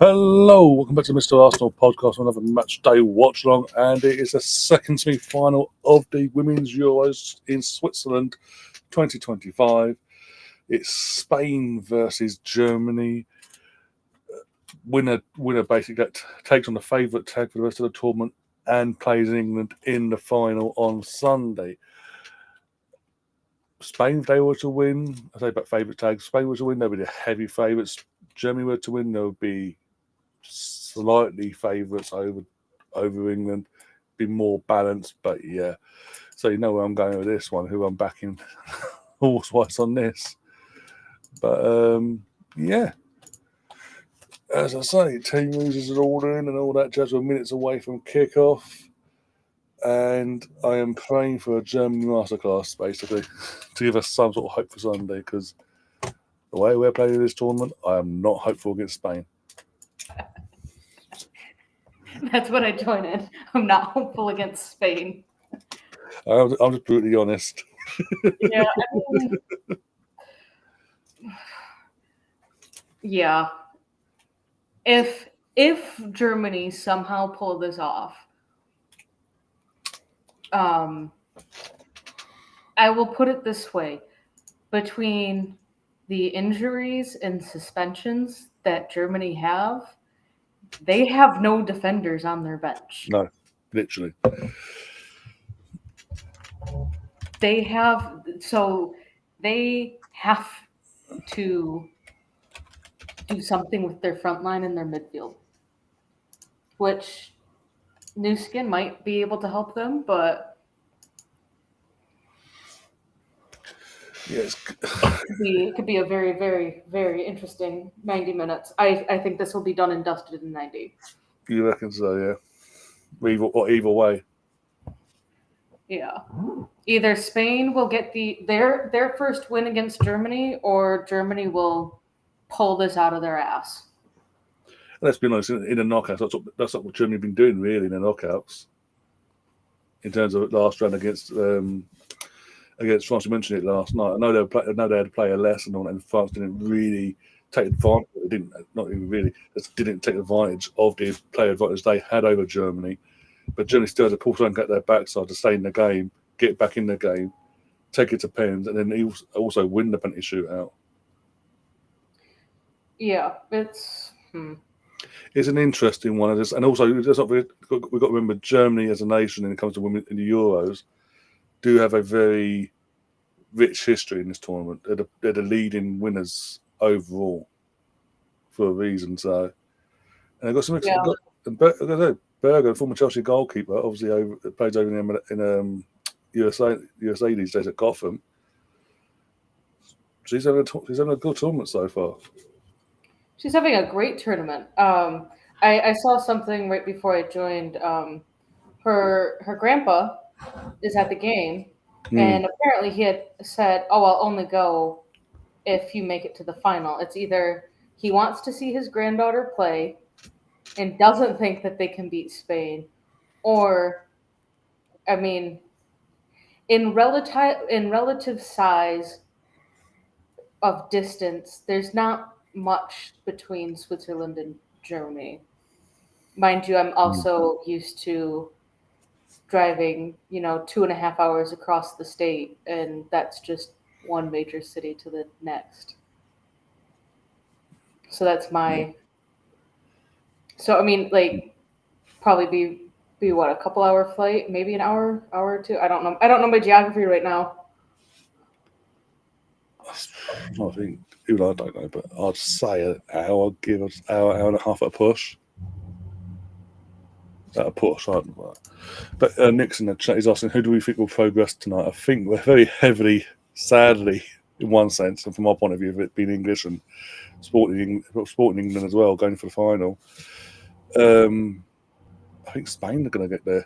Hello, welcome back to Mr. Arsenal podcast, another match day watch along, and it is the second semi-final of the Women's Euros in Switzerland 2025. It's Spain versus Germany. Winner basically takes on the favourite tag for the rest of the tournament and plays England in the final on Sunday. Spain, if they were to win, I say about favourite tags, Spain were to win, they would be the heavy favourites. Germany were to win, they would be slightly favourites over England, be more balanced, but yeah. So you know where I'm going with this one, who I'm backing horse-wise on this. But yeah, as I say, team losers are all in and all that jazz. We're minutes away from kickoff, and I am praying for a German masterclass basically to give us some sort of hope for Sunday, because the way we're playing this tournament, I am not hopeful against Spain. That's what I join in. I'm not hopeful against Spain. I'm just brutally honest. Yeah, I mean, yeah. If Germany somehow pull this off, I will put it this way: between the injuries and suspensions that Germany have, they have no defenders on their bench. No, literally. They have to do something with their front line and their midfield, which new skin might be able to help them, but Yes. it could be a very, very, very interesting 90 minutes. I think this will be done and dusted in 90. You reckon so, yeah. Either way. Yeah. Either Spain will get their first win against Germany, or Germany will pull this out of their ass. Let's be honest, in the knockouts, that's what Germany have been doing, really, in the knockouts. In terms of last round against France, you mentioned it last night. I know they had to play a lesson on it, and France didn't really take advantage. Didn't take advantage of the player advantage they had over Germany. But Germany still had to pull something at their backside to stay in the game, get back in the game, take it to pens, and then also win the penalty shootout. Yeah, it's It's an interesting one, and also we've got to remember Germany as a nation, when it comes to women in the Euros, do have a very rich history in this tournament. They're the leading winners overall for a reason. So, and they've got some. Yeah. Berger, former Chelsea goalkeeper, obviously plays over in USA these days at Gotham. She's having a good tournament so far. She's having a great tournament. I saw something right before I joined. Her grandpa is at the game, and apparently he had said, "Oh, I'll only go if you make it to the final." It's either he wants to see his granddaughter play and doesn't think that they can beat Spain, or, I mean, in relative size of distance, there's not much between Switzerland and Germany. Mind you, I'm also used to driving, 2.5 hours across the state, and that's just one major city to the next. So that's my. So I mean, like, probably be what, a couple hour flight, maybe an hour or two. I don't know. I don't know my geography right now. I think, even I don't know, but I'd say an hour, give us hour and a half at a push. At a push, I don't know. But Nick's in the chat is asking, who do we think will progress tonight? I think we're very heavily, sadly, in one sense, and from my point of view, of it being English and Sporting England as well, going for the final. I think Spain are going to get there.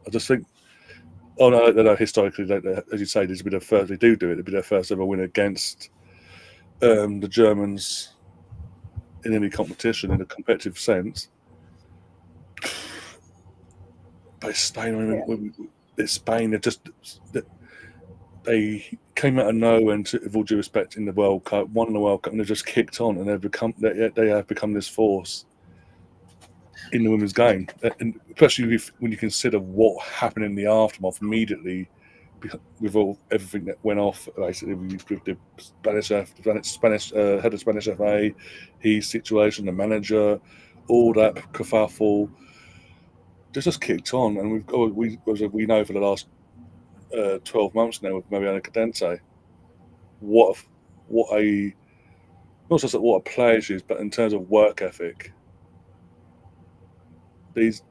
I just think. Oh no! Historically, as you say, this will be their first. They do it. It'll be their first ever win against the Germans in any competition in a competitive sense. But Spain, it's Spain. they came out of nowhere, and with all due respect, in the World Cup, won the World Cup, and they've just kicked on, and they have become this force in the women's game, and especially when you consider what happened in the aftermath immediately, with everything that went off, basically with the Spanish head of Spanish FA, his situation, the manager, all that kerfuffle, just kicked on, and we know for the last 12 months now with Mariana Cadente what a not just what a player she is, but in terms of work ethic, these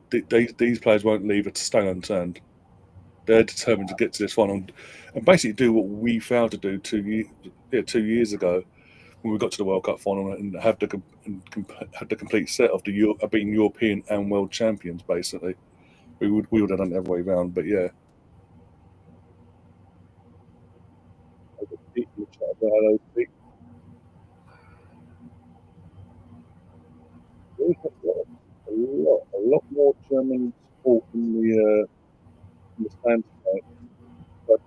players won't leave a stone unturned. They're determined to get to this final and basically do what we failed to do 2 years ago when we got to the World Cup final and have the complete set of being European and world champions. Basically, we would have done it the other way around. But yeah. A lot more German support in the stands tonight. But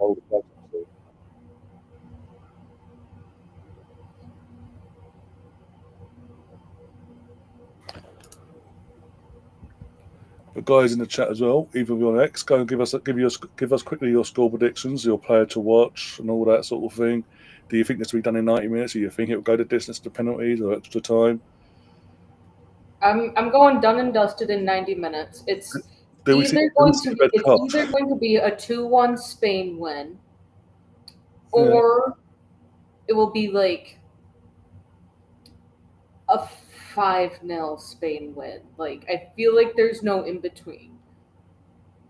guys in the chat as well, either of you on X, go and give us quickly your score predictions, your player to watch, and all that sort of thing. Do you think this will be done in 90 minutes? Or do you think it will go the distance to penalties or extra time? I'm going done and dusted in 90 minutes. It's either going to be a 2-1 Spain win, or it will be like a 5-0 Spain win. Like, I feel like there's no in between.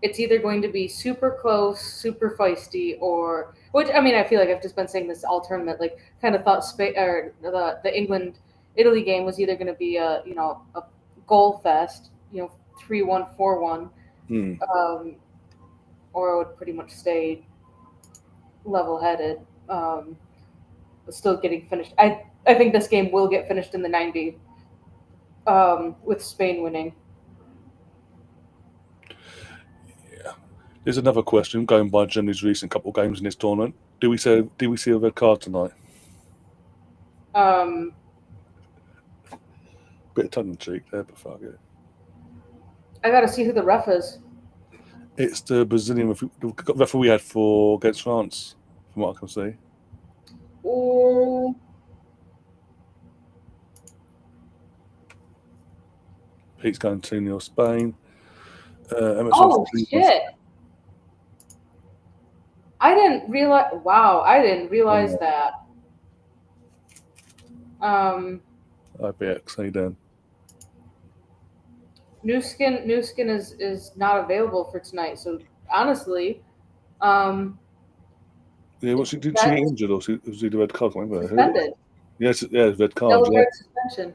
It's either going to be super close, super feisty, or which I mean, I feel like I've just been saying this all tournament. Like, kind of thought Spain or the England Italy game was either going to be a goal fest, 3-1, 4-1, or it would pretty much stay level headed. But still getting finished. I think this game will get finished in the 90, with Spain winning. Yeah. There's another question going by Germany's recent couple of games in this tournament. Do we see a red card tonight? Bit of tongue in cheek there, but fuck it. I gotta see who the ref is. It's the Brazilian referee we had against France, from what I can see. Ooh. Pete's going 2-0 Spain. Oh shit! I didn't realize. Wow, I didn't realize that. IBX, how you doing? New skin is not available for tonight. So honestly, yeah, did she get injured or was he the red card? Suspended. Yes, yeah, red card. Yellow card suspension.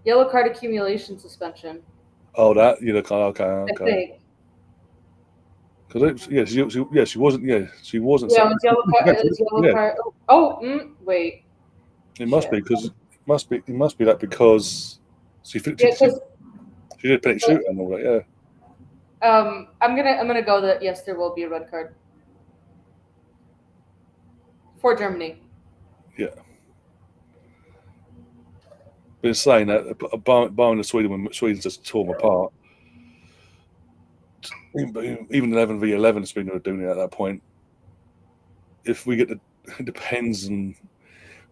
Yellow card accumulation suspension. Oh, that yellow card. Okay. I think. Because she wasn't. Yeah, she wasn't. Yeah, it was yellow card. It was yellow card. Wait. It must be because it must be that because she did penalty shoot and all that. Yeah. I'm gonna go that yes, there will be a red card for Germany. Yeah. Been saying that barring the Sweden when Sweden's just torn apart. Even 11v11 has been doing it at that point. If we get it depends on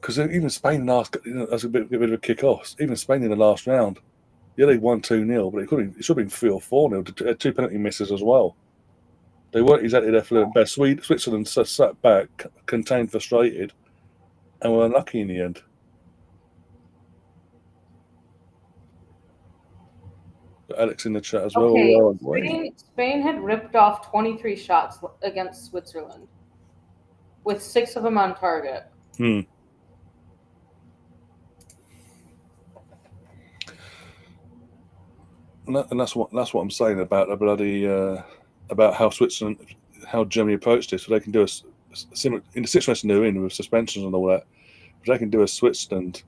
because even Spain that's a bit of a kick off. Even Spain in the last round, yeah, they won 2-0, but it should have been 3 or 4-0. 2 penalty misses as well. They weren't exactly their fluent best. Switzerland sat back, contained, frustrated, and were unlucky in the end. Alex in the chat as well. Okay, Spain had ripped off 23 shots against Switzerland, with 6 of them on target. And that's what I'm saying about the bloody about how Germany approached this. So they can do a similar in the situation they're in with suspensions and all that. But they can do a Switzerland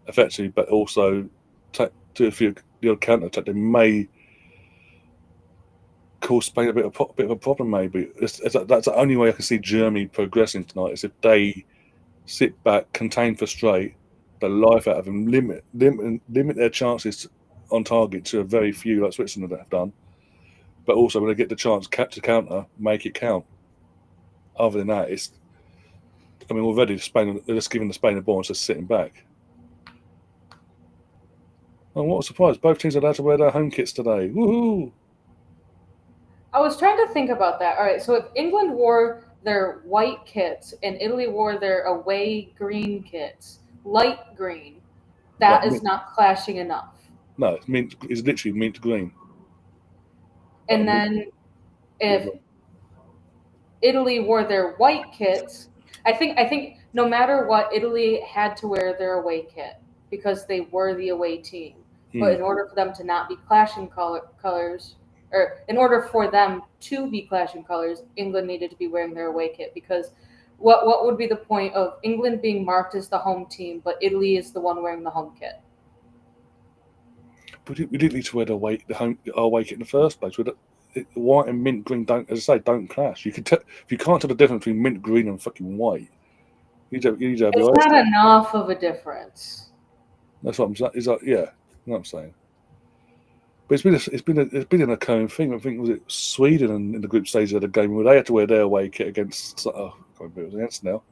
effectively, but also do a few the odd counter attack. They cause Spain a bit of a problem. Maybe that's the only way I can see Germany progressing tonight is if they sit back, contain, frustrate the life out of them, limit their chances on target to a very few, like Switzerland have done. But also, when they get the chance to counter, make it count. Other than that, already Spain, they're just giving the Spain a ball and just sitting back. Oh, what a surprise! Both teams are allowed to wear their home kits today. Woohoo! I was trying to think about that. All right, so if England wore their white kits and Italy wore their away green kits, light green, that is not clashing enough. No, it's literally mint green. And then if Italy wore their white kits, I think no matter what, Italy had to wear their away kit because they were the away team. But in order for them to not be clashing colors, or in order for them to be clashing colors, England needed to be wearing their away kit because what would be the point of England being marked as the home team, but Italy is the one wearing the home kit? We didn't need to wear our away kit in the first place. White and mint green don't, as I say, don't clash. You can if you can't tell the difference between mint green and fucking white, you need to have It's not enough of a difference. That's what I'm saying. You know what I'm saying. But it's been an occurring thing. I think was it Sweden in the group stage of the game where they had to wear their away kit against. I can't remember who it was against now.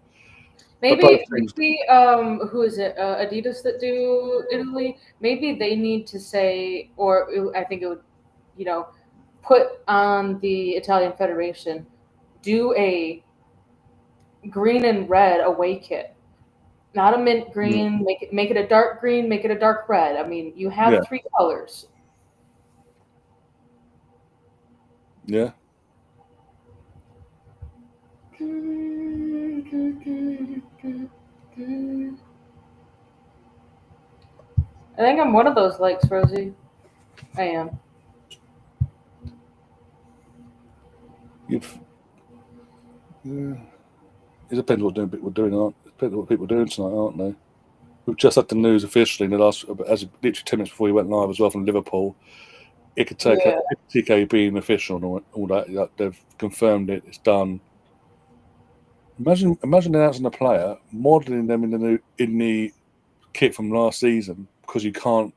Maybe who is it? Adidas that do Italy. Maybe they need to say, or I think it would, put on the Italian Federation, do a green and red away kit, not a mint green. Make it a dark green. Make it a dark red. I mean, you have 3 colors. Yeah. I think I'm one of those likes, Rosie. I am. It depends what we're doing. It depends what people are doing tonight, aren't they? We've just had the news officially in the last, as literally 10 minutes before we went live as well from Liverpool. It could take TK being official and all that. They've confirmed it. It's done. Imagine announcing a player, modelling them in the kit from last season because you can't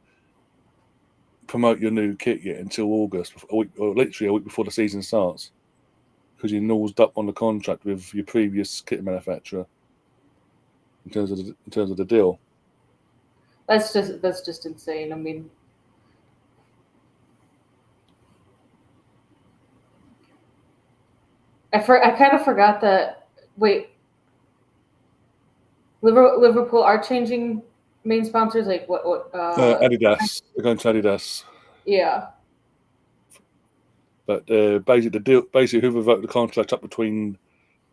promote your new kit yet until August, or literally a week before the season starts, because you nosed up on the contract with your previous kit manufacturer in terms of the deal. That's just insane. I mean, I kind of forgot that. Wait, Liverpool are changing main sponsors. Like what? Adidas. They're going to Adidas. Yeah. But basically, who revoked the contract up in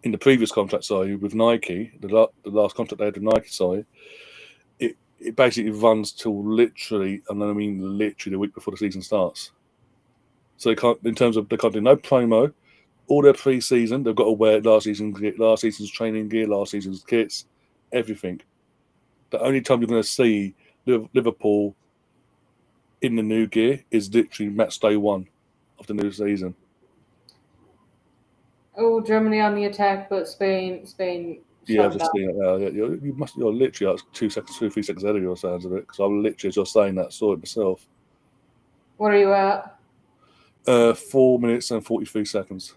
the previous contract, with Nike, the last contract they had with Nike, it basically runs till literally, and I mean literally the week before the season starts. So they can't do no promo. All their pre-season, they've got to wear last season's training gear, last season's kits, everything. The only time you're going to see Liverpool in the new gear is literally match day 1 of the new season. Oh, Germany on the attack, but Spain. Yeah, I've just seen it now. You're literally like 2 seconds, 2 or 3 seconds ahead of your sounds of it, because I'm literally just saying that, saw it myself. What are you at? 4 minutes and 43 seconds.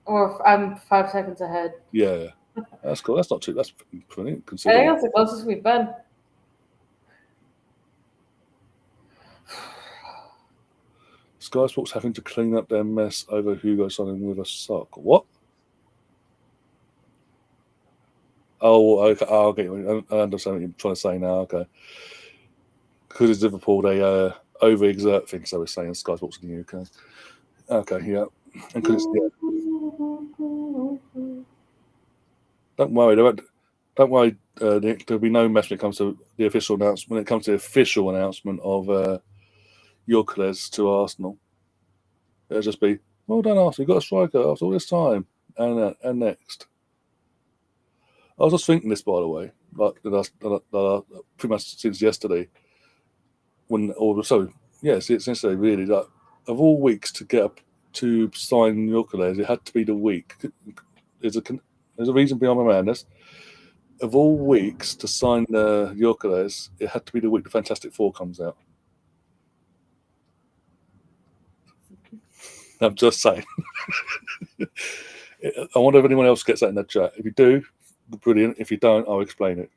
Or I'm 5 seconds ahead. Yeah. That's cool. That's not too. That's pretty considerable. I think that's the closest we've been. Sky Sports having to clean up their mess over Hugo signing with a sock. What? Oh, okay. I'll get you. I understand what you're trying to say now. Okay. Because it's Liverpool, they overexert things, I was saying, Sky Sports in the UK. Okay, yeah. And because don't worry, Nick. There'll be no mess when it comes to the official announcement. When it comes to the official announcement of Yorkles to Arsenal, it'll just be, well done, Arsenal. You got a striker after all this time, and next. I was just thinking this, by the way, like pretty much since yesterday. Since yesterday, really, like of all weeks to get to sign Yorkers, it had to be the week. There's a reason behind my madness. Of all weeks to sign Yorkers, it had to be the week the Fantastic Four comes out. I'm just saying. I wonder if anyone else gets that in the chat. If you do, brilliant. If you don't, I'll explain it.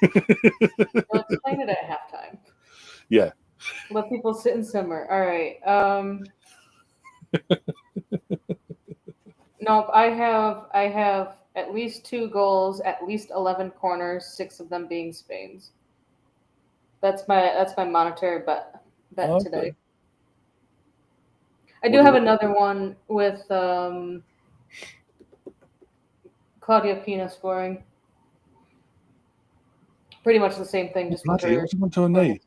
We'll explain it at halftime. Yeah. Let people sit and simmer. All right. Nope. I have at least 2 goals, at least 11 corners, 6 of them being Spain's. That's my monetary bet today. I do have another one with Claudia Pina scoring. Pretty much the same thing, just with her. What's happened to her knee?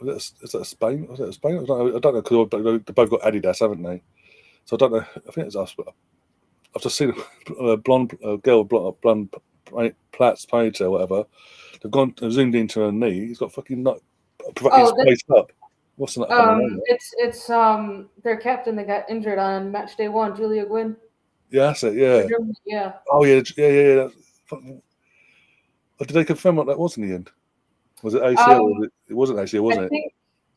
Is that Spain? Was it Spain? I don't know, because they've both got Adidas, haven't they? So I don't know. I think it's us. But I've just seen a blonde girl, blonde plaits ponytail, whatever. They've zoomed into her knee. He's got fucking spaced up. What's that? It's their captain that got injured on match day 1, Julia Gwynn. Yeah, that's it. Yeah. Yeah. Oh yeah. Did they confirm what that was in the end? Was it ACL? It wasn't ACL, wasn't it?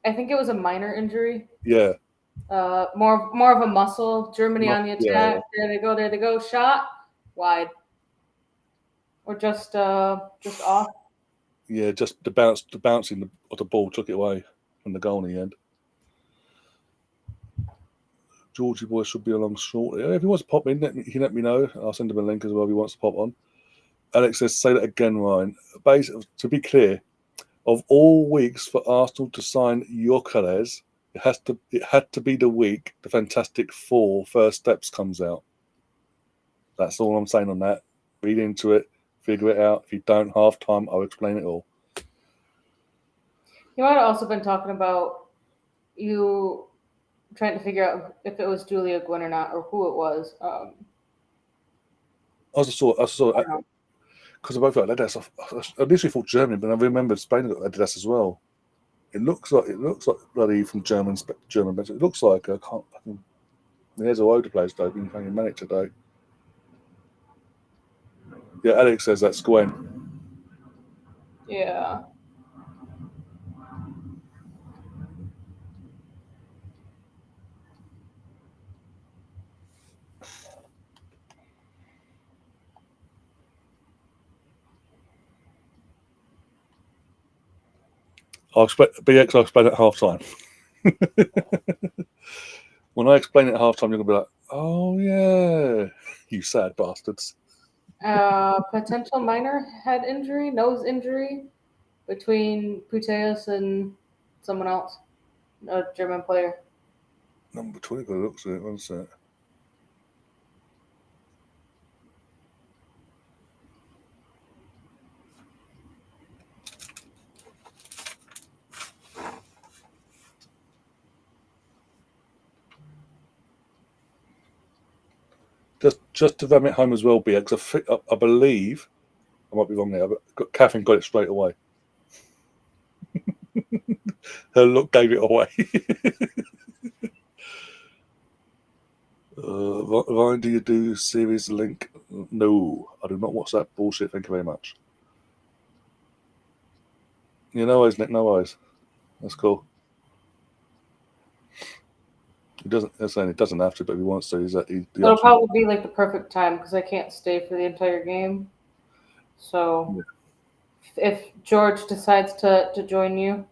I think it was a minor injury. Yeah. More of a muscle. Germany on the attack. Yeah. There they go. Shot wide. Or just off. Yeah, just the bouncing of the ball took it away from the goal in the end. Georgie boy should be along shortly. If he wants to pop in, he can let me know. I'll send him a link as well if he wants to pop on. Alex says, say that again, Ryan. Basically, to be clear, of all weeks for Arsenal to sign Yorkers, it had to be the week the Fantastic Four First Steps comes out. That's all I'm saying on that. Read into it, figure it out. If you don't, half time, I'll explain it all. You might have also been talking about you trying to figure out if it was Julia Gwynn or not, or who it was. I saw because I both got Adidas. I initially thought Germany, but I remembered Spain got Adidas as well. It looks like bloody from German. But it looks like I can't fucking. There's all over the place though. Been fucking manic today. Yeah, Alex says that's Gwen. Yeah. I'll explain at half time. When I explain it at half time, you're gonna be like, "Oh yeah, you sad bastards." Potential minor head injury, nose injury between Puteus and someone else, a German player. Number 20 looks at it. One sec. Just to ram it home as well, because I believe, I might be wrong there, but Catherine got it straight away. Her look gave it away. Ryan, do you do series link? No, I do not watch that bullshit. Thank you very much. Yeah, no worries, Nick. No worries. That's cool. He doesn't. It doesn't have to, but if he wants to, It'll probably be like the perfect time because I can't stay for the entire game. So, if George decides to join you,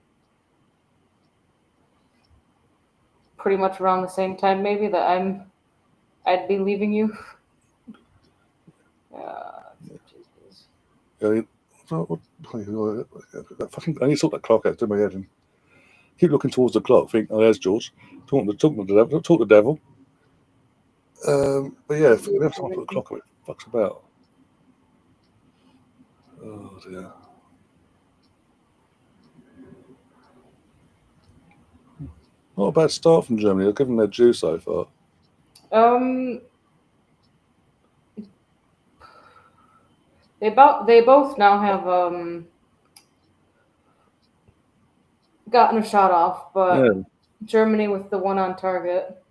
pretty much around the same time, maybe that I'd be leaving you. I need to sort that clock out to my head and keep looking towards the clock. Think, oh, there's George talking to the devil. Talk to the devil. But yeah, if we have time to put the clock on, it fucks about. Oh dear. Not a bad start from Germany. They're giving their due so far. They both now have gotten a shot off, but Germany with the one on target.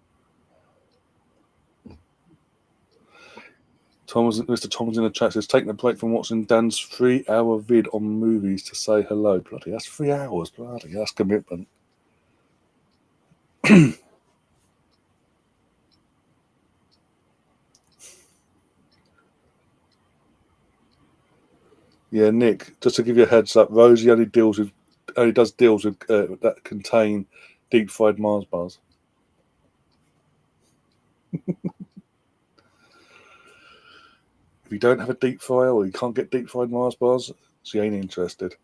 Mr. Tom's in the chat says, taking a break from watching Dan's 3-hour vid on movies to say hello. Bloody, that's 3 hours. Bloody, that's commitment. Yeah, Nick, just to give you a heads up, Rosie only does deals with that contain deep fried Mars bars. If you don't have a deep fryer or you can't get deep fried Mars bars, she ain't interested.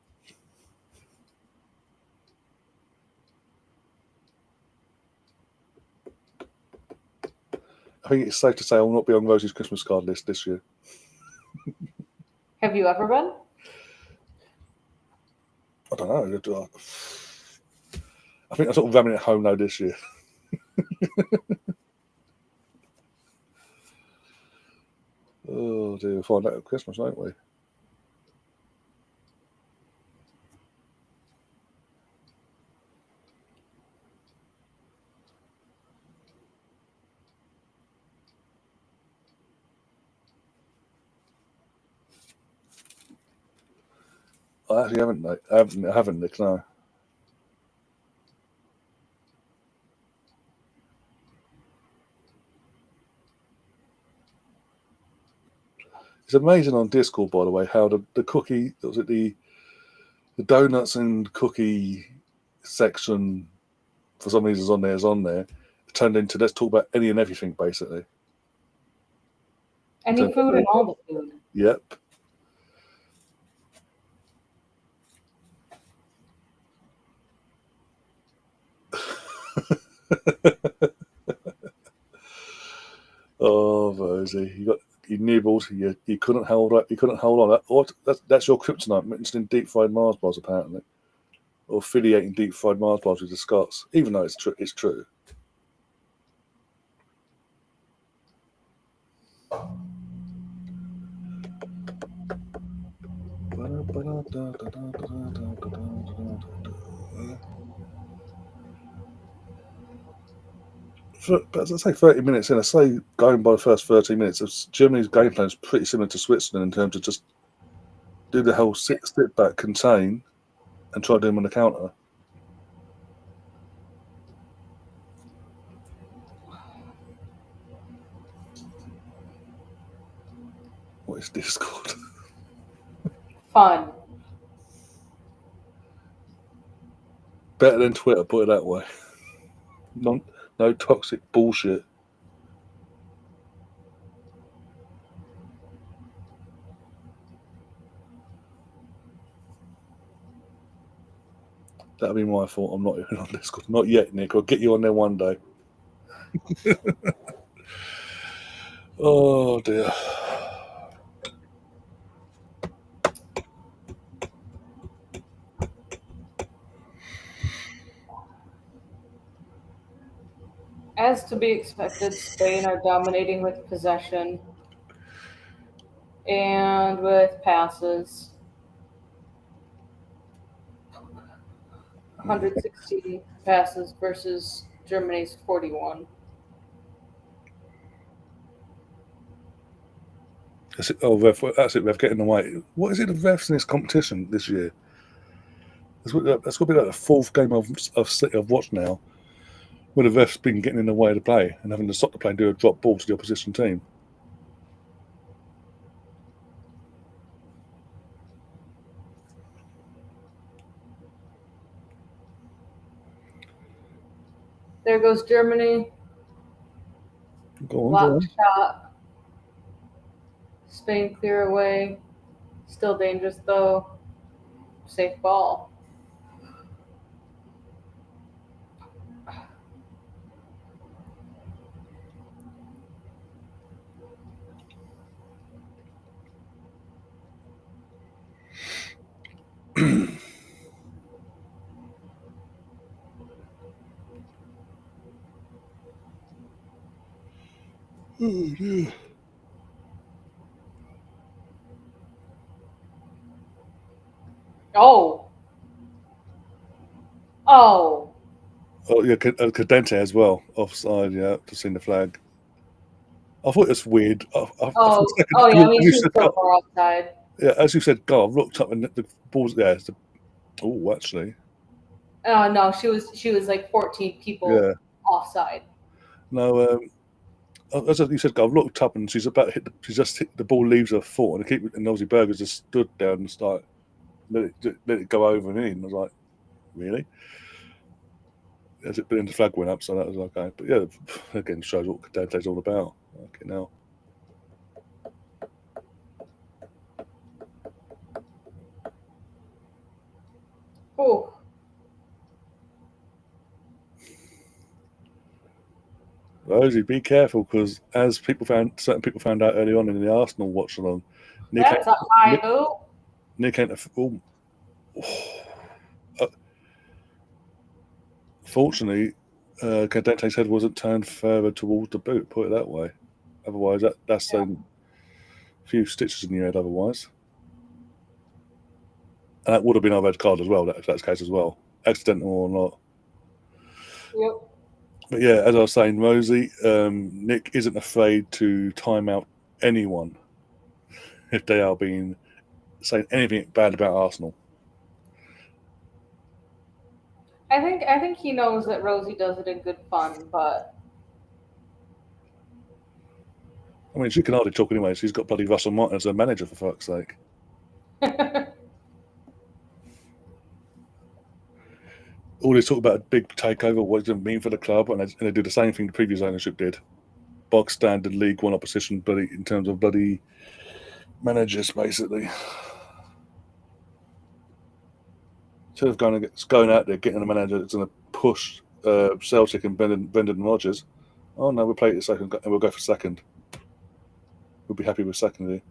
I think it's safe to say I will not be on Rosie's Christmas card list this year. Have you ever been? I don't know. I think I'm sort of ramming it home now this year. Oh dear, we'll find out at Christmas, won't we? I actually haven't, Nick. I haven't, Nick, no. It's amazing on Discord, by the way, how the cookie, was it the donuts and cookie section, for some reason is on there, turned into let's talk about any and everything, basically. Any food and all the food. Yep. Oh, Rosie, you got you nibbled. You couldn't hold up. You couldn't hold on. That's your kryptonite. Mentioning deep fried Mars bars, apparently, or affiliating deep fried Mars bars with the Scots, even though it's true. It's true. But as I say, 30 minutes in, I say going by the first 30 minutes, Germany's game plan is pretty similar to Switzerland in terms of just do the whole sit back, contain, and try to do them on the counter. What is Discord? Fun. Better than Twitter, put it that way. No toxic bullshit. That'll be my fault. I'm not even on Discord. Not yet, Nick. I'll get you on there one day. Oh dear. As to be expected, Spain are dominating with possession and with passes. 160 passes versus Germany's 41. That's it. Oh, ref, that's it. Ref getting away. What is it? The refs in this competition this year? That's got to be like the fourth game I've watched now, where the refs been getting in the way of the play and having to stop the play and do a drop ball to the opposition team. There goes Germany. Go Blocked on. shot. Spain clear away. Still dangerous though. Safe ball. Oh, dear. Oh. Oh. Oh yeah, Cadente as well, offside. Yeah, just seen the flag. I thought it was weird. For a second, Oh yeah. I mean, as you she was said, so far offside. yeah, as you said, God, I've looked up and the ball's there. Oh, actually, No, she was like 14 people yeah. offside. No, as you said, God, I've looked up and she's about to hit. She's just hit the ball, leaves her foot, and the keeper and Aussie Burgers just stood down and started let it go over and in. I was like, really? As it, but then the flag went up, so that was okay. But yeah, again, shows what Cadente's all about. Okay, now. Oh, Rosie, be careful because as certain people found out early on in the Arsenal watch along, Nick that's a high Nick, boot. Nick ain't uh, fortunately, Cadente's head wasn't turned further towards the boot. Put it that way. Otherwise, that's a few stitches in your head. Otherwise, and that would have been a red card as well. If that's the case as well, accidental or not. Yep. But yeah, as I was saying, Rosie, Nick isn't afraid to time out anyone if they are being saying anything bad about Arsenal. I think he knows that Rosie does it in good fun, but I mean, she can hardly talk anyway. She's got bloody Russell Martin as her manager, for fuck's sake. All this talk about a big takeover, what does it mean for the club? And they do the same thing the previous ownership did. Box standard League One opposition, bloody in terms of bloody managers, basically. Instead of going out there, getting a manager that's going to push Celtic and Brendan Rodgers, oh no, we'll play it a second and we'll go for second. We'll be happy with second here.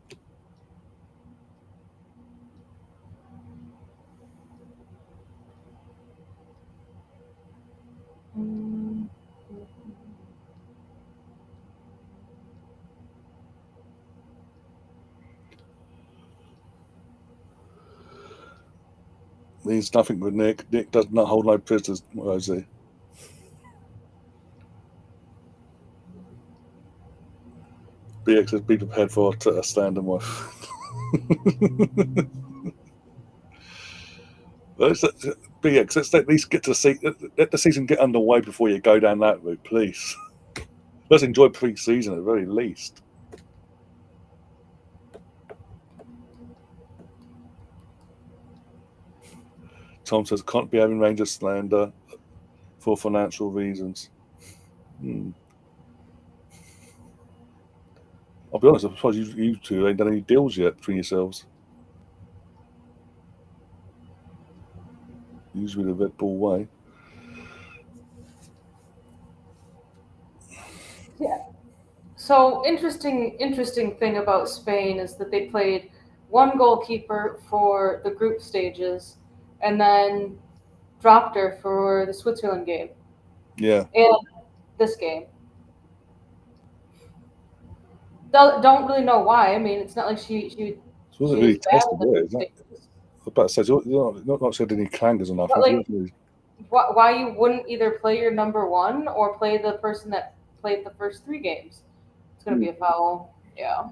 Means nothing with Nick. Nick does not hold no prisoners, Rosie. BX says be prepared for a stand and wife. BX, let's at least get to let the season get underway before you go down that route, please. Let's enjoy pre-season at the very least. Tom says can't be having Rangers slander for financial reasons. I'll be honest, I'm surprised you two ain't done any deals yet between yourselves. Usually the Red Bull way. yeah. So interesting thing about Spain is that they played one goalkeeper for the group stages, and then dropped her for the Switzerland game Yeah. and this game. Don't really know why. I mean, it's not like she It wasn't she was really bad tested, at the was it? group Is that, stages. I was about to say, not said any clangers or But nothing. like, why you wouldn't either play your number one or play the person that played the first three games? It's gonna be a foul. Yeah.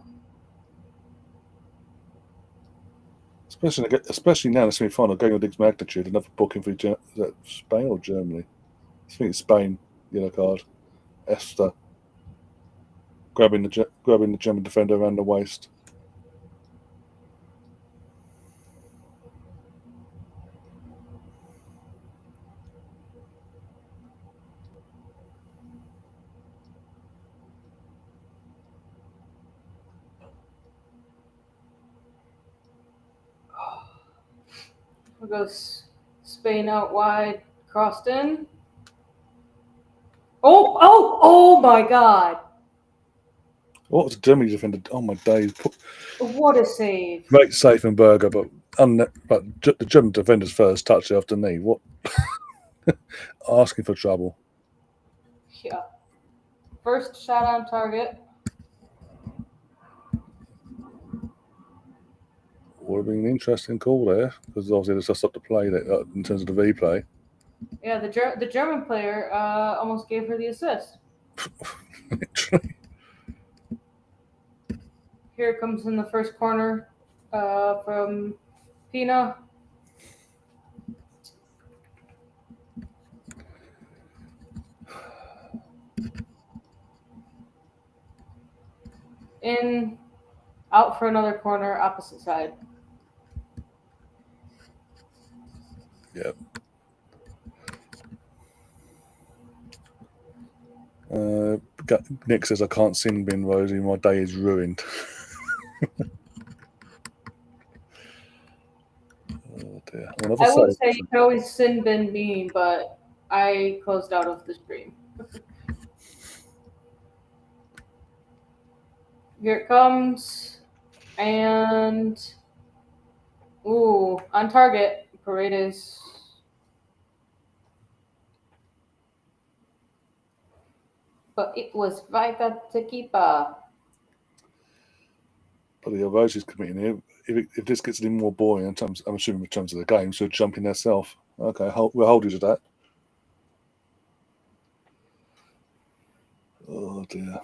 Especially now in the semi-final, going against magnitude, another booking for is that Spain or Germany? I think it's Spain. Yellow card. Esther grabbing the German defender around the waist. We'll go Spain out wide, crossed in. Oh my God! What was the Germany defender? Oh my days! What a save! Great safe and Burger, but the German defender's first touch after knee. What? Asking for trouble. Yeah. First shot on target. Would have been an interesting call there because obviously there's just up to play in terms of the replay. Yeah, the German player almost gave her the assist. Literally. Here it comes in the first corner from Pina. In, out for another corner, opposite side. Yeah. Nick says, I can't sin bin, Rosie. My day is ruined. Oh dear. I would say you can always sin bin me, but I closed out of the stream. Here it comes. And ooh, on target, Paredes. But it was Vita Tequipa. But the Rosie's committing here. If this gets any more boring, I'm assuming in terms of the game, so jumping herself. Okay, we'll hold you to that. Oh dear.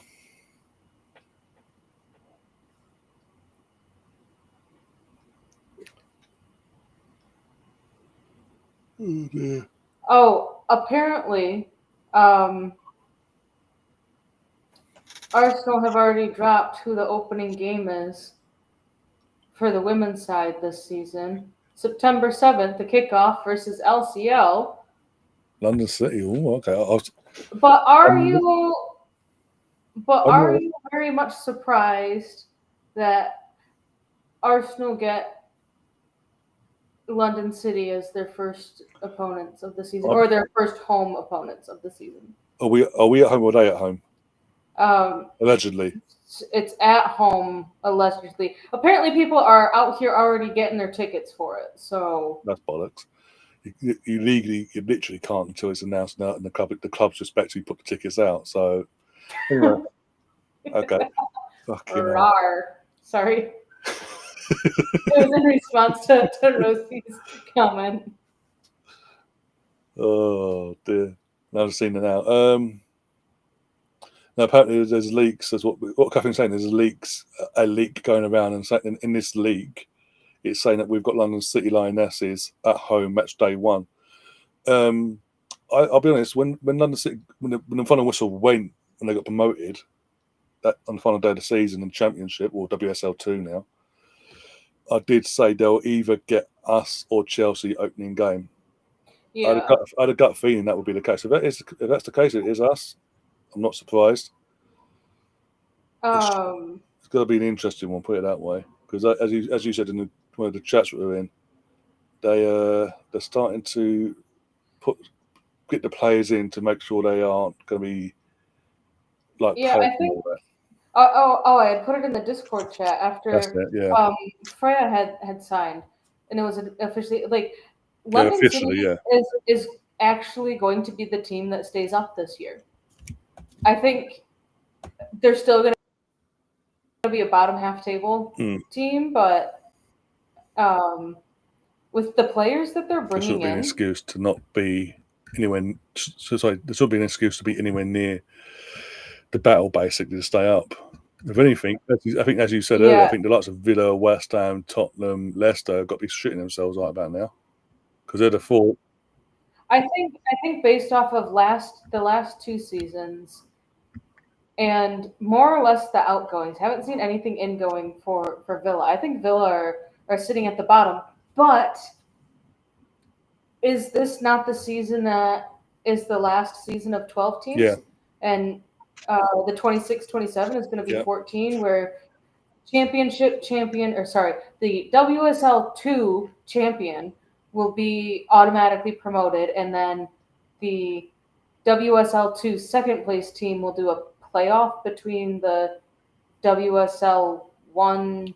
Oh dear. Oh, apparently, Arsenal have already dropped who the opening game is for the women's side this season. September 7th, the kickoff versus LCL. London City. Oh, okay. But are I'm, you I'm not, very much surprised that Arsenal get London City as their first opponents of the season, or their first home opponents of the season? Are we at home or are they at home? Allegedly. It's at home, allegedly. Apparently, people are out here already getting their tickets for it. So That's bollocks. You literally can't until it's announced now, and the clubs respectively put the tickets out. So anyway, okay. Fucking hell. rar. Sorry. It was in response to Rosie's comment. Oh dear. I've seen it now. Now apparently there's leaks. That's what Catherine's saying. There's a leak going around, and saying in this leak, it's saying that we've got London City Lionesses at home match day one. I'll be honest. When London City, when the final whistle went, when they got promoted, that on the final day of the season in Championship or WSL2 now, I did say they'll either get us or Chelsea opening game. Yeah. I had a gut feeling that would be the case. If that's the case, it is us. I'm not surprised. It's got to be an interesting one, put it that way. Because as you said in one of the chats we were in, they're starting to get the players in to make sure they aren't going to be like yeah, I think. all that. I had put it in the Discord chat after Freya had signed, and it was officially like London City is actually going to be the team that stays up this year. I think they're still going to be a bottom half table team, but with the players that they're bringing in, an excuse to not be anywhere. Sorry, there should be an excuse to be anywhere near the battle, basically, to stay up. If anything, I think, as you said earlier, I think the likes of Villa, West Ham, Tottenham, Leicester have got to be shitting themselves right about now because they're the four. I think based off of the last two seasons, and more or less the outgoings, haven't seen anything ingoing for Villa. I think Villa are sitting at the bottom, but is this not the season that is the last season of 12 teams? Yeah. And the 26-27 is going to be 14, where the WSL 2 champion will be automatically promoted, and then the WSL 2 second place team will do a playoff between the WSL 1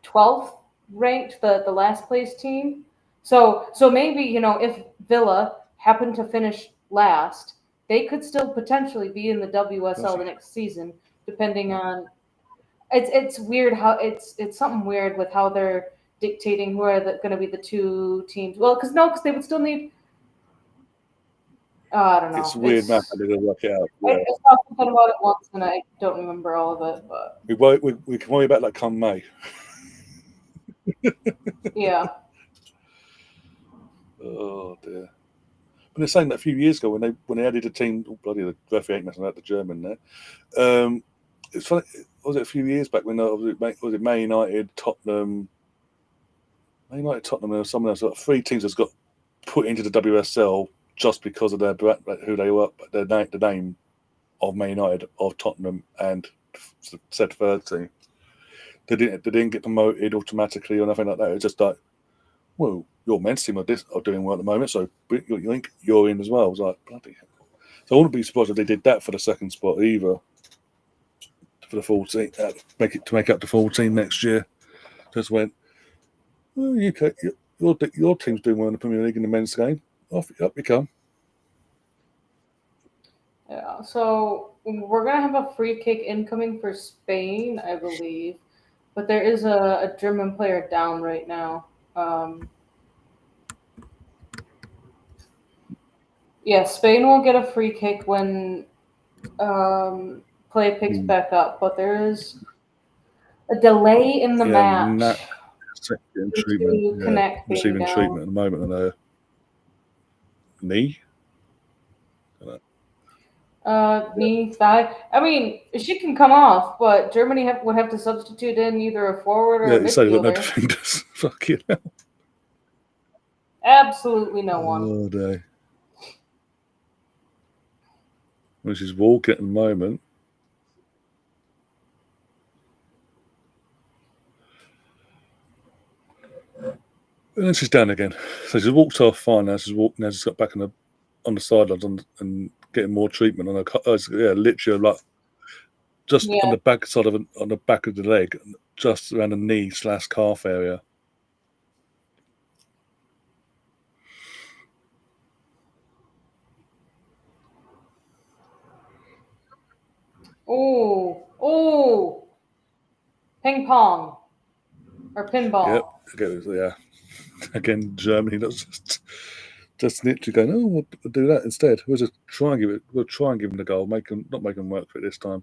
12th ranked, the last place team. So maybe, if Villa happened to finish last, they could still potentially be in the WSL the next season, depending on. It's weird how it's something weird with how they're dictating who are going to be the two teams. Well, because they would still need I don't know. It's a weird map. I didn't work it out. I Yeah. saw something about it once, and I don't remember all of it. But We can worry about that come May. yeah. Oh dear. But they're saying that a few years ago when they added a team, bloody the referee ain't messing about the German there. It's funny. Was it a few years back when was it Man United, Tottenham, and someone else? Like 3 teams that's got put into the WSL just because of who they were, the name of Man United, of Tottenham, and said third team. They didn't get promoted automatically or nothing like that. It's just like, well, your men's team are doing well at the moment, so you're in as well. I was like, bloody hell. So I wouldn't be surprised if they did that for the second spot either, for the 14, to make up the 14 next year. Just went, oh, your team's doing well in the Premier League in the men's game. Up you come. Yeah. So we're gonna have a free kick incoming for Spain, I believe, but there is a German player down right now. Yeah, Spain will get a free kick when play picks back up, but there is a delay in the match due to Connect being receiving down. treatment at the moment on her knee. Knee, thigh. I mean, she can come off, but Germany would have to substitute in either a forward or a midfielder. So they've got no defenders. Fucking hell. Absolutely no one. Oh, day. Well, she's walking at the moment. And then she's down again. So she's walked off fine now. She's got back on the sidelines and getting more treatment on her. Literally like just on the back side on the back of the leg, just around the knee/calf area. Oh, ping pong or pinball. Yep. Again, Germany. That's just literally going. Oh, we'll do that instead. We'll just try and give them the goal. Not make them work for it this time.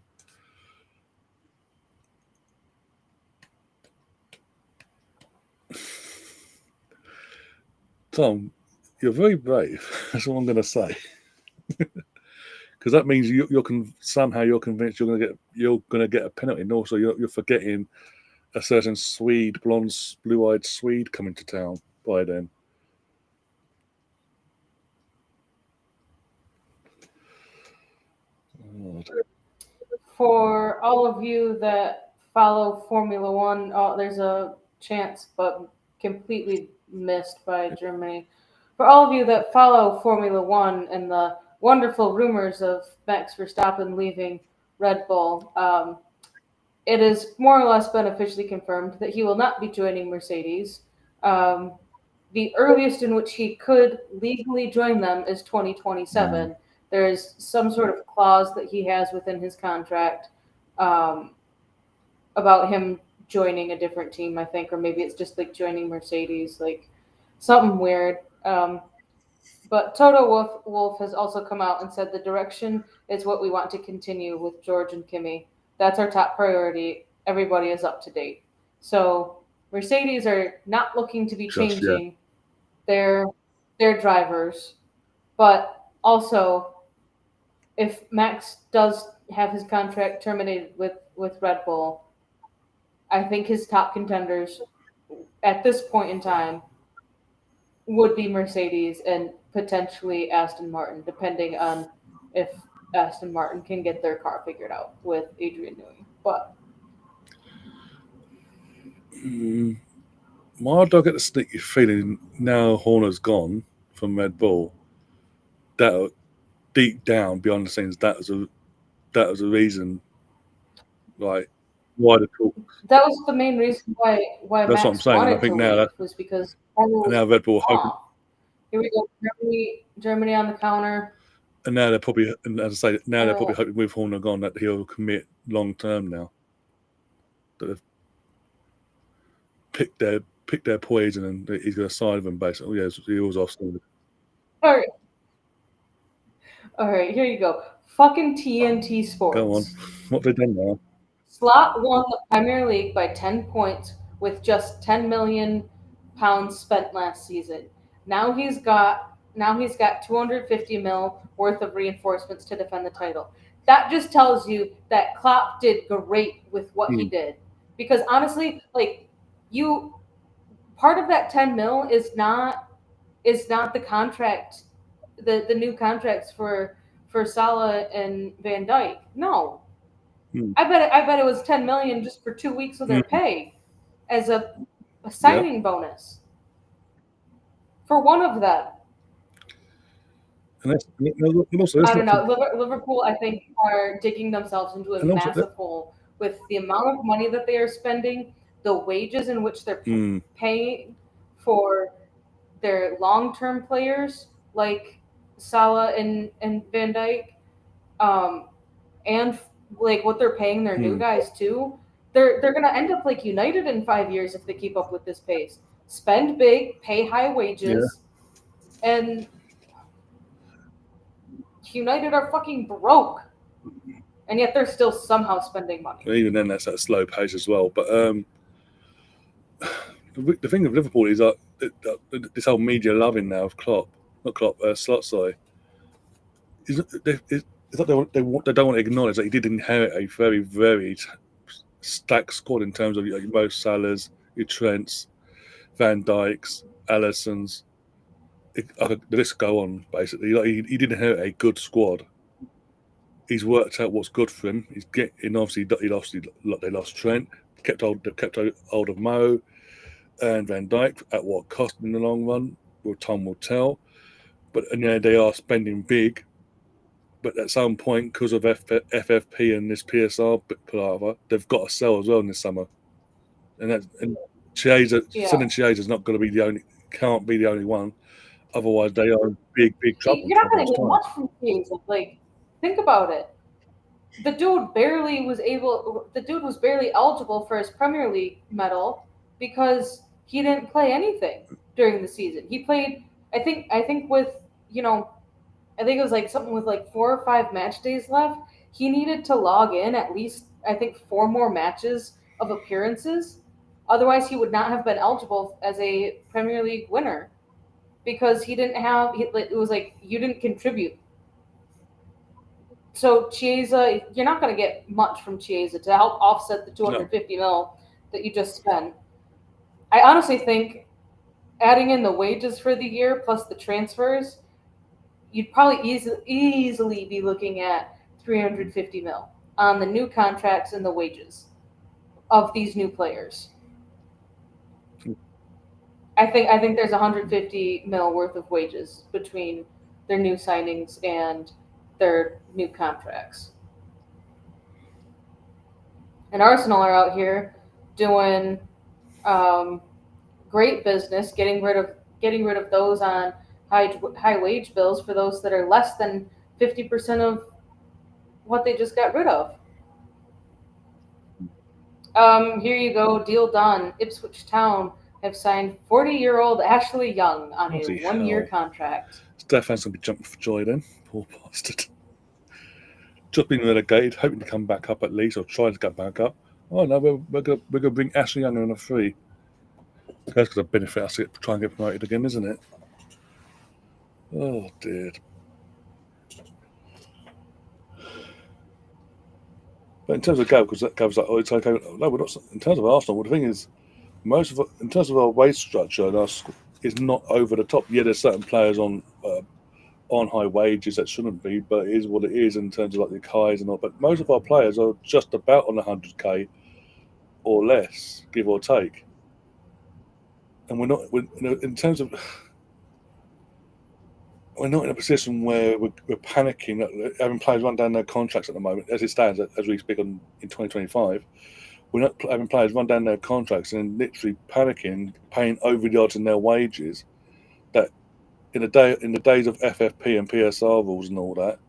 Tom, you're very brave. That's all I'm going to say. Because that means you're convinced you're going to get a penalty, and also you're forgetting a certain Swede, blue-eyed Swede coming to town by then. For all of you that follow Formula One, there's a chance, but completely missed by Germany. For all of you that follow Formula One and the wonderful rumors of Max Verstappen leaving Red Bull, it has more or less been officially confirmed that he will not be joining Mercedes. The earliest in which he could legally join them is 2027. There is some sort of clause that he has within his contract about him joining a different team, I think, or maybe it's just like joining Mercedes, like something weird. But Toto Wolff has also come out and said the direction is what we want to continue with George and Kimi. That's our top priority. Everybody is up to date. So Mercedes are not looking to be changing their drivers, but also if Max does have his contract terminated with Red Bull, I think his top contenders at this point in time would be Mercedes and potentially Aston Martin, depending on if Aston Martin can get their car figured out with Adrian Newey. But my dog get the sneaky feeling now Horner's gone from Red Bull, that deep down behind the scenes that was a reason, like why the talk. That was the main reason why That's Max what I'm saying. wanted And I think to now leave was because now Red Bull hoping. Here we go, Germany on the counter. And now they're probably, and as I say, now they're probably hoping with Horner gone that he'll commit long term now. That they've picked their poison and he's going to side of them basically. He was off. All right, here you go. Fucking TNT Go on. Sports. What have they done now? Slot won the Premier League by 10 points with just 10 million pounds spent last season. Now he's got 250 mil worth of reinforcements to defend the title. That just tells you that Klopp did great with what he Hmm. did. Because honestly, like you part of that 10 mil is not the contract, the new contracts for Salah and Van Dyke. No, Hmm. I bet it was 10 million just for 2 weeks of their Hmm. pay as a Yeah. signing bonus for one of them. And also, that's I don't not. know. Liverpool, I think, are digging themselves into a And also, massive hole with the amount of money that they are spending, the wages in which they're hmm. paying for their long-term players like Salah and Van Dyke, um, and like what they're paying their new Hmm. guys too. They're gonna end up like United in 5 years if they keep up with this pace. Spend big, pay high Yeah. wages, and United are fucking broke, and yet they're still somehow spending money. Even then, that's at a slow pace as well. But the thing with Liverpool is this whole media loving now of Klopp, not Klopp, Slot, sorry. It's like they don't want to acknowledge that he did inherit a very, very stacked squad in terms of your Mo Salahs, your Trents, Van Dijks, Allisons. The list go on, basically. Like he did inherit a good squad. He's worked out what's good for him. He's getting obviously they lost Trent, they kept hold of Mo and Van Dijk at what cost in the long run. Well, time will tell. But and yeah, they are spending big. But at some point, because of FFP and this PSR palaver, they've got to sell as well in this summer. And Yeah, selling Chiesa is not going to be can't be the only one. Otherwise, they are in big, big trouble in you're not 12 gonna months' get time. much from Chiesa. Like, think about it. The dude was barely eligible for his Premier League medal because he didn't play anything during the season. He played, I think with, you know, I think it was like something with like 4 or 5 match days left. He needed to log in at least, I think, 4 more matches of appearances. Otherwise, he would not have been eligible as a Premier League winner because he didn't have. It was like you didn't contribute. So Chiesa, you're not going to get much from Chiesa to help offset the No, 250 mil that you just spent. I honestly think adding in the wages for the year plus the transfers, you'd probably easily be looking at 350 mil on the new contracts and the wages of these new players. I think there's 150 mil worth of wages between their new signings and their new contracts. And Arsenal are out here doing um, great business, getting rid of those on high wage bills for those that are less than 50% of what they just got rid of. Here you go, deal done. Ipswich Town have signed 40-year-old Ashley Young on a bloody 1-year hell. contract. Stefan's going to be jumping for joy then. Poor bastard. Just been relegated, hoping to come back up at least, or trying to get back up. Oh no, we're going to bring Ashley Young on a free. That's going to benefit us to try and get promoted again, isn't it? Oh dear. But in terms of Gav, because that Gav's like, oh, it's okay. No, we're not. In terms of Arsenal, well, the thing is, in terms of our wage structure, and is not over the top. Yeah, there's certain players on high wages that shouldn't be, but it is what it is in terms of like the Kais and all. But most of our players are just about on 100k or less, give or take. And in terms of, we're not in a position where we're panicking, having players run down their contracts at the moment, as it stands, as we speak in 2025. We're not having players run down their contracts and literally panicking, paying over the odds in their wages. That in the days of FFP and PSR rules and all that,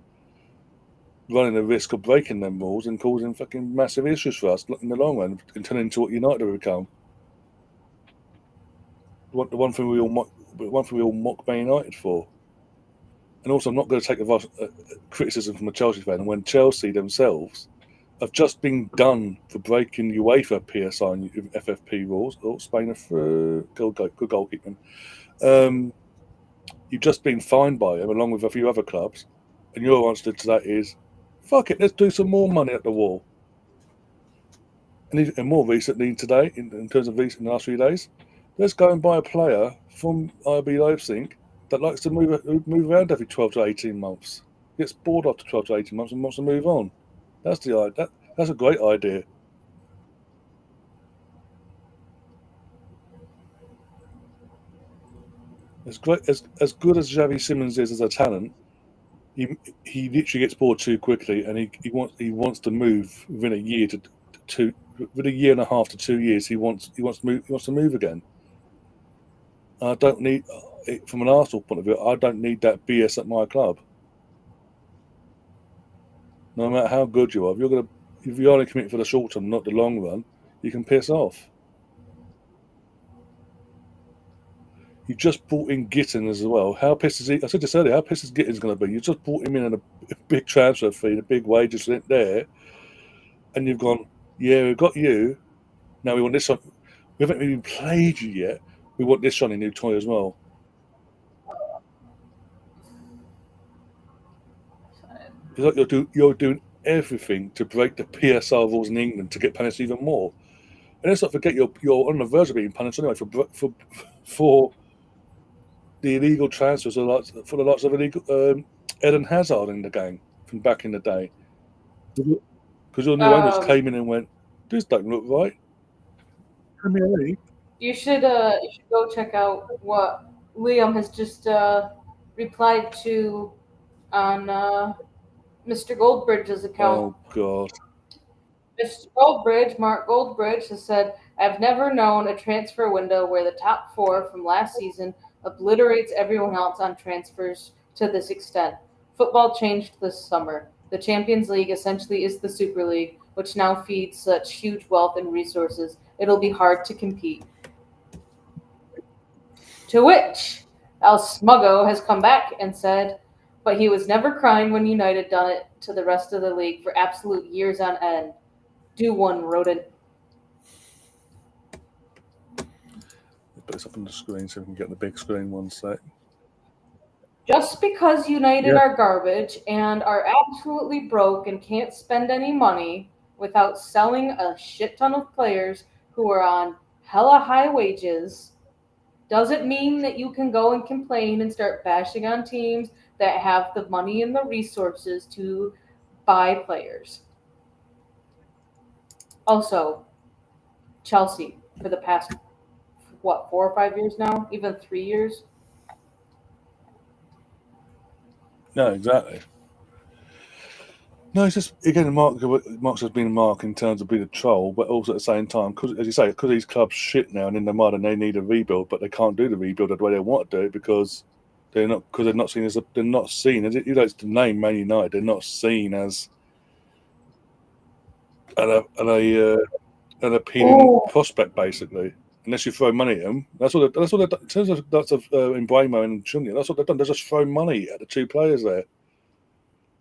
running the risk of breaking them rules and causing fucking massive issues for us in the long run and turning into what United have become. The one thing we all mock Man United for. And also, I'm not going to take criticism from a Chelsea fan when Chelsea themselves have just been done for breaking Uefa PSI and FFP rules. Oh, Spain are through. Good goalkeeping. You've just been fined by them, along with a few other clubs, and your answer to that is, fuck it, let's do some more money at the wall. And more recently today, in terms of in the last few days, let's go and buy a player from RB Leipzig that likes to move around every 12 to 18 months. Gets bored after 12 to 18 months and wants to move on. That's that's a great idea. As good as Xavi Simons is as a talent, he literally gets bored too quickly, and he wants to move within a year to two, within a year and a half to 2 years. He wants to move again. I don't need, from an Arsenal point of view, I don't need that BS at my club. No matter how good you are, if you're only committed for the short term, not the long run, you can piss off. You just brought in Gittin as well. How pissed is he? I said this earlier. How pissed is Gittin's going to be? You just brought him in at a big transfer fee, a big wages there, and you've gone, yeah, we've got you. Now we want this one. We haven't even played you yet. We want this one in new toy as well. It's like you're doing everything to break the PSR rules in England to get punished even more. And let's not forget you're on the verge of being punished anyway for the illegal transfers for the lots of illegal Eden Hazard in the game from back in the day. Because your new owners came in and went, this don't look right. Premier League. You should go check out what Liam has just replied to on Mr. Goldbridge's account. Oh God. Mr. Goldbridge, Mark Goldbridge, has said, I've never known a transfer window where the top four from last season obliterates everyone else on transfers to this extent. Football changed this summer. The Champions League essentially is the Super League, which now feeds such huge wealth and resources. It'll be hard to compete. To which Al Smuggo has come back and said, but he was never crying when United done it to the rest of the league for absolute years on end. Do one, rodent. Put this up on the screen so we can get the big screen one sec. Just because United are garbage and are absolutely broke and can't spend any money without selling a shit ton of players who are on hella high wages doesn't mean that you can go and complain and start bashing on teams that have the money and the resources to buy players. Also, Chelsea for the past, 4 or 5 years now? Even 3 years? No, exactly. No, it's just, again, Mark's has been a mark in terms of being a troll, but also at the same time, because, as you say, because these clubs shit now and in the mud and they need a rebuild, but they can't do the rebuild the way they want to do it because they're not seen as you know, it's the name Man United, they're not seen as an appealing prospect, basically. Unless you throw money at them, that's what they've done. In terms of Mbremo and Chunya, that's what they've done. They've just thrown money at the two players there,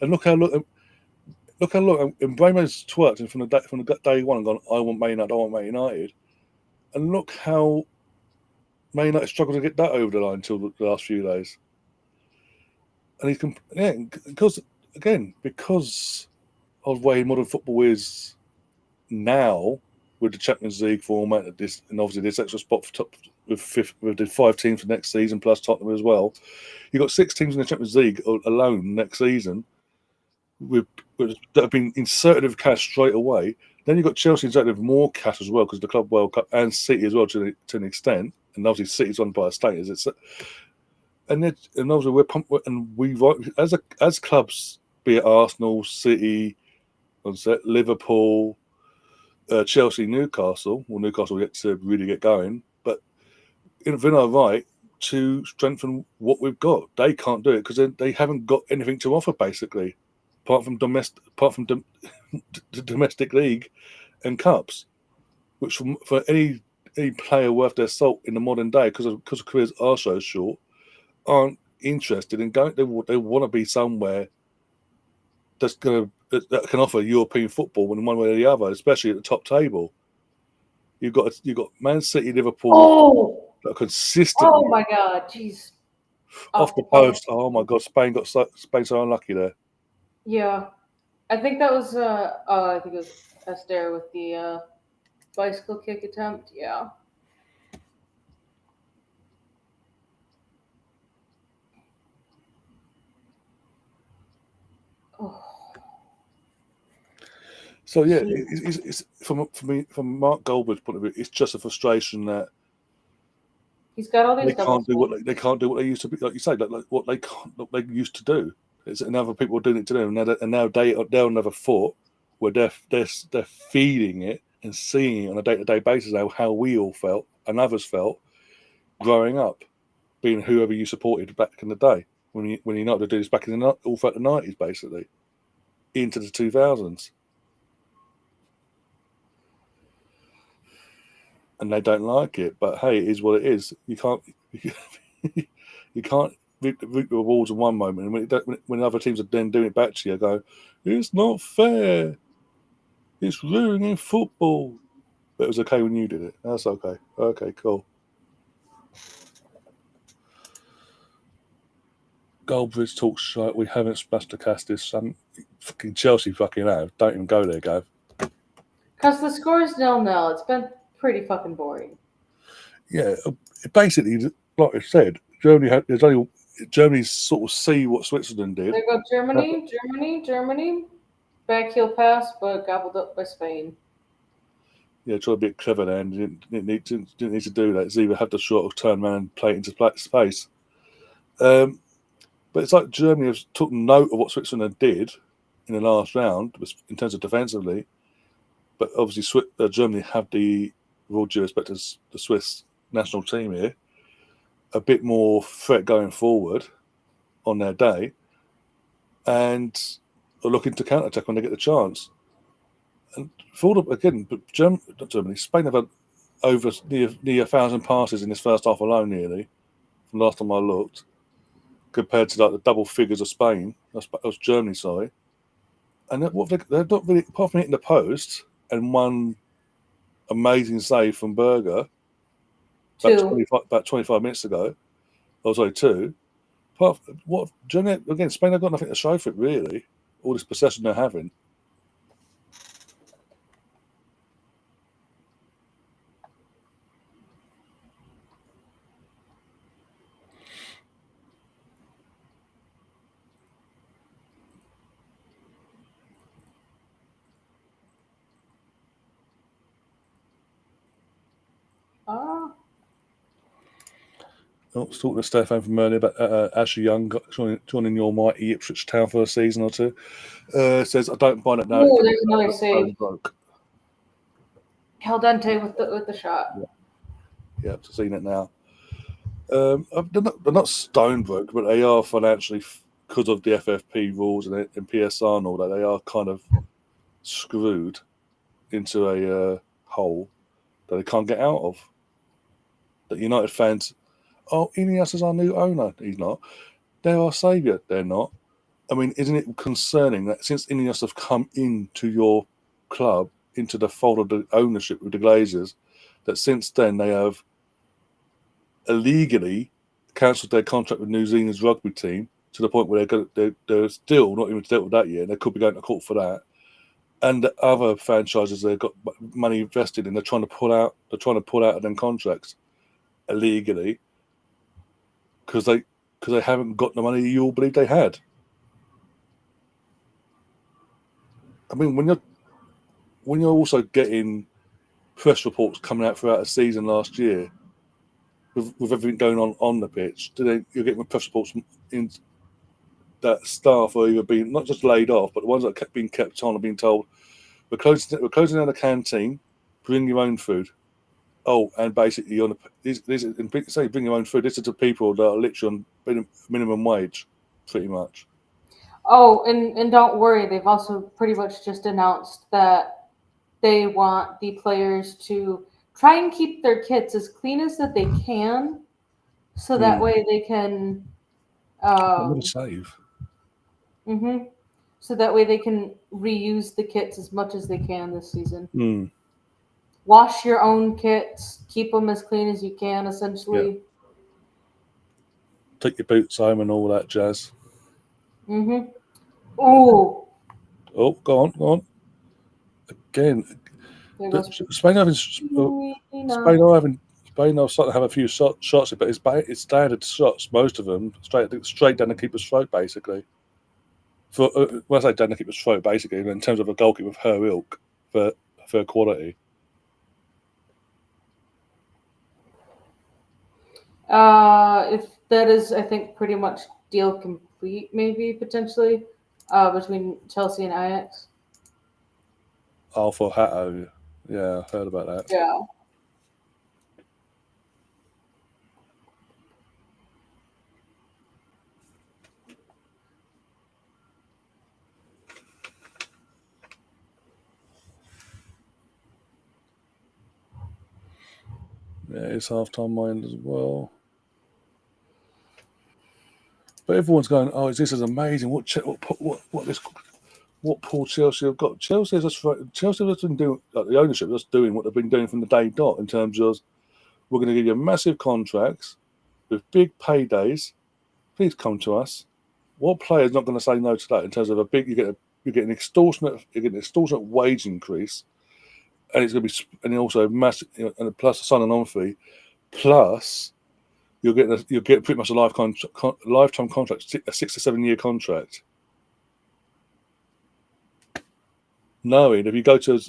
and look how Mbremo's twerked and from the day one and gone, I want Man United, and look how Man United struggled to get that over the line until the last few days. And because of the way modern football is now, with the Champions League format, and obviously this extra spot with the 5 teams for next season plus Tottenham as well. You've got 6 teams in the Champions League alone next season that have been inserted with cash straight away. Then you've got Chelsea inserted with more cash as well because the Club World Cup, and City as well to an extent. And obviously City's on by a status. And obviously as clubs, be it Arsenal, City, Liverpool, Chelsea, Newcastle. Well, Newcastle will get to really get going, but within our right to strengthen what we've got. They can't do it because they haven't got anything to offer, basically, apart from the domestic league and cups, which for any player worth their salt in the modern day, because careers are so short, aren't interested in going. They want to be somewhere that can offer European football in one way or the other, especially at the top table. You've got Man City, Liverpool that are consistently. Oh my God, jeez. Off the post. Oh my God, Spain so unlucky there. Yeah, I think that was. I think it was Esther with the bicycle kick attempt. Yeah. Oh. So yeah, it's from Mark Goldberg's point of view, it's just a frustration that He's got all these. they can't do what they used to be, like you say, like what they used to do. And other people are doing it to them, and now they're another foot where they're feeding it and seeing it on a day-to-day basis how we all felt and others felt growing up, being whoever you supported back in the day when you not to do this back in all throughout the 90s, basically into the 2000s. And they don't like it, but hey, it is what it is. You can't reap the rewards in one moment, and when other teams are then doing it back to you, go, it's not fair. It's ruining football. But it was okay when you did it. That's okay. Okay, cool. Goldbridge talks shite. We haven't splashed the cast this son. Fucking Chelsea fucking have. Don't even go there, Gav. Because the score is 0-0. It's been pretty fucking boring. Yeah, basically, like I said, Germany sort of see what Switzerland did. There go Germany. Backheel pass, but gobbled up by Spain. Yeah, try to be clever there, and didn't need to do that. It's either have to sort of turn around and play it into space. But it's like Germany has took note of what Switzerland did in the last round in terms of defensively. But obviously, Germany have with all due respect to the Swiss national team here, a bit more threat going forward on their day, and are looking to counter-attack when they get the chance. And Spain have had over near 1,000 passes in this first half alone, nearly, from last time I looked, compared to like the double figures of Spain. That was Germany, sorry. And they're not really, apart from hitting the post and one amazing save from Berger about 25 minutes ago. Oh, sorry, two. Germany, again, Spain have got nothing to show for it, really. All this possession they're having. Talking to Stefan from earlier about Ashley Young joining your mighty Ipswich Town for a season or two. Says, I don't buy it now. Oh, there's another save. Caldente with the shot. Yeah, I've seen it now. They're not stone broke, but they are financially, because of the FFP rules and PSR and all that, they are kind of screwed into a hole that they can't get out of. That United fans, Ineos is our new owner. He's not. They're our saviour. They're not. I mean, isn't it concerning that since Ineos have come into your club, into the fold of the ownership with the Glazers, that since then they have illegally cancelled their contract with New Zealand's rugby team to the point where they're still not even dealt with that yet, and they could be going to court for that. And the other franchises they've got money invested in, they're trying to pull out of them contracts illegally because they haven't got the money you all believe they had. I mean, when you're also getting press reports coming out throughout the season last year, with everything going on the pitch, you're getting press reports in that staff are either being not just laid off, but the ones that are being kept on are being told, we're closing down the canteen, bring your own food. Oh, and basically say bring your own food. This is to people that are literally on minimum wage, pretty much. Oh, and don't worry, they've also pretty much just announced that they want the players to try and keep their kits as clean as that they can, so that way they can Another Um, save. so that way they can reuse the kits as much as they can this season. Mm. Wash your own kits, keep them as clean as you can, Yeah. essentially. Take your boots home and all that jazz. Mm-hmm. Ooh, Oh, go on, go on. Again, there goes Spain having Christina. Spain are starting to have a few shots, but it's standard shots, most of them straight down the keeper's throat, basically. For when I say down the keeper's throat, basically, in terms of a goalkeeper of her ilk for quality. If that is, I think, pretty much deal complete, maybe potentially, between Chelsea and Ajax. Oh, for Hatto, yeah, I heard about that. Yeah. Yeah, it's half-time mind as well. But everyone's going, "Oh, this is amazing! What poor Chelsea have got." Chelsea has been doing, like, the ownership just doing what they've been doing from the day dot, in terms of, we're going to give you massive contracts with big paydays. Please come to us. What player is not going to say no to that? In terms of you get an extortionate wage increase, and it's going to be, and also massive, and plus a sign-on on fee, plus you'll get pretty much a lifetime contract, a 6 to 7 year contract. Knowing if you go to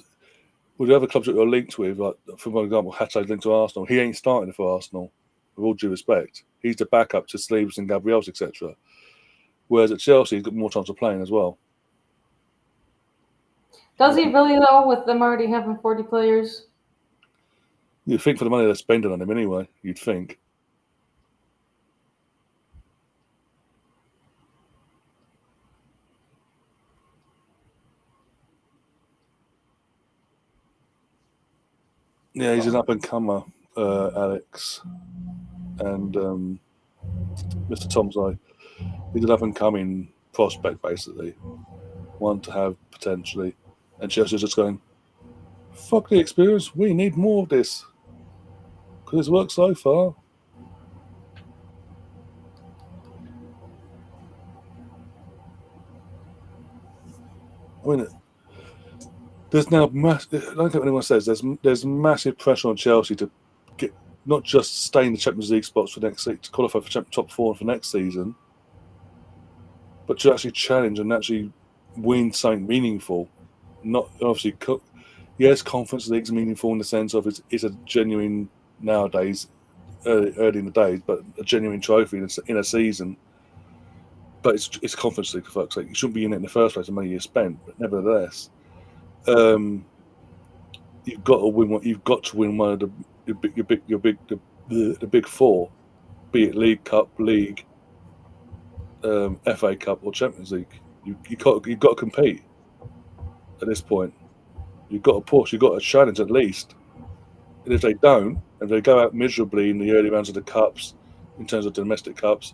with the other clubs that you're linked with, like, for example, Hatto's linked to Arsenal, he ain't starting for Arsenal, with all due respect. He's the backup to Sleeves and Gabriels, etc. Whereas at Chelsea, he's got more chance of playing as well. Does he really, though, with them already having 40 players? You'd think, for the money they're spending on him anyway, you'd think. Yeah, he's an up-and-comer, Alex. And Mr. Tom's like, he's an up-and-coming prospect, basically. One to have, potentially. And Chelsea's just going, fuck the experience, we need more of this. Because it's worked so far. I mean, there's now like anyone says, there's massive pressure on Chelsea to get, not just stay in the Champions League spots for next season, to qualify for top four for next season, but to actually challenge and actually win something meaningful. Not obviously, yes, Conference League's meaningful in the sense of it's a genuine nowadays, early in the days, but a genuine trophy in a season. But it's Conference League, for fuck's sake. You shouldn't be in it in the first place. The money you spent, but nevertheless. You've got to win one of the big four, be it League Cup, League, FA Cup, or Champions League. You've got to compete at this point. You've got to push. You've got to challenge at least. And if they don't, if they go out miserably in the early rounds of the cups, in terms of domestic cups,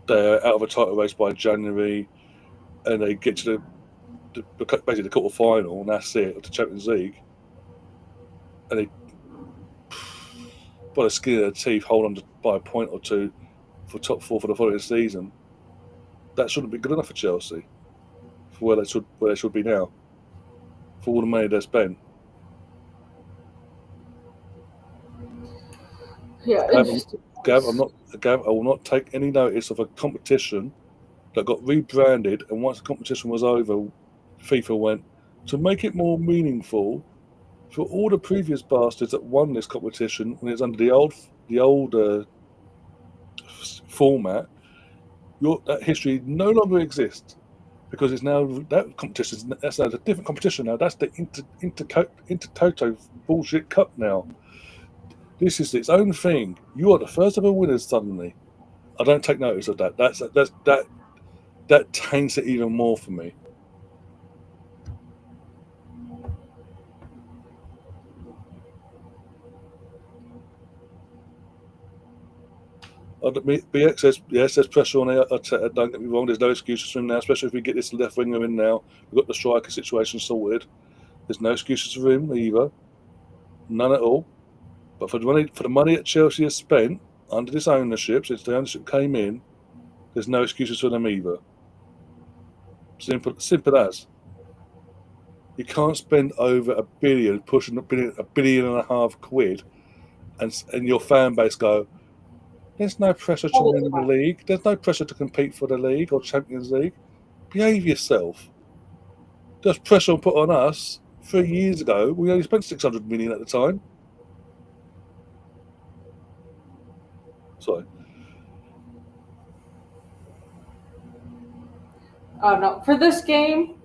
they're out of a title race by January, and they get to basically the quarter final, and that's it, of the Champions League, and they, by the skin of their teeth, hold on by a point or two for top four for the following season. That shouldn't be good enough for Chelsea, for where they should be now, for all the money they spent. Yeah, Gav, interesting. Gav, I will not take any notice of a competition that got rebranded, and once the competition was over, FIFA went, to make it more meaningful for all the previous bastards that won this competition when it's under the old format. That history no longer exists, because it's now that competition. That's now a different competition now. That's the Intertoto bullshit cup now. This is its own thing. You are the first ever winners suddenly. I don't take notice of that. That taints it even more for me. Yes, there's pressure on Arteta. Don't get me wrong. There's no excuses for him now, especially if we get this left winger in now. We've got the striker situation sorted. There's no excuses for him either, none at all. But for the money that Chelsea has spent under this ownership, since the ownership came in, there's no excuses for them either. Simple as. You can't spend over $1 billion, pushing $1.5 billion, and your fan base go, there's no pressure to win the league. There's no pressure to compete for the league or Champions League. Behave yourself. There's pressure put on us 3 years ago. We only spent $600 million at the time. Sorry. Oh no! For this game,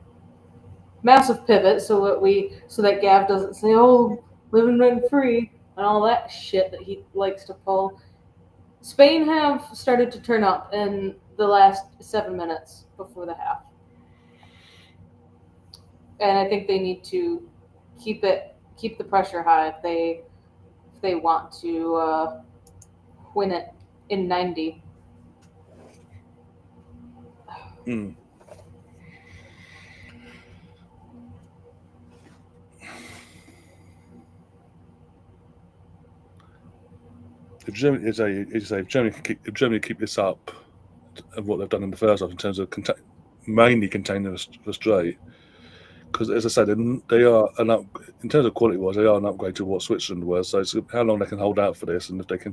massive pivot so that Gav doesn't say, "Oh, living rent free" and all that shit that he likes to pull. Spain have started to turn up in the last 7 minutes before the half, and I think they need to keep the pressure high if they want to win it in 90. Mm. If Germany keep this up of what they've done in the first half in terms of mainly containing the straight, because as I said, they are in terms of quality wise, they are an upgrade to what Switzerland was. So it's how long they can hold out for this, and if they can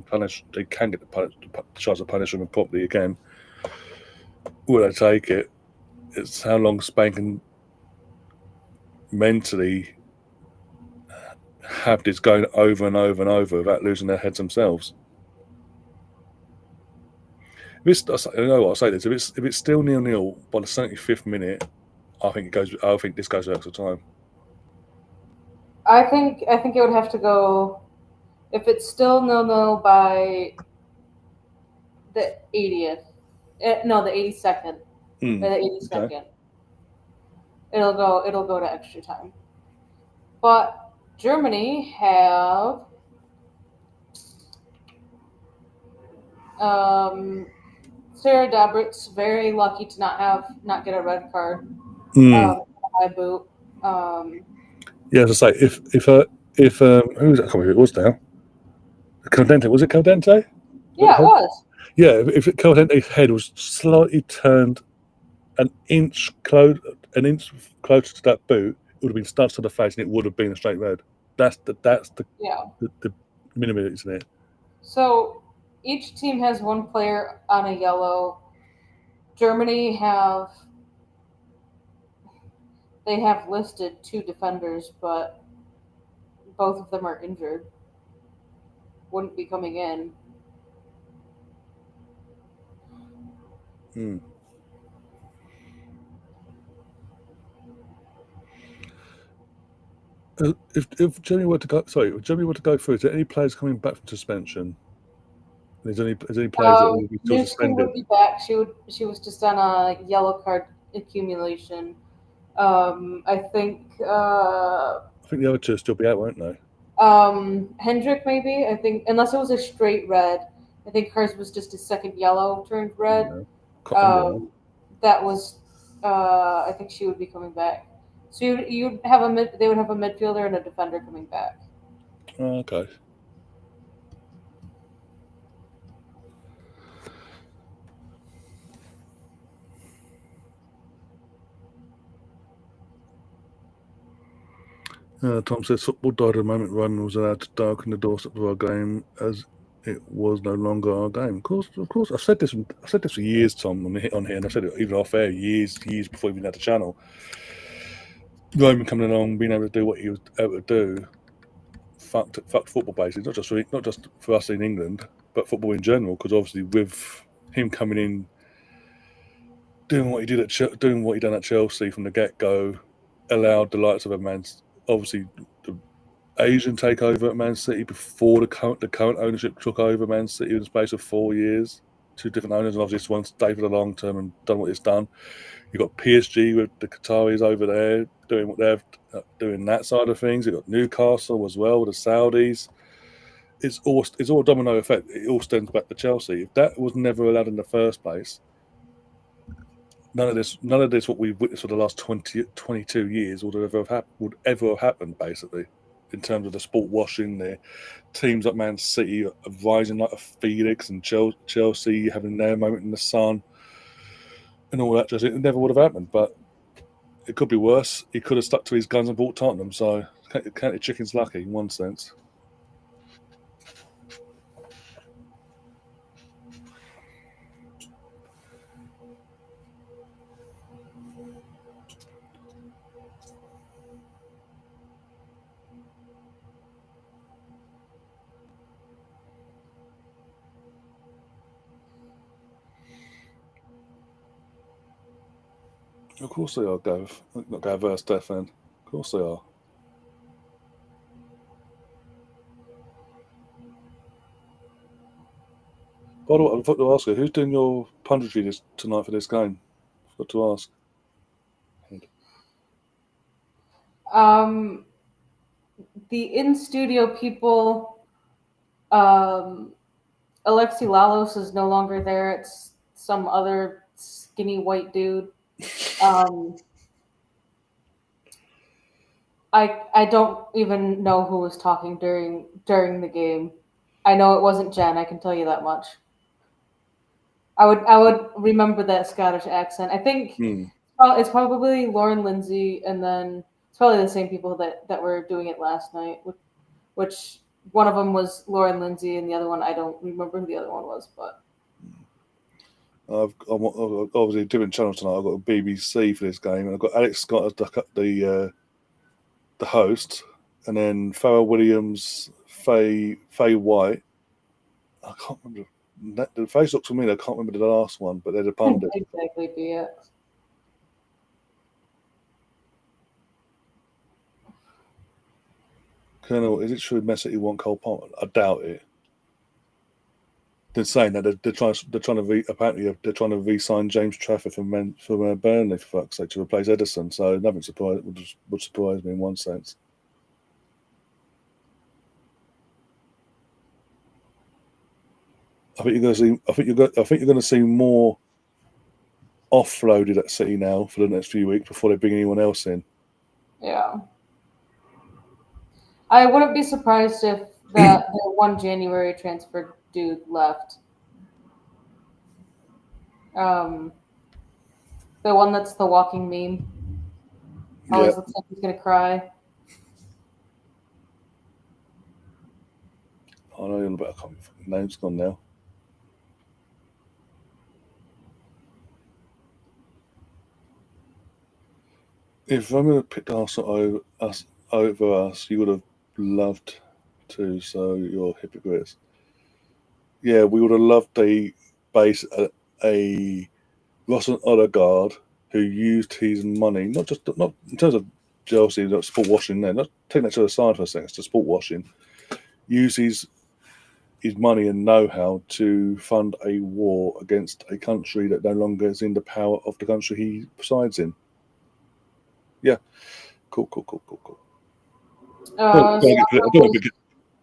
get the chance to punish them properly again. Will they take it? It's how long Spain can mentally have this going over and over and over without losing their heads themselves. I know what I'll say this. If it's still 0-0 by the 75th minute, I think this goes to extra time. I think it would have to go if it's still 0-0 by the 80th. No, the 82nd. By the 82nd. Okay. It'll go to extra time. But Germany have Sarah Dabrick's very lucky to not get a red card. High boot. Yeah, as I say, if who was that? I can't remember who it was now. Caldente, was it Caldente? Yeah, it was. Yeah, if Caldente's head was slightly turned an inch closer to that boot, it would have been stuck to the face, and it would have been a straight red. That's the minimum, isn't it? So each team has one player on a yellow. Germany have listed 2 defenders, but both of them are injured. Wouldn't be coming in. If Germany were to go through, is there any players coming back from suspension? Is there any players that will be still suspended? Would be back. She was just on a yellow card accumulation. I think the other 2 will still be out, won't they? Hendrick maybe. I think unless it was a straight red. I think hers was just a second yellow turned red. That was. I think she would be coming back. So you'd have they would have a midfielder and a defender coming back. Oh, okay. Tom says football died at the moment Ryan was allowed to darken the doorstep of our game as it was no longer our game. Of course. I've said this for years, Tom, on here, and I've said it even off air years before we even had the channel. Roman coming along, being able to do what he was able to do, fucked football basically. Not just for us in England, but football in general. Because obviously, with him coming in, doing what he done at Chelsea from the get go, allowed the likes of a man. Obviously, the Asian takeover at Man City before the current ownership took over Man City in the space of 4 years. 2 different owners, and obviously one's stayed for the long term and done what it's done. You've got PSG with the Qataris over there doing what they're doing that side of things. You've got Newcastle as well with the Saudis. it's all a domino effect. It all stems back to Chelsea. If that was never allowed in the first place, none of this what we've witnessed for the last 22 years would ever have happened, basically, in terms of the sport washing. There, teams like Man City are rising like a phoenix, and Chelsea having their moment in the sun, and all that. Just it never would have happened, but it could be worse. He could have stuck to his guns and bought Tottenham. So, counted chicken's lucky in one sense. Of course they are, Gav. Not Gav versus Stefan. Of course they are. By the way, I forgot to ask you, who's doing your punditry tonight for this game? I forgot to ask. The in-studio people, Alexi Lalos is no longer there. It's some other skinny white dude. I don't even know who was talking during the game. I know it wasn't Jen. I can tell you that much. I would remember that Scottish accent. I think it's probably Lauren Lindsay, and then it's probably the same people that were doing it last night. Which one of them was Lauren Lindsay, and the other one I don't remember who the other one was. But I'm obviously different channels tonight. I've got a BBC for this game, and I've got Alex Scott as the host, and then Farrell Williams, Faye White. I can't remember. The face looks familiar. I can't remember the last one, but they're the pundit. Exactly, be it. Colonel, is it true Messi won Cole Palmer? I doubt it. They're saying that they're trying to re-sign James Trafford from Burnley, for fuck's sake, to replace Edison. So nothing would surprise me in one sense. I think you're going to see more offloaded at City now for the next few weeks before they bring anyone else in. Yeah. I wouldn't be surprised if the 1 January transfer dude left. The one that's the walking meme. Always looks like he's gonna cry. I know, but I can't. Name's gone now. If Roman had picked Arsenal over us, you would have loved to. So you're hypocrites. Yeah, we would have loved a Russian oligarch who used his money, not in terms of Chelsea, not sport washing. There, not taking that to the side for a second. It's just sport washing. Use his money and know-how to fund a war against a country that no longer is in the power of the country he presides in. Yeah, cool.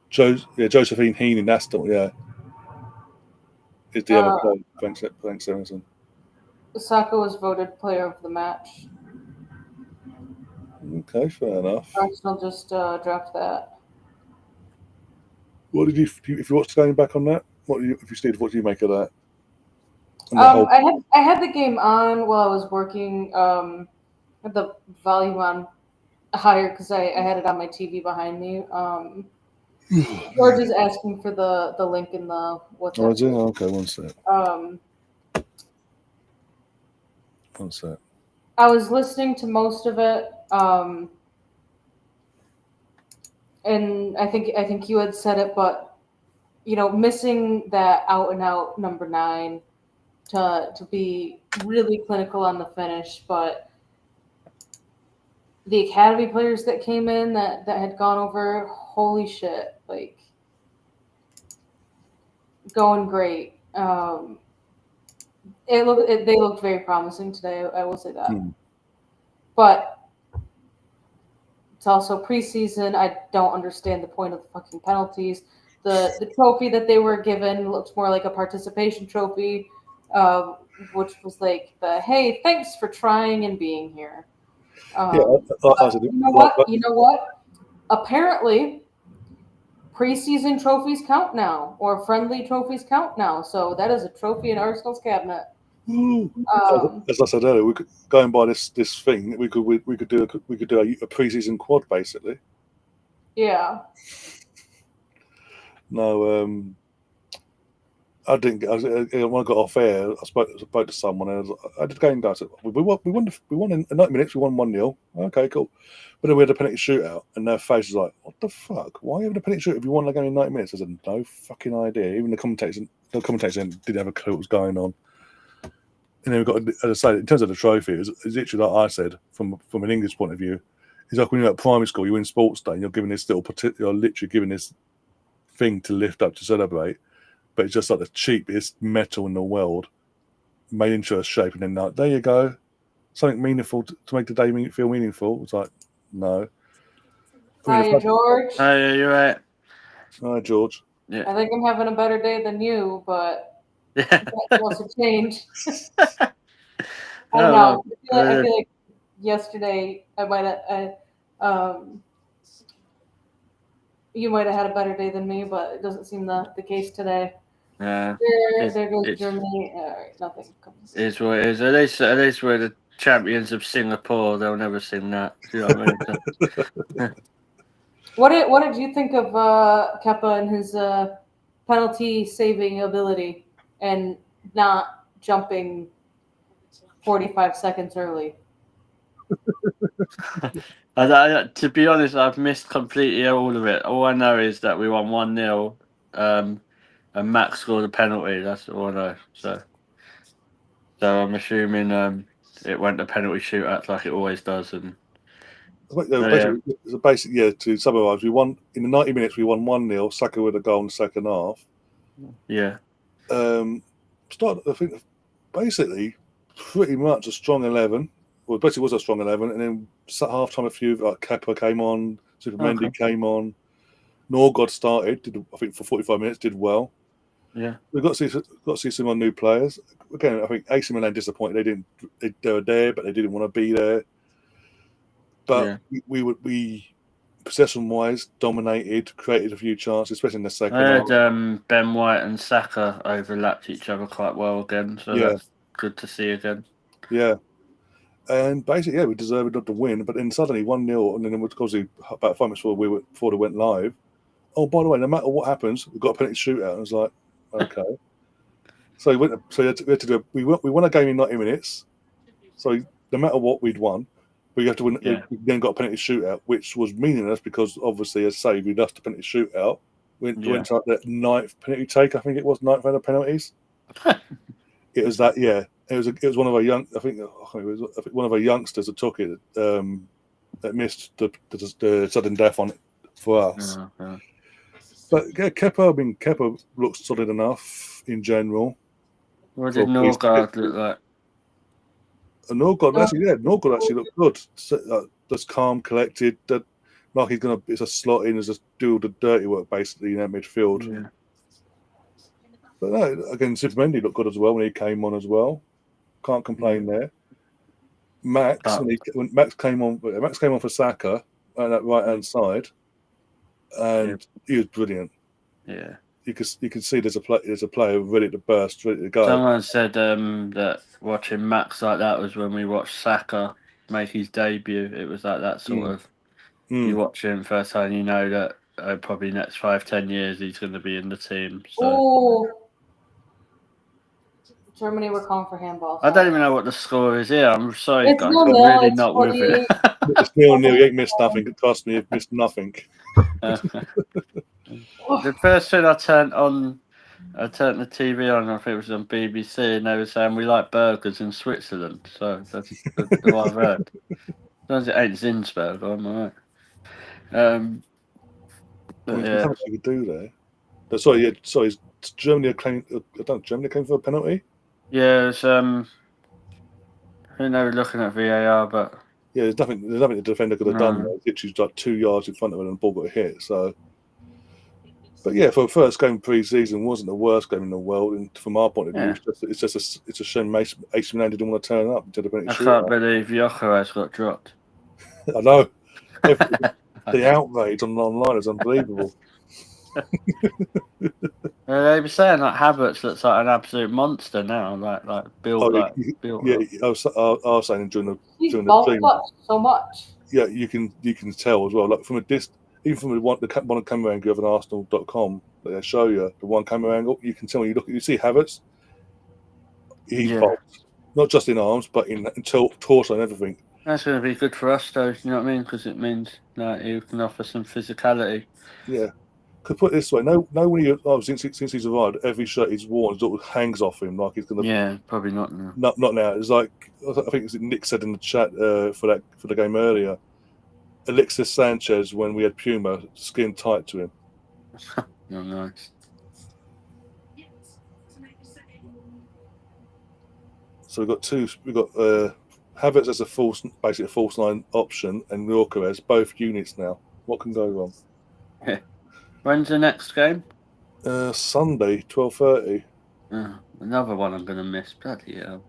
Josephine Heenan. That's the is the other player. Thanks, Emerson. Osaka was voted player of the match. Okay, fair enough. Arsenal just dropped that. What did you? If you watched the game back on that, what do you make of that? I had the game on while I was working. Had the volume on higher because I had it on my TV behind me. George is asking for the link in the WhatsApp. Oh, is it? Okay, one sec. One sec. I was listening to most of it, and I think you had said it, but missing that out and out number 9 to be really clinical on the finish, but the academy players that came in that had gone over, holy shit, like going great. They looked very promising today. I will say that. But it's also preseason. I don't understand the point of the fucking penalties. the trophy that they were given looks more like a participation trophy, which was like the hey, thanks for trying and being here. You know what? You know what? Apparently, preseason trophies count now, or friendly trophies count now. So that is a trophy in Arsenal's cabinet. As I said earlier, we could going by this thing. We could do a preseason quad basically. Yeah. No, I didn't. When I got off air, I spoke to someone, and I did game down. I said, we won in 90 minutes. We won 1-0. Okay, cool. But then we had a penalty shootout, and their face was like, "What the fuck? Why are you having a penalty shootout if you won the game in 90 minutes?" I said, "No fucking idea." Even the commentators didn't have a clue what was going on. And then we got, as I say, in terms of the trophy, it's literally like I said from an English point of view. It's like when you're at primary school, you win sports day, and you're given this you're literally given this thing to lift up to celebrate. But it's just like the cheapest metal in the world, made into a shape, and then like, there you go, something meaningful to make the day feel meaningful. It's like, no. Hiya, George. Hi, you're right. Hi, George. Yeah. I think I'm having a better day than you, but that wants to change. I don't know. I feel like yesterday I might have. You might have had a better day than me, but it doesn't seem the case today. Yeah. There goes Germany. Nothing. It's what it is. At least we're the champions of Singapore. They'll never sing that. You know what I mean? What did you think of Kepa and his penalty saving ability and not jumping 45 seconds early? To be honest, I've missed completely all of it. All I know is that we won 1-0, and Max scored a penalty. That's all I know. So I'm assuming it went to penalty shootout like it always does. And basically, to summarise, we won in the 90 minutes. We won 1-0. Saka with a goal in the second half. Yeah. I think basically pretty much a strong 11. Well, basically was a strong 11, and then half time a few like Kepa came on, Supermendi came on, Norgod started. I think for 45 minutes did well. Yeah, we got to see some new players. Again, I think AC Milan disappointed. They were there, but they didn't want to be there. But we possession wise dominated, created a few chances, especially in the second half. I heard Ben White and Saka overlapped each other quite well again, so that's good to see again. Yeah. And basically, we deserved not to win, but then suddenly 1-0, and then obviously about 5 minutes before they went live. Oh, by the way, no matter what happens, we've got a penalty shootout. And I was like, okay. So we had to do. We won a game in 90 minutes. So no matter what, we'd won. We have to win. Yeah. We then got a penalty shootout, which was meaningless because obviously, as I say, we lost the penalty shootout. We went to like the 9th penalty take. I think it was 9th round of penalties. It was that. Yeah. It was one of our young. I think one of our youngsters that took it that missed the sudden death on it for us. But yeah, Kepa looks solid enough in general. What did Norgard look like? Norgard actually looked good. Just calm, collected. That like it's a slot in, just do all the dirty work basically in that midfield. Yeah. But no, again, Supermendi looked good as well when he came on as well. Can't complain there. Max when Max came on for Saka on that right hand side, and he was brilliant. Yeah, you can see there's a player ready to burst, ready to go. Someone said that watching Max like that was when we watched Saka make his debut. It was like that sort of. You watch him first time, you know that probably next 5-10 years he's going to be in the team. So. Germany were calling for handball. I don't even know what the score is here. I'm sorry, it's guys. I'm really not with it. It's 0-0. You ain't missed nothing. It cost me. You've missed nothing. The first thing I turned the TV on. I think it was on BBC, and they were saying we like burgers in Switzerland. So that's what I've heard. As long as it ain't Zinsberg, I'm alright. How much you could do there? But sorry. Germany came. Germany came for a penalty. Yeah, it's, I think they were looking at VAR, but there's nothing the defender could have done there. It's literally like 2 yards in front of it and the ball got hit. So But yeah, for the first game pre-season, wasn't the worst game in the world. And from our point of view, Yeah. it's a shame AC Milan didn't want to turn up instead of being I can't believe Jokeres got dropped. I know. The outrage online is unbelievable. They were saying like Havertz looks like an absolute monster now, like built Oh, built yeah, up. I was saying during the He's stream. bulked up so much. Yeah, you can tell as well. Like from even from the one camera angle of an Arsenal.com that they show you, the one camera angle, you can tell when you see Havertz, he's bulked, not just in arms but in torso and everything. That's going to be good for us, though. You know what I mean? Because it means that you can offer some physicality. Yeah. Could put it this way: no, since he's arrived, every shirt he's worn sort of hangs off him like he's gonna. Yeah, probably not now. Not now. It's like I think Nick said in the chat for the game earlier. Alexis Sanchez, when we had Puma, skin tight to him. Oh, nice. So we've got Havertz as basically a false line option, and Yorker as both units now. What can go wrong? Yeah. When's the next game? Sunday, 12:30. Another one I'm going to miss. Bloody hell.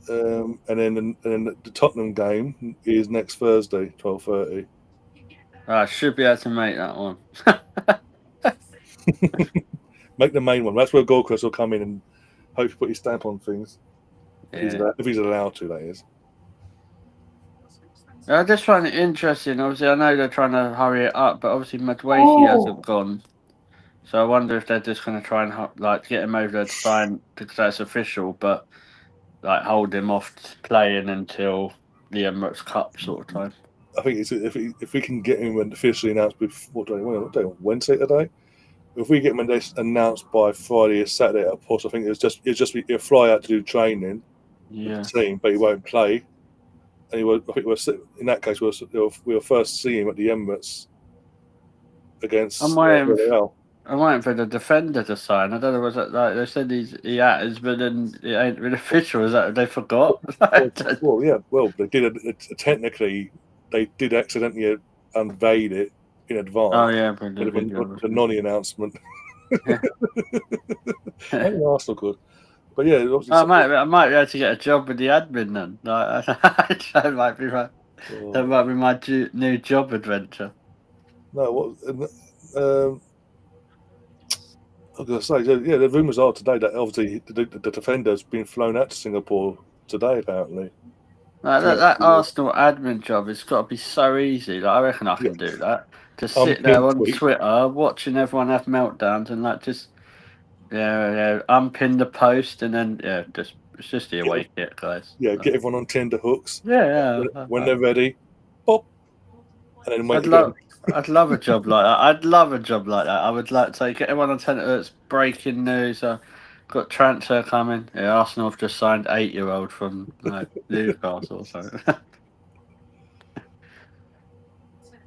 And then the Tottenham game is next Thursday, 12:30. I should be able to make that one. Make the main one. That's where Gorkos will come in and hopefully put his stamp on things. Yeah. If he's allowed to, that is. I just find it interesting. Obviously, I know they're trying to hurry it up, but obviously Madueke hasn't gone. So I wonder if they're just going to try and get him over there to sign because that's official, but hold him off playing until the Emirates Cup sort of time. I think if we can get him officially announced before Wednesday today. If we get him announced by Friday or Saturday at a push, I think he'll fly out to do training with the team, but he won't play. And I think in that case we'll first see him at the Emirates against Villarreal. I'm waiting for the defender to sign. I don't know, was it like they said he has, but then it ain't been official. Is that they forgot? Well, they did technically they did accidentally unveil it in advance. Oh yeah, but the non-announcement. I think Arsenal could, but yeah, obviously I might be able to get a job with the admin then. That might be my that might be my new job adventure. No, what? I was going to say, yeah, the rumours are today that obviously the defender's been flown out to Singapore today, apparently. That Arsenal admin job has got to be so easy. I reckon I can do that. Just sit there on Twitter, watching everyone have meltdowns, and just unpin the post, and then it's just the away kit, guys. Yeah, get everyone on tender hooks. Yeah. When they're ready, pop. And then I'd love a job like that. I'd love a job like that. I would like to get everyone on tender hooks. Breaking news. Got transfer coming. Yeah, Arsenal have just signed 8-year-old from Newcastle or something.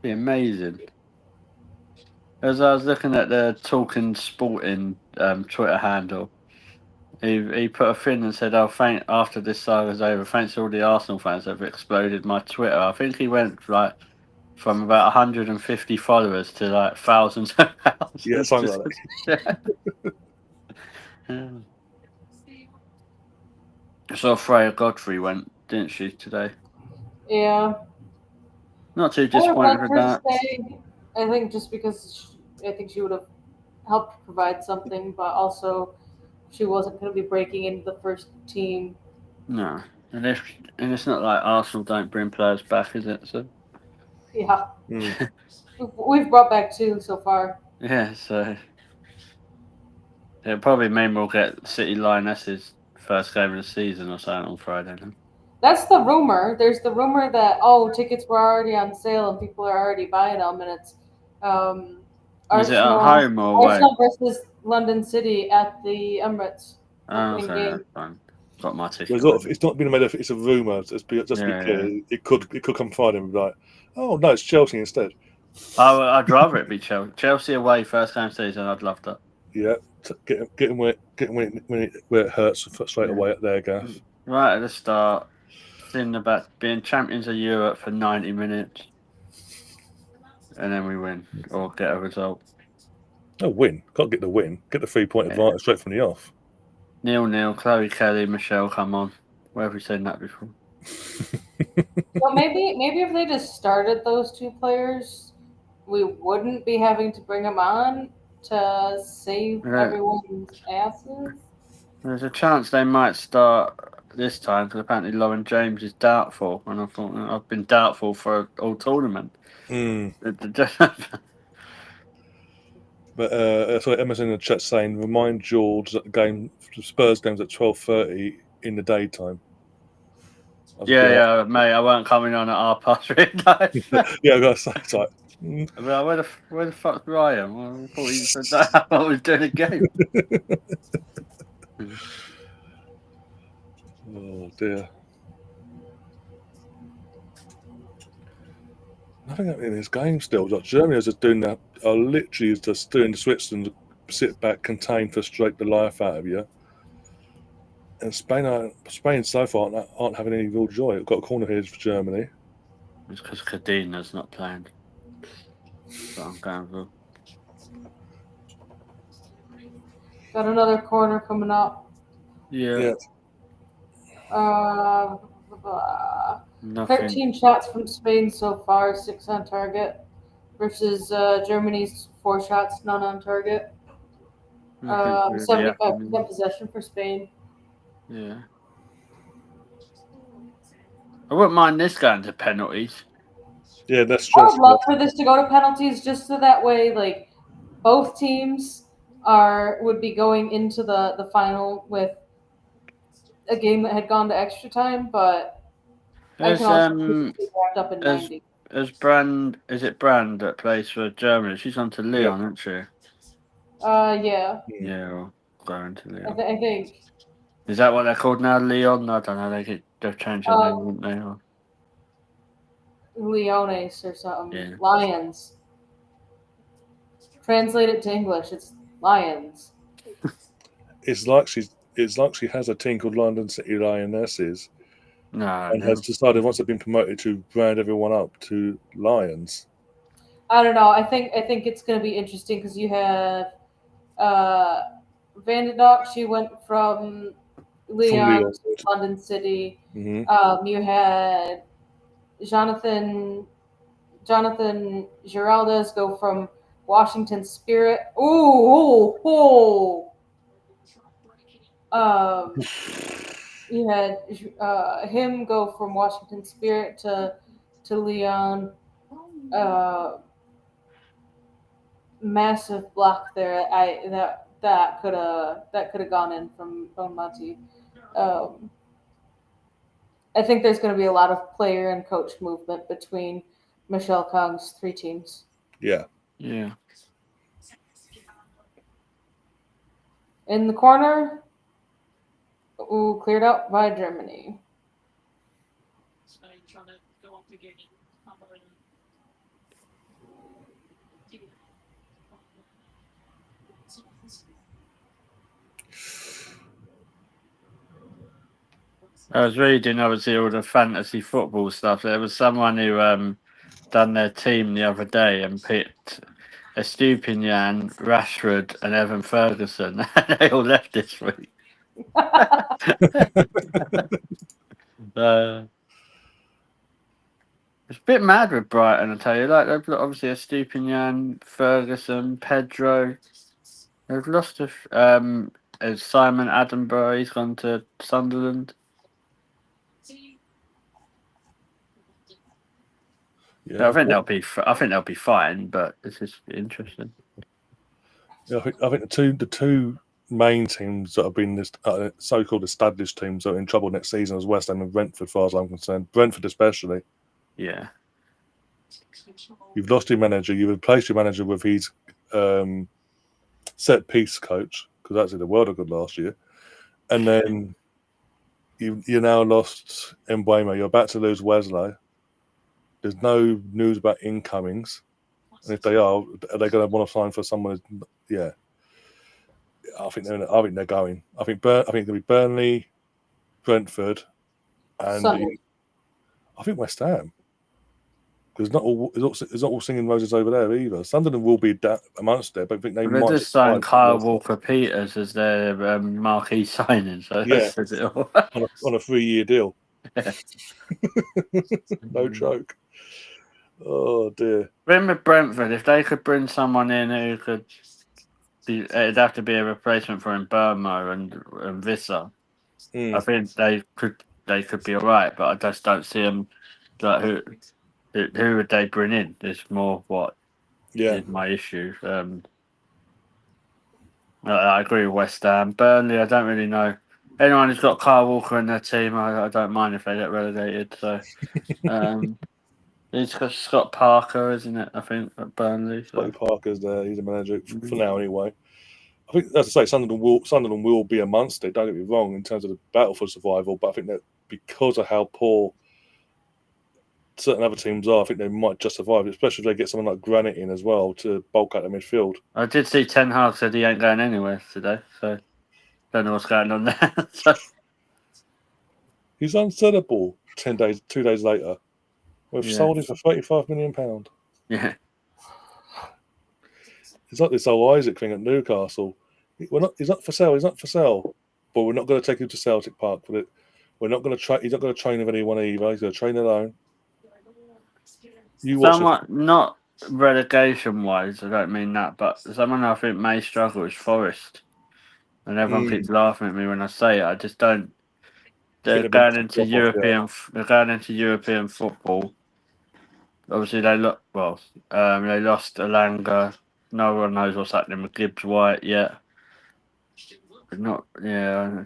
Be amazing. As I was looking at the Talking Sporting Twitter handle, he put a thing and said, "Oh, after this saga's over, thanks to all the Arsenal fans that have exploded my Twitter." I think he went from about 150 followers to thousands and thousands. Yeah, something like that. Yeah. I saw Freya Godfrey went, didn't she, today? Yeah. Not too disappointed with that. I think just because I think she would have helped provide something, but also she wasn't going to be breaking into the first team. No, and it's not like Arsenal don't bring players back, is it? So yeah, we've brought back 2 so far. Yeah, so it probably mean we'll get City Lionesses first game of the season or something on Friday. Then. That's the rumor. There's the rumor that tickets were already on sale and people are already buying them, and it's is it at home or away? Arsenal versus London City at the Emirates. Okay, that's fine. Got my ticket. It's not been made up. It's a rumor. Just be clear. Yeah. It could come Friday and be like, oh no, it's Chelsea instead. I'd rather it be Chelsea. Chelsea away first game season. I'd love that. Yeah, get them where it hurts straight away at their gaff. Right at the start, thinking about being champions of Europe for 90 minutes, and then we win or get a result. Oh, win. Got to get the win. Get the 3-point advantage straight from the off. 0-0. Chloe Kelly, Michelle, come on. Where have we seen that before? Well, maybe if they just started those two players, we wouldn't be having to bring them on to save everyone's asses. There's a chance they might start this time because apparently Lauren James is doubtful, and I thought I've been doubtful for all tournament. But sorry, Emma's in the chat saying, remind George that the Spurs game's at 12:30 in the daytime. Yeah, mate, I weren't coming on at midnight. Yeah, I got to say, it's like, well, where the fuck's Ryan? Well, I thought he said that I was doing a game. Oh dear. Nothing happening in this game still. Like Germany is just doing that. Are literally just doing the Switzerland, sit back, contain, frustrate the life out of you. And Spain so far aren't having any real joy. We've got a corner here for Germany. It's because Cadina's not playing. So I'm going for. Got another corner coming up. Yeah. 13 shots from Spain so far, 6 on target, versus Germany's 4 shots, none on target. 75% possession for Spain. Yeah. I wouldn't mind this going to penalties. Yeah, that's true. I would love for this to go to penalties, just so that way, like, both teams would be going into the final with a game that had gone to extra time, but I can also be wrapped up in 90. Is it Brand that plays for Germany? She's on to Lyon, isn't she? Yeah. Yeah, well, going to Lyon. I think. Is that what they're called now, Lyon? I don't know. They've changed their name, haven't they? Or... Leones or something. Yeah. Lions. Translate it to English. It's Lions. It's like she has a team called London City Lionesses. And has decided once they've been promoted to brand everyone up to Lions. I don't know. I think it's going to be interesting because you have Van de Donk. She went from Lyon to London City. Mm-hmm. You had Jonathan Giraldes go from Washington Spirit. You had him go from Washington Spirit to Lyon. Massive block there. That could have gone in from Bonmati. I think there's going to be a lot of player and coach movement between Michelle Kong's 3 teams. Yeah. Yeah. In the corner, cleared out by Germany. I was reading, obviously, all the fantasy football stuff. There was someone who done their team the other day and picked Estupinian, Rashford, and Evan Ferguson. They all left this week. It's a bit mad with Brighton, I tell you. Like, they've got obviously Estupinian, Ferguson, Pedro. They've lost Simon Attenborough. He's gone to Sunderland. Yeah, I think they'll be fine, but it's just interesting. Yeah, I think the two main teams that have been this so-called established teams that are in trouble next season is West Ham and Brentford, as far as I'm concerned. Brentford especially. Yeah. You've lost your manager. You've replaced your manager with his set-piece coach, because that's in the world of good last year. And then you now lost Mbeumo. You're about to lose Wesley. There's no news about incomings. And if they are they going to want to sign for someone? Yeah. I think they're going. I think it'll be Burnley, Brentford, and I think West Ham. Because it's not all singing roses over there either. Sunderland will be amongst there, but I think they They might just signed Kyle Walker-Peters as their marquee signing, so that says it all. on a 3-year deal. Yeah. No joke. Oh dear. Remember Brentford, if they could bring someone in who could it'd have to be a replacement for Burma and Visser. I think they could be alright, but I just don't see them. Like who would they bring in? Is more what is my issue. I agree with West Ham. Burnley, I don't really know. Anyone who's got Kyle Walker in their team, I don't mind if they get relegated. So, it's got Scott Parker, isn't it? I think at Burnley. So. Scotty Parker's there. He's a manager for now, anyway. I think, as I say, Sunderland will be amongst it. Don't get me wrong in terms of the battle for survival, but I think that because of how poor certain other teams are, I think they might just survive, especially if they get someone like Granite in as well to bulk out the midfield. I did see Ten Hag said he ain't going anywhere today, so don't know what's going on there. So. He's unsellable 2 days later. We've sold him for £35 million. Yeah. It's like this old Isaac thing at Newcastle. He's not for sale. He's not for sale. But we're not going to take him to Celtic Park with it. We're not going to try. He's not going to train with anyone either. He's going to train alone. Somewhat not relegation wise. I don't mean that, but someone I think may struggle is Forest, and everyone keeps laughing at me when I say it. I just don't. They're going into European. They're going into European football. Obviously, they look well. They lost Alanga. No one knows what's happening with Gibbs White yet. Not, yeah.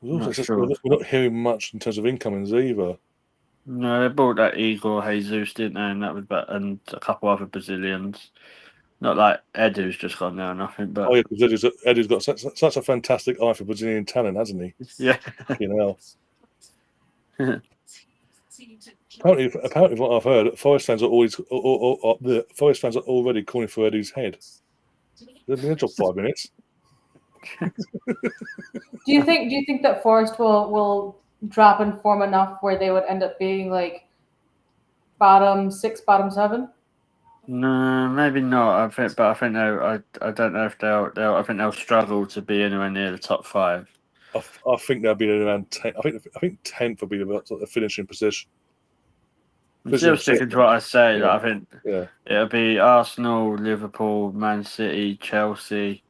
Not sure. We're not hearing much in terms of incomings either. No, they bought that Igor Jesus, didn't they? And that was and a couple other Brazilians. Not like Edu's just gone there or nothing, but because Edu's got such a fantastic eye for Brazilian talent, hasn't he? Yeah. Apparently, what I've heard, Forest fans are already calling for Edu's head. They've been in job 5 minutes. Do you think that Forest will drop in form enough where they would end up being like bottom 6, bottom 7? No, maybe not. I think I don't know if they'll. I think they'll struggle to be anywhere near the top 5. I think they'll be around 10. I think 10th will be the finishing position. I'm still sticking to what I say. Yeah. I think it'll be Arsenal, Liverpool, Man City, Chelsea.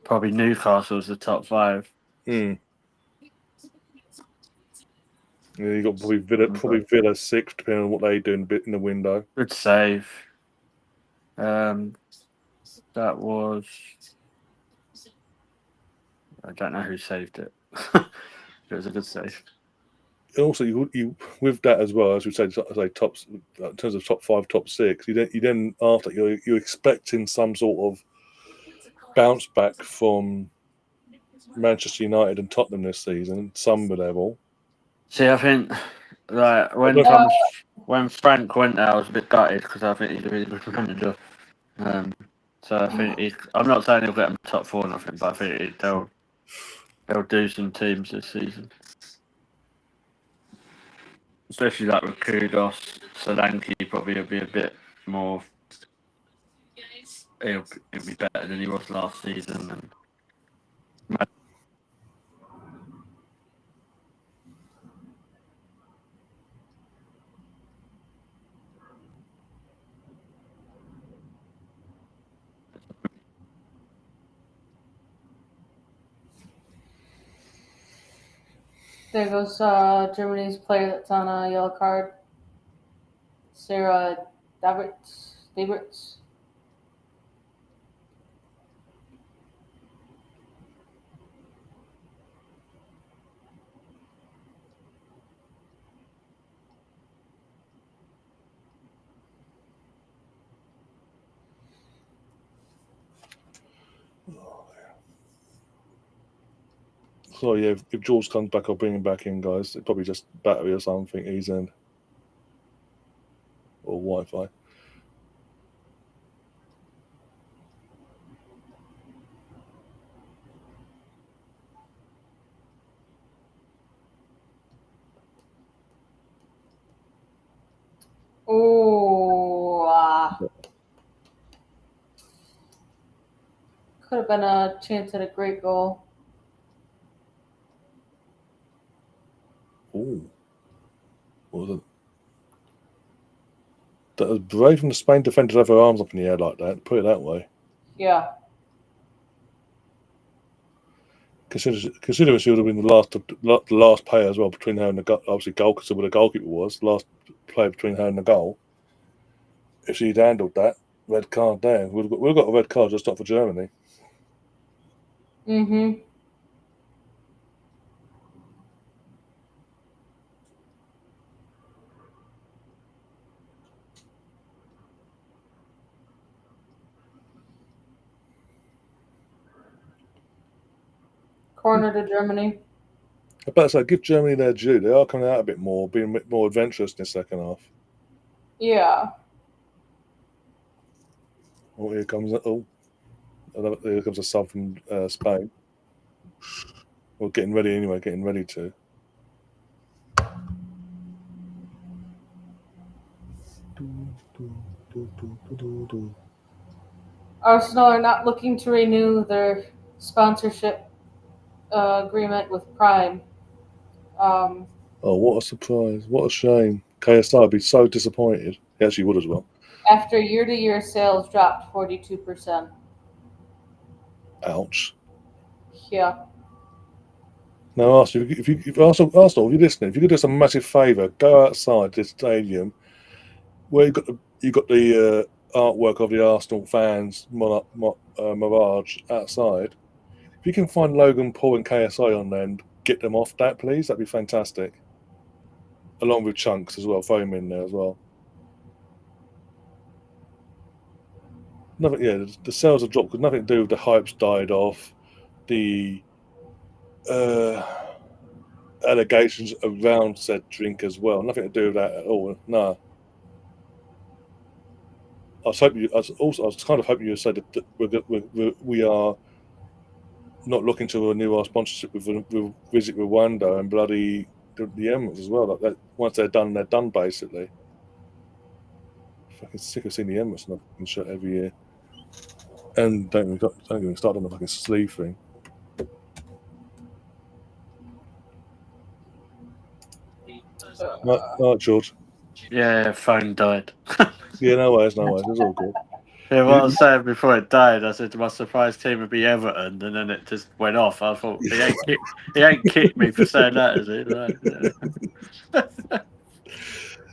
Probably Newcastle's the top 5. Yeah, you got probably Villa 6th, depending on what they do in the window. Good save. That was. I don't know who saved it. It was a good save. And also, you with that as well, as we said, tops in terms of top 5, top 6. You then after you're expecting some sort of bounce back from Manchester United and Tottenham this season, some level. See, I think like when Frank went there, I was a bit gutted because I think he's a really good manager. So I think I'm not saying he'll get them top 4 or nothing, but I think they'll do some teams this season. Especially like with Kudos, Solanke probably will be a bit more. He'll be better than he was last season. And There goes Germany's player that's on a yellow card. Sarah Davids. So yeah, if Jules comes back, I'll bring him back in, guys. It's probably just battery or something he's in, or Wi-Fi. Could have been a chance at a great goal. Ooh. What was it? That was brave from the Spain defender to have her arms up in the air like that. Put it that way. Yeah. Considering she would have been the last player as well between her and the obviously goal, because of where the goalkeeper was, the last player between her and the goal. If she'd handled that red card there, we've got a red card just not for Germany. Mm-hmm. Corner to Germany. I better say, give Germany their due. They are coming out a bit more, being a bit more adventurous in the second half. Yeah. Oh, here comes a sub from Spain. Well, getting ready anyway. Getting ready to. Arsenal are not looking to renew their sponsorship agreement with Prime. Oh, what a surprise! What a shame. KSI would be so disappointed. He actually would as well. After year-to-year sales dropped 42%. Ouch. Yeah. Now, Arsenal, if Arsenal, if you're listening, if you could do us a massive favour, go outside this stadium where you got the artwork of the Arsenal fans, Mirage outside. If you can find Logan Paul and KSI on there and get them off that, please, that'd be fantastic. Along with Chunks as well, throw him in there as well. Nothing, yeah, the sales have dropped because nothing to do with the hype's died off. The allegations around said drink as well. Nothing to do with that at all. No. I was kind of hoping you would say that we are not looking to renew our sponsorship with Visit Rwanda and bloody the Emirates as well. Like that, once they're done basically. Fucking sick of seeing the Emirates in a fucking shirt every year. And don't even start on the fucking sleeve thing. Right, George. Yeah, phone died. Yeah, no worries. It's all good. Yeah, what I was saying before it died, I said my surprise team would be Everton, and then it just went off. I thought he ain't kicked me for saying that, is he? Like,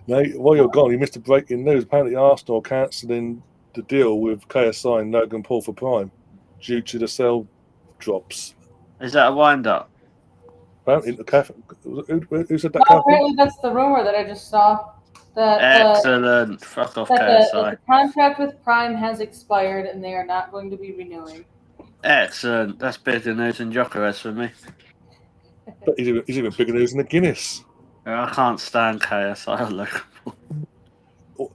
Now, while you're gone, you missed the breaking news. Apparently, Arsenal cancelling the deal with KSI and Logan Paul for Prime due to the sell drops. Is that a wind up? Apparently, who said that? No, apparently that's the rumor that I just saw. Excellent. Fuck off, that KSI. the contract with Prime has expired and they are not going to be renewing. Excellent. That's bigger news than Jokeres for me. But he's even bigger news than the Guinness. I can't stand KSI or Logan Paul.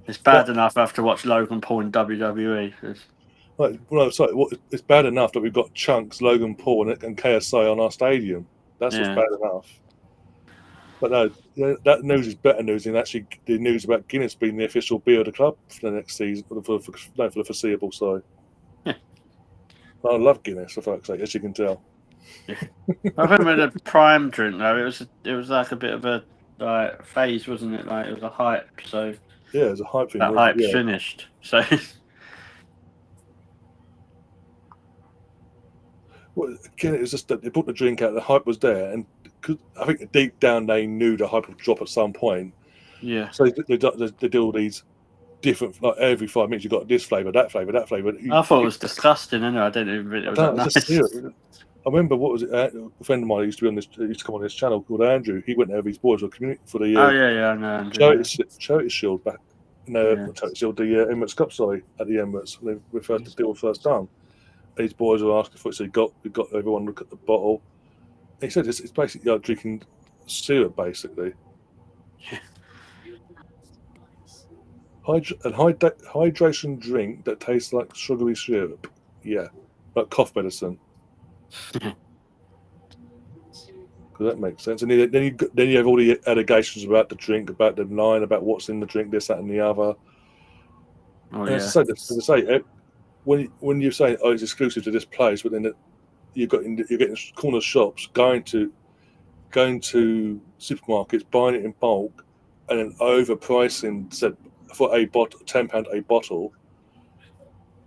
It's bad enough I have to watch Logan Paul in WWE. It's bad enough that we've got Chunks, Logan Paul, and KSI on our stadium. That's what's bad enough. But no, that news is better news than actually the news about Guinness being the official beer of the club for the next season, for the foreseeable side. Yeah. I love Guinness, for fuck's sake, as you can tell. Yeah. I remember the Prime drink though. It was like a bit of a phase, wasn't it? Like it was a hype. So yeah, it was a hype thing. That hype's finished. So. Well, again, it was just that they put the drink out. The hype was there, and I think deep down they knew the hype would drop at some point. Yeah. So they do all these different, like every 5 minutes you got this flavour, that flavour, that flavour. I thought it was disgusting. I didn't even really. It was nice. I remember what was it? A friend of mine used to come on this channel called Andrew. He went there with his boys for the I know Andrew, charity shield back. Not charity shield, the Emirates Cup. Sorry, at the Emirates when the deal was first done. These boys were asking for it, so we got everyone to look at the bottle. He said it's basically like drinking syrup, basically. Yeah. Hydration drink that tastes like sugary syrup. Yeah, like cough medicine. Because that makes sense. And then you have all the allegations about the drink, about the line, about what's in the drink, this, that, and the other. Oh, and as I say, when you're saying it's exclusive to this place, but then you're getting corner shops going to supermarkets, buying it in bulk, and then overpricing for a bottle, £10 a bottle.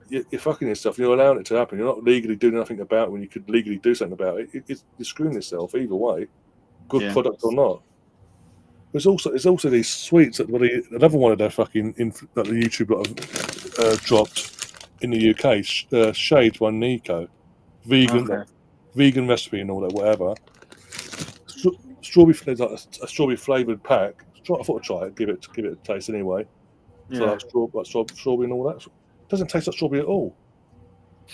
You're fucking yourself. You're allowing it to happen. You're not legally doing nothing about it when you could legally do something about it. You're screwing yourself either way, good product or not. There's also these sweets that another one of their fucking that the YouTube dropped in the UK. Shades by Nico, vegan recipe and all that, whatever. Strawberry, like a strawberry flavored pack. I thought I'd try it, give it a taste anyway. So like strawberry and all that. It doesn't taste like strawberry at all.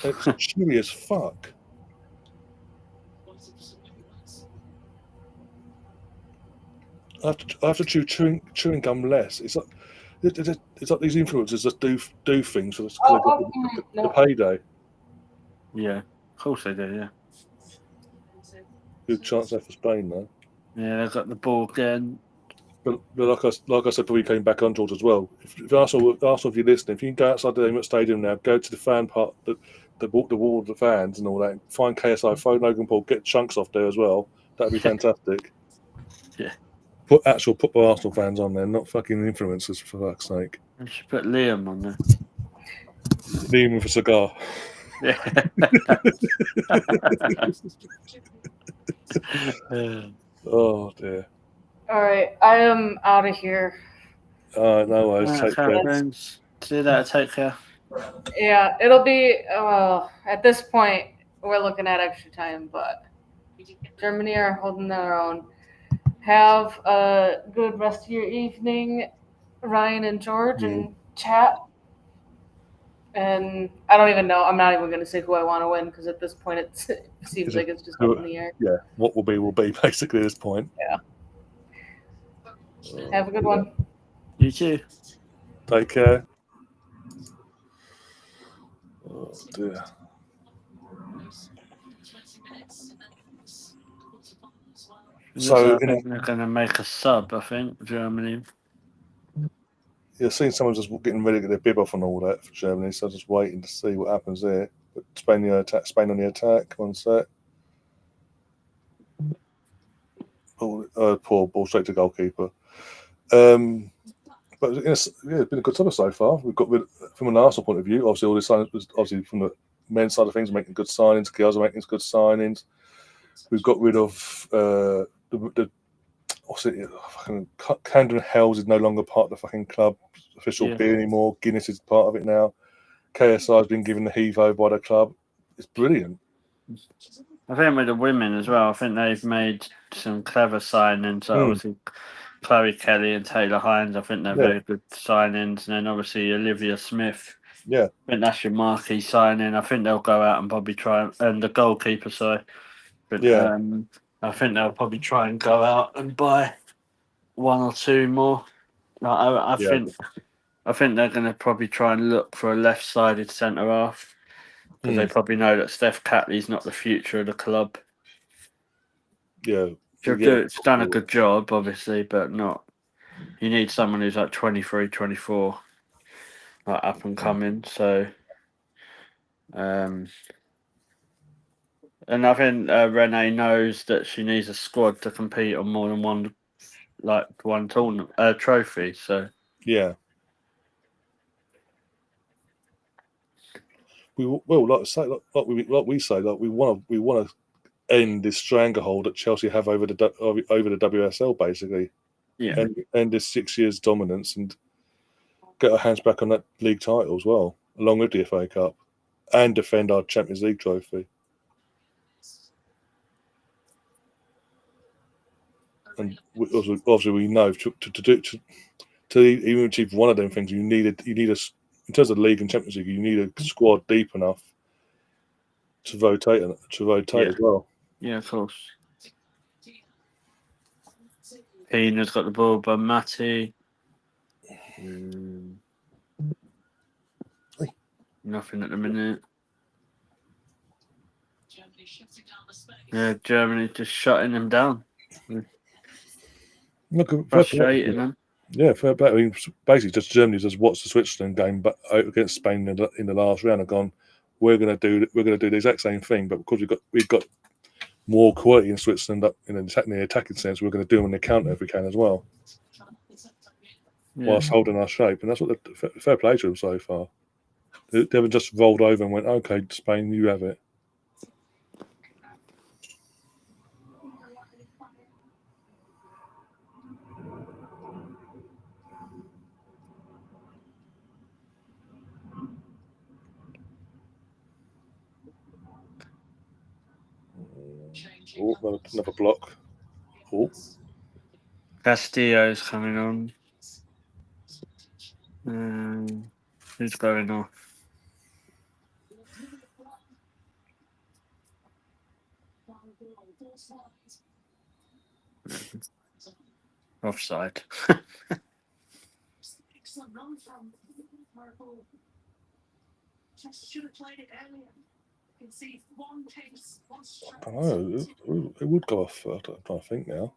It's chewy as fuck. I have to chew chewing gum less. It's like these influencers that do things for the payday. Yeah, of course they do. Yeah. Good chance there for Spain though. Yeah, they've got the ball again. But like I said, before we came back on, George, as well. If Arsenal, if you're listening, if you can go outside the Emirates Stadium now, go to the fan part, the wall of the fans and all that. Find KSI, phone Logan Paul, get chunks off there as well. That'd be fantastic. Yeah. Put Arsenal fans on there, not fucking influencers, for fuck's sake. You should put Liam on there. Liam with a cigar. Yeah. Oh dear. All right, I am out of here. No worries. Take care. Friends. See you later. Take care. Yeah, it'll be. At this point, we're looking at extra time, but Germany are holding their own. Have a good rest of your evening, Ryan and George, and chat. And I don't even know. I'm not even going to say who I want to win because at this point it seems like it's just up in the air. Yeah, what will be basically at this point. Yeah. Have a good one. You too. Take care. Oh dear. So they're going to make a sub, I think, Germany. You're seeing someone just getting ready to get their bib off and all that for Germany, so just waiting to see what happens there. But Spain on the attack. One sec. Poor ball straight to goalkeeper. But it's been a good summer so far. We've got from an Arsenal point of view, obviously all this signings was obviously from the men's side of things, making good signings. Girls are making good signings. We've got rid of fucking Camden Hells is no longer part of the fucking club official beer anymore. Guinness is part of it now. KSI has been given the heave-ho by the club. It's brilliant. I think with the women as well, I think they've made some clever signings. So obviously, Chloe Kelly and Taylor Hines, I think they're very good signings. And then obviously Olivia Smith. Yeah. I think that's your marquee signing. I think they'll go out and probably try and the goalkeeper, sorry. But I think they'll probably try and go out and buy one or two more. I think they're going to probably try and look for a left-sided centre half because they probably know that Steph Catley's not the future of the club. Yeah, It's done a good job, obviously, but not. You need someone who's like 23, 24, like up and coming. So, and I think Renee knows that she needs a squad to compete on more than one tournament trophy. So yeah, we want to end this stranglehold that Chelsea have over the WSL, basically. Yeah, and end this 6 years dominance and get our hands back on that league title as well, along with the FA Cup, and defend our Champions League trophy. And obviously we know to even achieve one of them things, you need in terms of league and Champions League, you need a squad deep enough to rotate as well. Yeah, of course. Pina's got the ball by Matty. Nothing at the minute. Yeah, Germany just shutting them down. Look, frustrating them. Yeah, fair play. I mean, basically, just Germany just watched the Switzerland game, but against Spain in the last round, have gone. We're going to do the exact same thing, but because we've got more quality in Switzerland up in the attacking sense, we're going to do them in the counter if we can as well, whilst holding our shape. And that's what the fair play to them so far. They haven't just rolled over and went, "Okay, Spain, you have it." Oh, another block. Oh, Castillo's coming on. Who's going off? Offside. I don't know. It would go off. I'm trying to think now.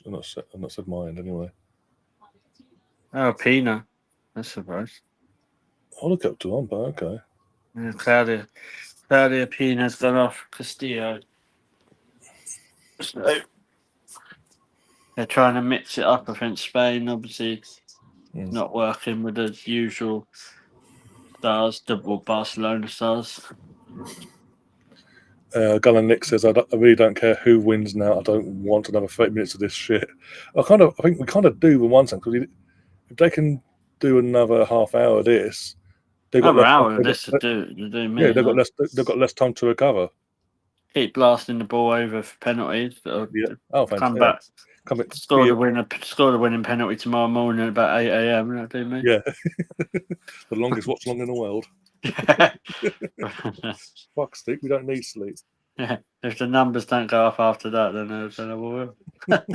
I'm not said my end anyway. Oh, Pina. That's a surprise. I'll look up to one, but okay. Yeah, Claudia Pina's gone off Castillo. So they're trying to mix it up against Spain. Obviously, not working with the usual stars, double Barcelona stars. Gunnar Nick says, I really don't care who wins now. I don't want another 30 minutes of this shit. I think we kind of do in one sense, because if they can do another half hour of this, they've got less. They've got less time to recover. Keep blasting the ball over for penalties. Come back. Score the winning penalty tomorrow morning at about 8 a.m. That'll do me. Yeah, the longest watchalong in the world. Fuck, Steve, we don't need sleep. Yeah, if the numbers don't go up after that, then I don't know what will.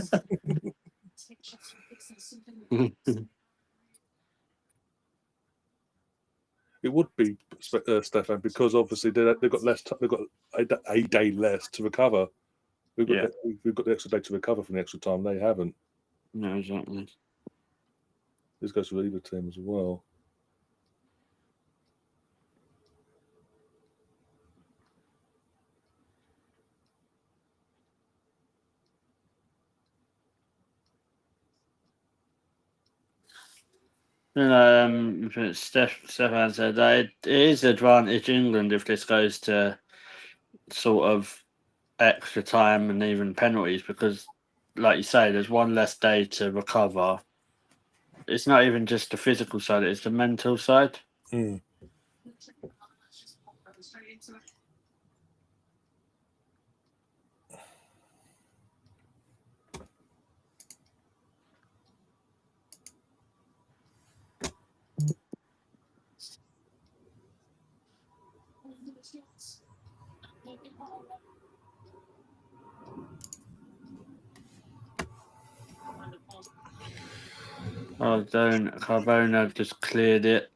It would be Stefan, because obviously they've got less. They've got a day less to recover. We've got the extra day to recover from the extra time. They haven't. No, exactly. This goes for either team as well. Stefan said that it is advantage England if this goes to sort of extra time and even penalties, because, like you say, there's one less day to recover. It's not even just the physical side; it's the mental side. Mm. Oh, Carbona just cleared it.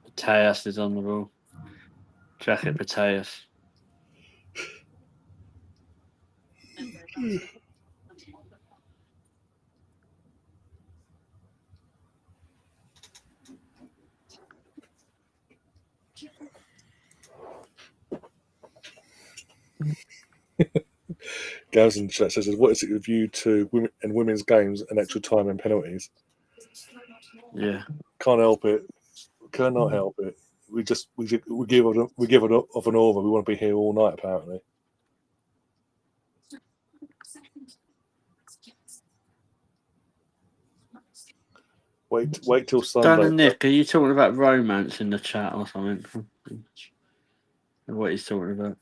Mateus is on the ball. Check it, Mateus. Gaz in the chat says, "What is it with you two women's games and extra time and penalties?" Yeah, can't help it. Cannot help it. We give it off an over. We want to be here all night, apparently. Wait till Sunday. Dan and Nick, are you talking about romance in the chat or something? What he's talking about?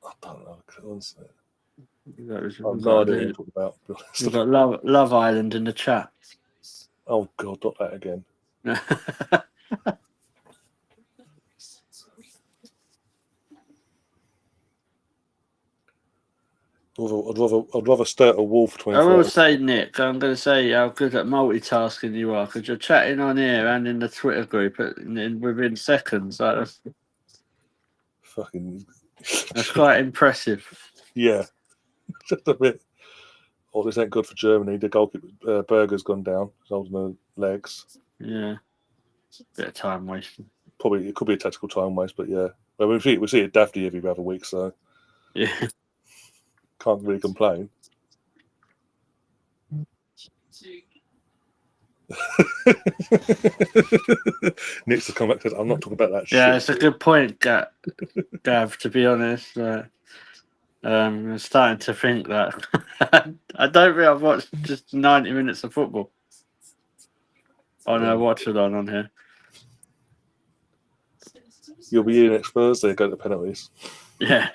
I don't know. Honestly. I've no idea what you're talking about. We've got Love Island in the chat. Oh God, not that again. I'd rather stay at a wall for 24 I will hours. say, Nick, I'm going to say how good at multitasking you are because you're chatting on here and in the Twitter group within seconds. Like, Fucking. that's quite impressive. Yeah. Just a bit. Oh, this ain't good for Germany. The goalkeeper Berger's gone down. He's holding the legs. Yeah. Bit of time wasting. Probably it could be a tactical time waste, but yeah. Well, we see it daftly every other week, so Yeah. can't really complain. Nick's to come back to I'm not talking about that shit. Yeah, it's a good point, Gav, to be honest. I'm starting to think that I don't think I've watched just 90 minutes of football on a Watchalong on here. You'll be here next Thursday, go to penalties. Yeah.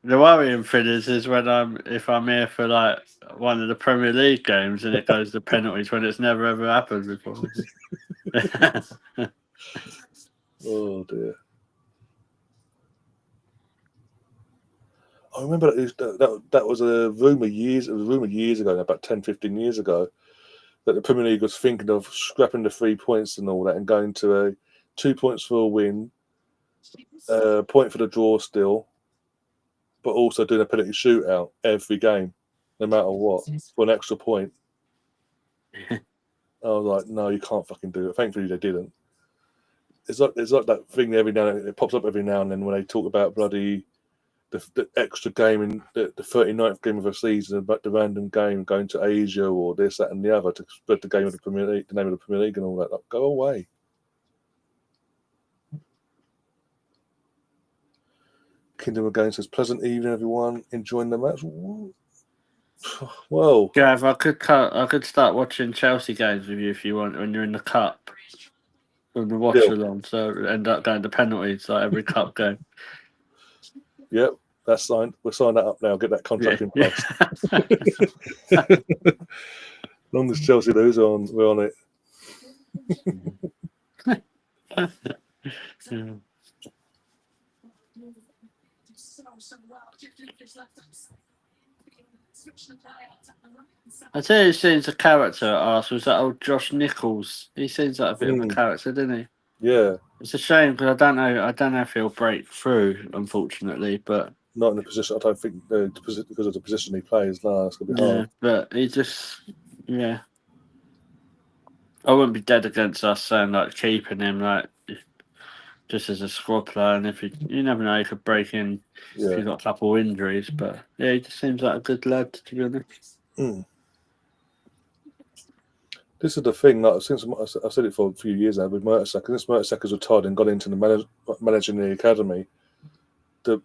The worrying thing is when if I'm here for like one of the Premier League games and it goes to penalties when it's never ever happened before. Oh dear. I remember that was a rumour years ago, about 10, 15 years ago, that the Premier League was thinking of scrapping the 3 points and all that and going to 2 points for a win, point for the draw still, but also doing a penalty shootout every game, no matter what, for an extra point. I was like, no, you can't fucking do it. Thankfully, they didn't. It's like that thing every now and then, it pops up every now and then when they talk about bloody the extra game in the 39th game of a season, about the random game going to Asia or this, that, and the other to spread the game of the Premier League, the name of the Premier League, and all that. Like, go away. Kingdom again says, pleasant evening, everyone. Enjoying the match. Well, Gav, I could start watching Chelsea games with you if you want when you're in the cup. From the watch along, so end up going to penalties like every cup game. Yep, that's signed. We'll sign that up now. Get that contract in place. As long as Chelsea lose, we're on it. Yeah. I tell you, he seems a character at Arsenal. Was that old Josh Nichols? He seems like a bit of a character, doesn't he? Yeah. It's a shame because I don't know if he'll break through, unfortunately. But not in the position. I don't think because of the position he plays. No, it's gonna be hard. But he just, I wouldn't be dead against us saying like keeping him like just as a squad player, and if you never know, he could break in if you've got a couple of injuries. But yeah, he just seems like a good lad, to be honest. This is the thing. Like, since I've said it for a few years now with Mertesacker, since Mertesacker's retired and got into the managing the academy, the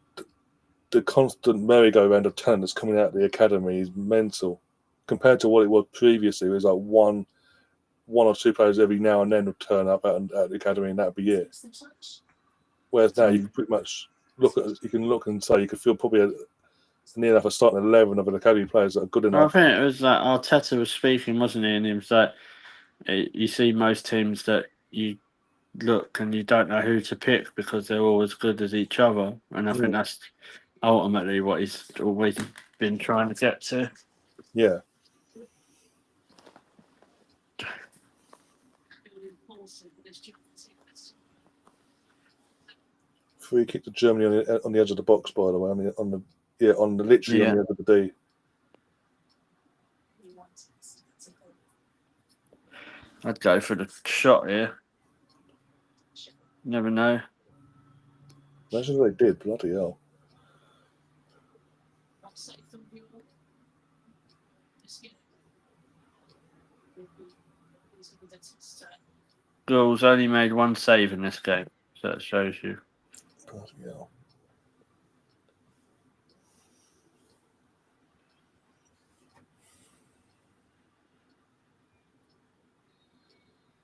constant merry-go-round of talent that's coming out of the academy is mental. Compared to what it was previously, it was like one or two players every now and then would turn up at the academy, and that'd be it. Whereas now you can pretty much look and say you could feel probably near enough a starting 11 of an academy players that are good enough. I think it was like Arteta was speaking, wasn't he? And he was like, you see most teams that you look and you don't know who to pick because they're all as good as each other, and I think that's ultimately what he's always been trying to get to. Yeah. Free kick to Germany on the edge of the box, by the way, literally on the edge of the D. I'd go for the shot here. Never know. Imagine if they did, bloody hell. Goals only made one save in this game, so that shows you. Bloody hell.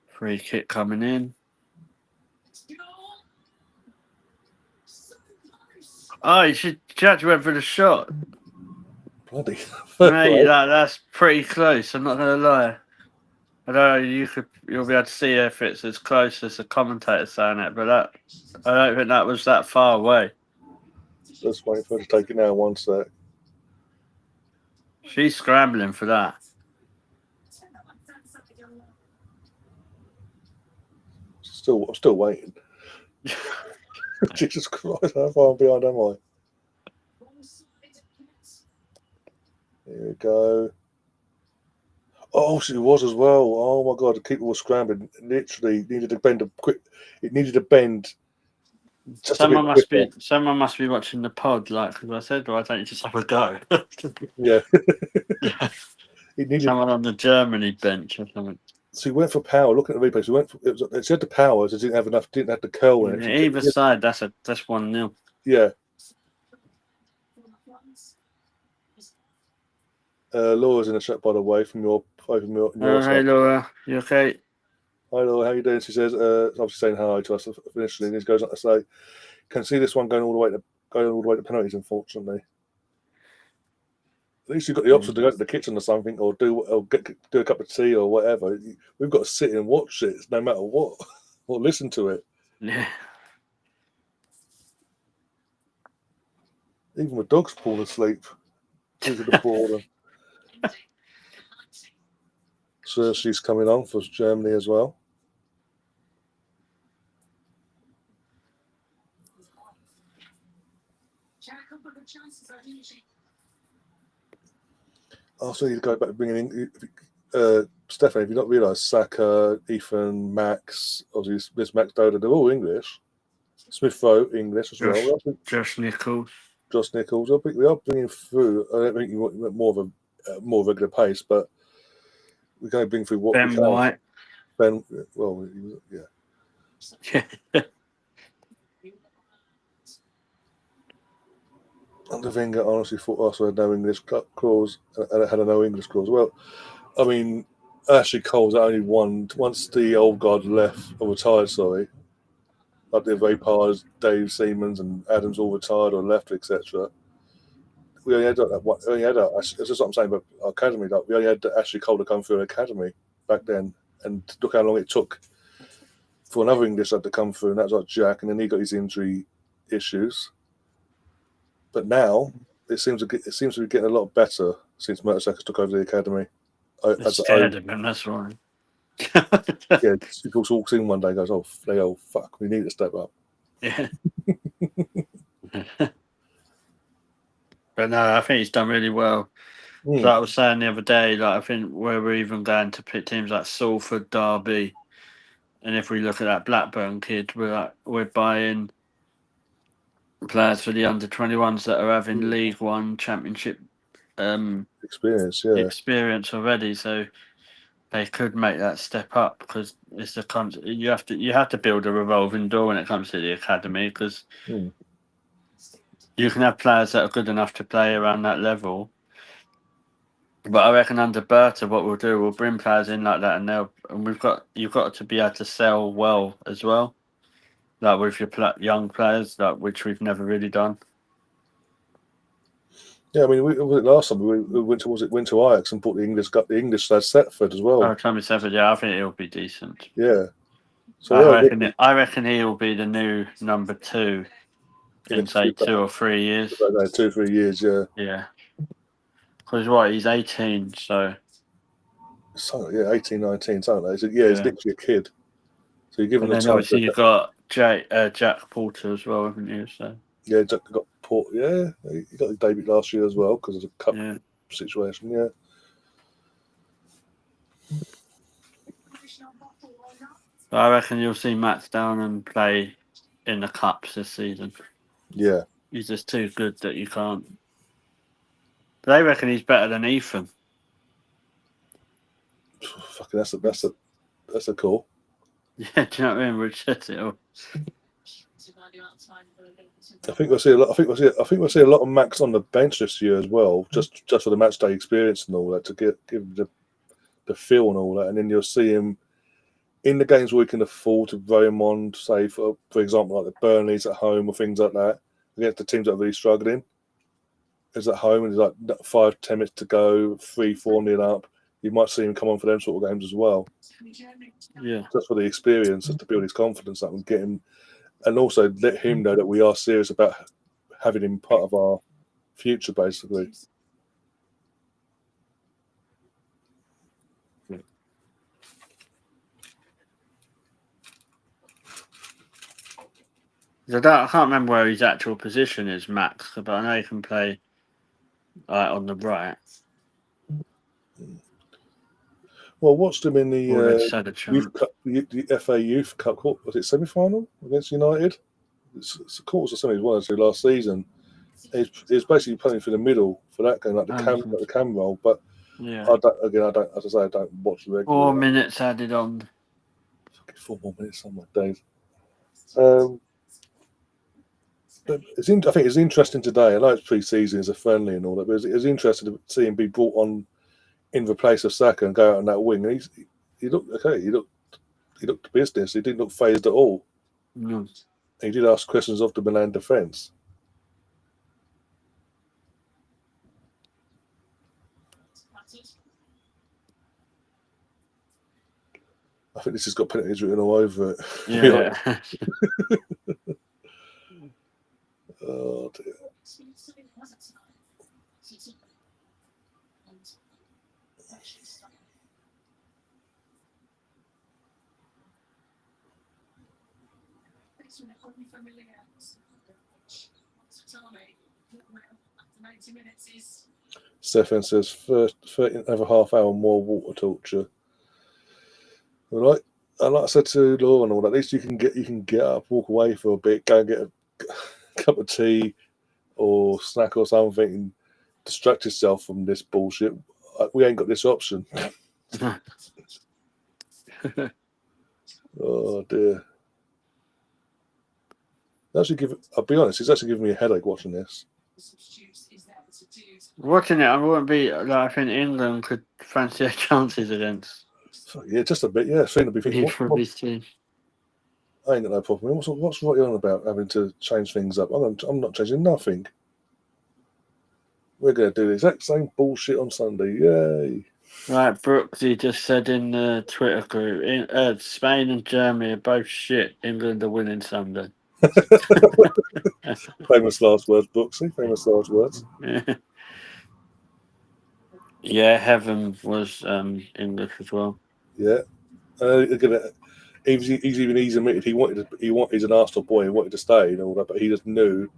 Free kick coming in. Oh, she actually went for the shot. Bloody Mate, that's pretty close. I'm not going to lie. I don't know. You'll be able to see if it's as close as the commentator saying it, but I don't think that was that far away. Let's wait for her to take it now. 1 sec. She's scrambling for that. I'm still waiting. Jesus Christ, how far behind am I? Here we go. Oh, she was as well. Oh my God, the keeper was scrambling. Literally needed to bend a quick. It needed to bend. Just Someone a bit quicker. must be watching the pod, like because I said, why don't you just have a go? Yeah. It needed someone on the Germany bench or something. So he went for power. Looking at the replay, so he went for. She had the power, so didn't have the curl in it. Either side, that's 1-0. Yeah. Laura's in the chat, by the way, from your Hey side. Laura, you okay? Hi Laura, how you doing? She says, obviously saying hi to us initially, and he goes on to say, "Can see this one going all the way to penalties, unfortunately." At least you've got the option to go to the kitchen or something, or do a cup of tea or whatever. We've got to sit and watch it, no matter what, or listen to it. Yeah. Even with dogs falling asleep, into the board. So she's coming on for Germany as well. Also, you go back to bringing in Stephanie. Have you not realised Saka, Ethan, Max, obviously Miss Max Doda, they're all English. Smith Rowe, English as well. Josh Nichols. Josh Nichols. I think we are bringing through. I don't think you want more of a more regular pace, but we're going to bring through what Ben we can. White. Ben, well, yeah. And the thing I honestly thought also had no English clause, and it had a no English clause. Well, I mean, Ashley Cole's only won once the old guard left or retired. Sorry, like the Vapars, Dave Siemens, and Adams all retired or left, etc. We only had that one. This is what I'm saying about our academy. Like we only had Ashley Cole to come through an academy back then, and look how long it took for another English lad to come through, and that was like Jack, and then he got his injury issues. But now it seems to be getting a lot better since Mertesacker took over the academy. Scared of him, that's right. Yeah, he walks in one day and goes, "Oh, fuck, we need to step up." Yeah. But no, I think he's done really well. Like I was saying the other day, like I think where we're even going to pick teams like Salford, Derby, and if we look at that Blackburn kid, we're buying players for the under-21s that are having League One Championship experience already, so they could make that step up because it's you have to build a revolving door when it comes to the academy because you can have players that are good enough to play around that level. But I reckon under Berta, what we'll bring players in like that, and you've got to be able to sell well as well, like with your young players, like which we've never really done. Yeah, I mean, last time we went to Ajax and bought the English lad Setford as well. Oh, Tommy Setford, yeah, I think he'll be decent. Yeah, so I reckon he will be the new number 2 in say 2 or 3 years. 2 or 3 years, yeah. Yeah. Because he's 18, so. Yeah, 18, 19, something like that. He's literally a kid. So you're giving the time. Obviously, you've got Jack Porter as well, haven't you? So. Yeah, Jack got Porter. Yeah, he got his debut last year as well because of the cup situation. Yeah. I reckon you'll see Matt Downham play in the cups this season. Yeah. He's just too good that you can't. They reckon he's better than Ethan. Fucking that's a call. Yeah, do you know what I mean? Which says it all. I think we'll see a lot of Max on the bench this year as well, just for the match day experience and all that, to give the feel and all that, and then you'll see him in the games where we can afford to throw him on, say for example like the Burnleys at home or things like that, against the teams that are really struggling. Is at home and there's like 5-10 minutes to go, 3-4 up. You might see him come on for them sort of games as well. Yeah, just for the experience and to build his confidence up and get him, and also let him know that we are serious about having him part of our future, basically. I can't remember where his actual position is, Max, but I know he can play on the right. Well, I watched him in the Youth Cup, the FA Youth Cup. Was it semi-final against United? It's quarters or something. One or two last season. He's basically playing for the middle for that game, like the cam role. But yeah, I don't. As I say, I don't watch the regular. 4 minutes added on. 4 more minutes on my days. But I think it's interesting today. I know it's pre-season, it's a friendly and all that, but it's interesting to see him be brought on in the place of Saka and go out on that wing. And he looked okay. He looked business. He didn't look phased at all. No. He did ask questions of the Milan defence. I think this has got penalties written all over it. Yeah. Oh dear. Stefan says, first 13 and a half hour more water torture. All right. And like I said to Laura and all that, at least you can get up, walk away for a bit, go and get a cup of tea or snack or something and distract yourself from this bullshit. We ain't got this option. Oh dear. I'll be honest, it's actually giving me a headache watching this. Watching it, I wouldn't be like, I think England could fancy their chances against. Yeah, just a bit. Yeah, Finn will be thinking, I ain't got no problem. What's what you're on about having to change things up? I'm not changing nothing. We're going to do the exact same bullshit on Sunday. Yay! Right, Brooksy just said in the Twitter group, Spain and Germany are both shit. England are winning Sunday. Famous last words, Brooksy. Famous last words. Yeah, Heaven was English as well. Yeah. He's admitted he's an Arsenal boy. He wanted to stay and all that, but he just knew.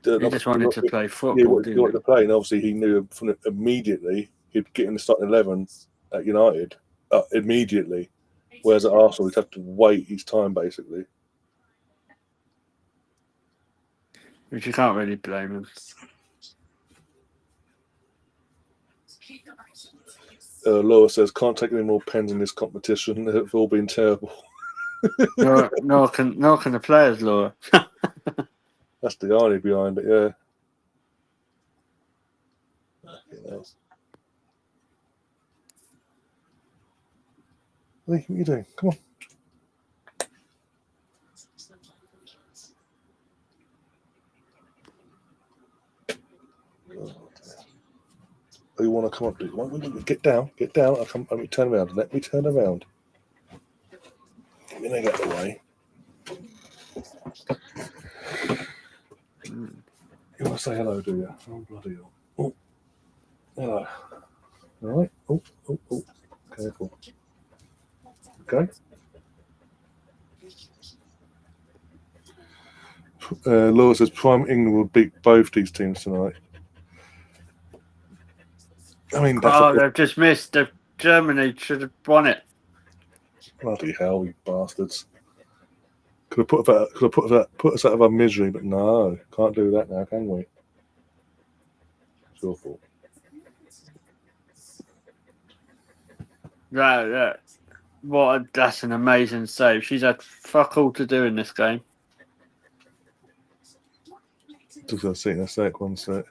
He just wanted to play football. He wanted to play, and obviously he knew immediately he'd get in the starting 11 at United immediately. Whereas at Arsenal, he'd have to wait his time basically. Which you can't really blame him. Laura says, can't take any more pens in this competition. They've all been terrible. Nor can the players, Laura. That's the irony behind it, yeah. What are you doing? Come on. Oh, you want to come up? Get down. Let me turn around. Let me turn around. Get me leg out of the way. You want to say hello, do you? Oh, bloody hell. Oh, hello. All right. Oh. Careful. Okay. Laura says Prime England will beat both these teams tonight. I mean, they've just missed. Germany should have won it. Bloody hell, you bastards! Could have put us out of our misery, but no, can't do that now, can we? It's your fault. Right. That's an amazing save. She's had fuck all to do in this game. Just gonna see in a sec, one sec.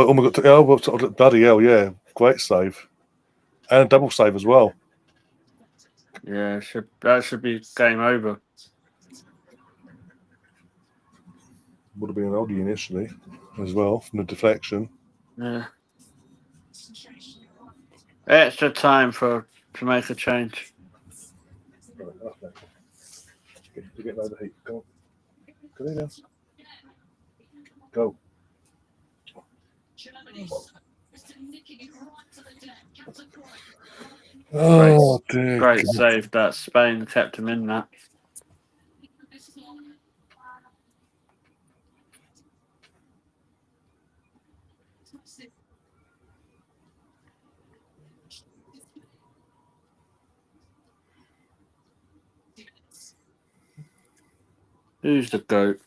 Oh my god! Bloody hell! Yeah, great save, and a double save as well. Yeah, that should be game over. Would have been an oddie initially, as well from the deflection. Yeah. Extra time to make a change. You're getting overheat. Go on. Go there now. Go. Oh, dear. Great save that Spain kept him in that. Who's the GOAT?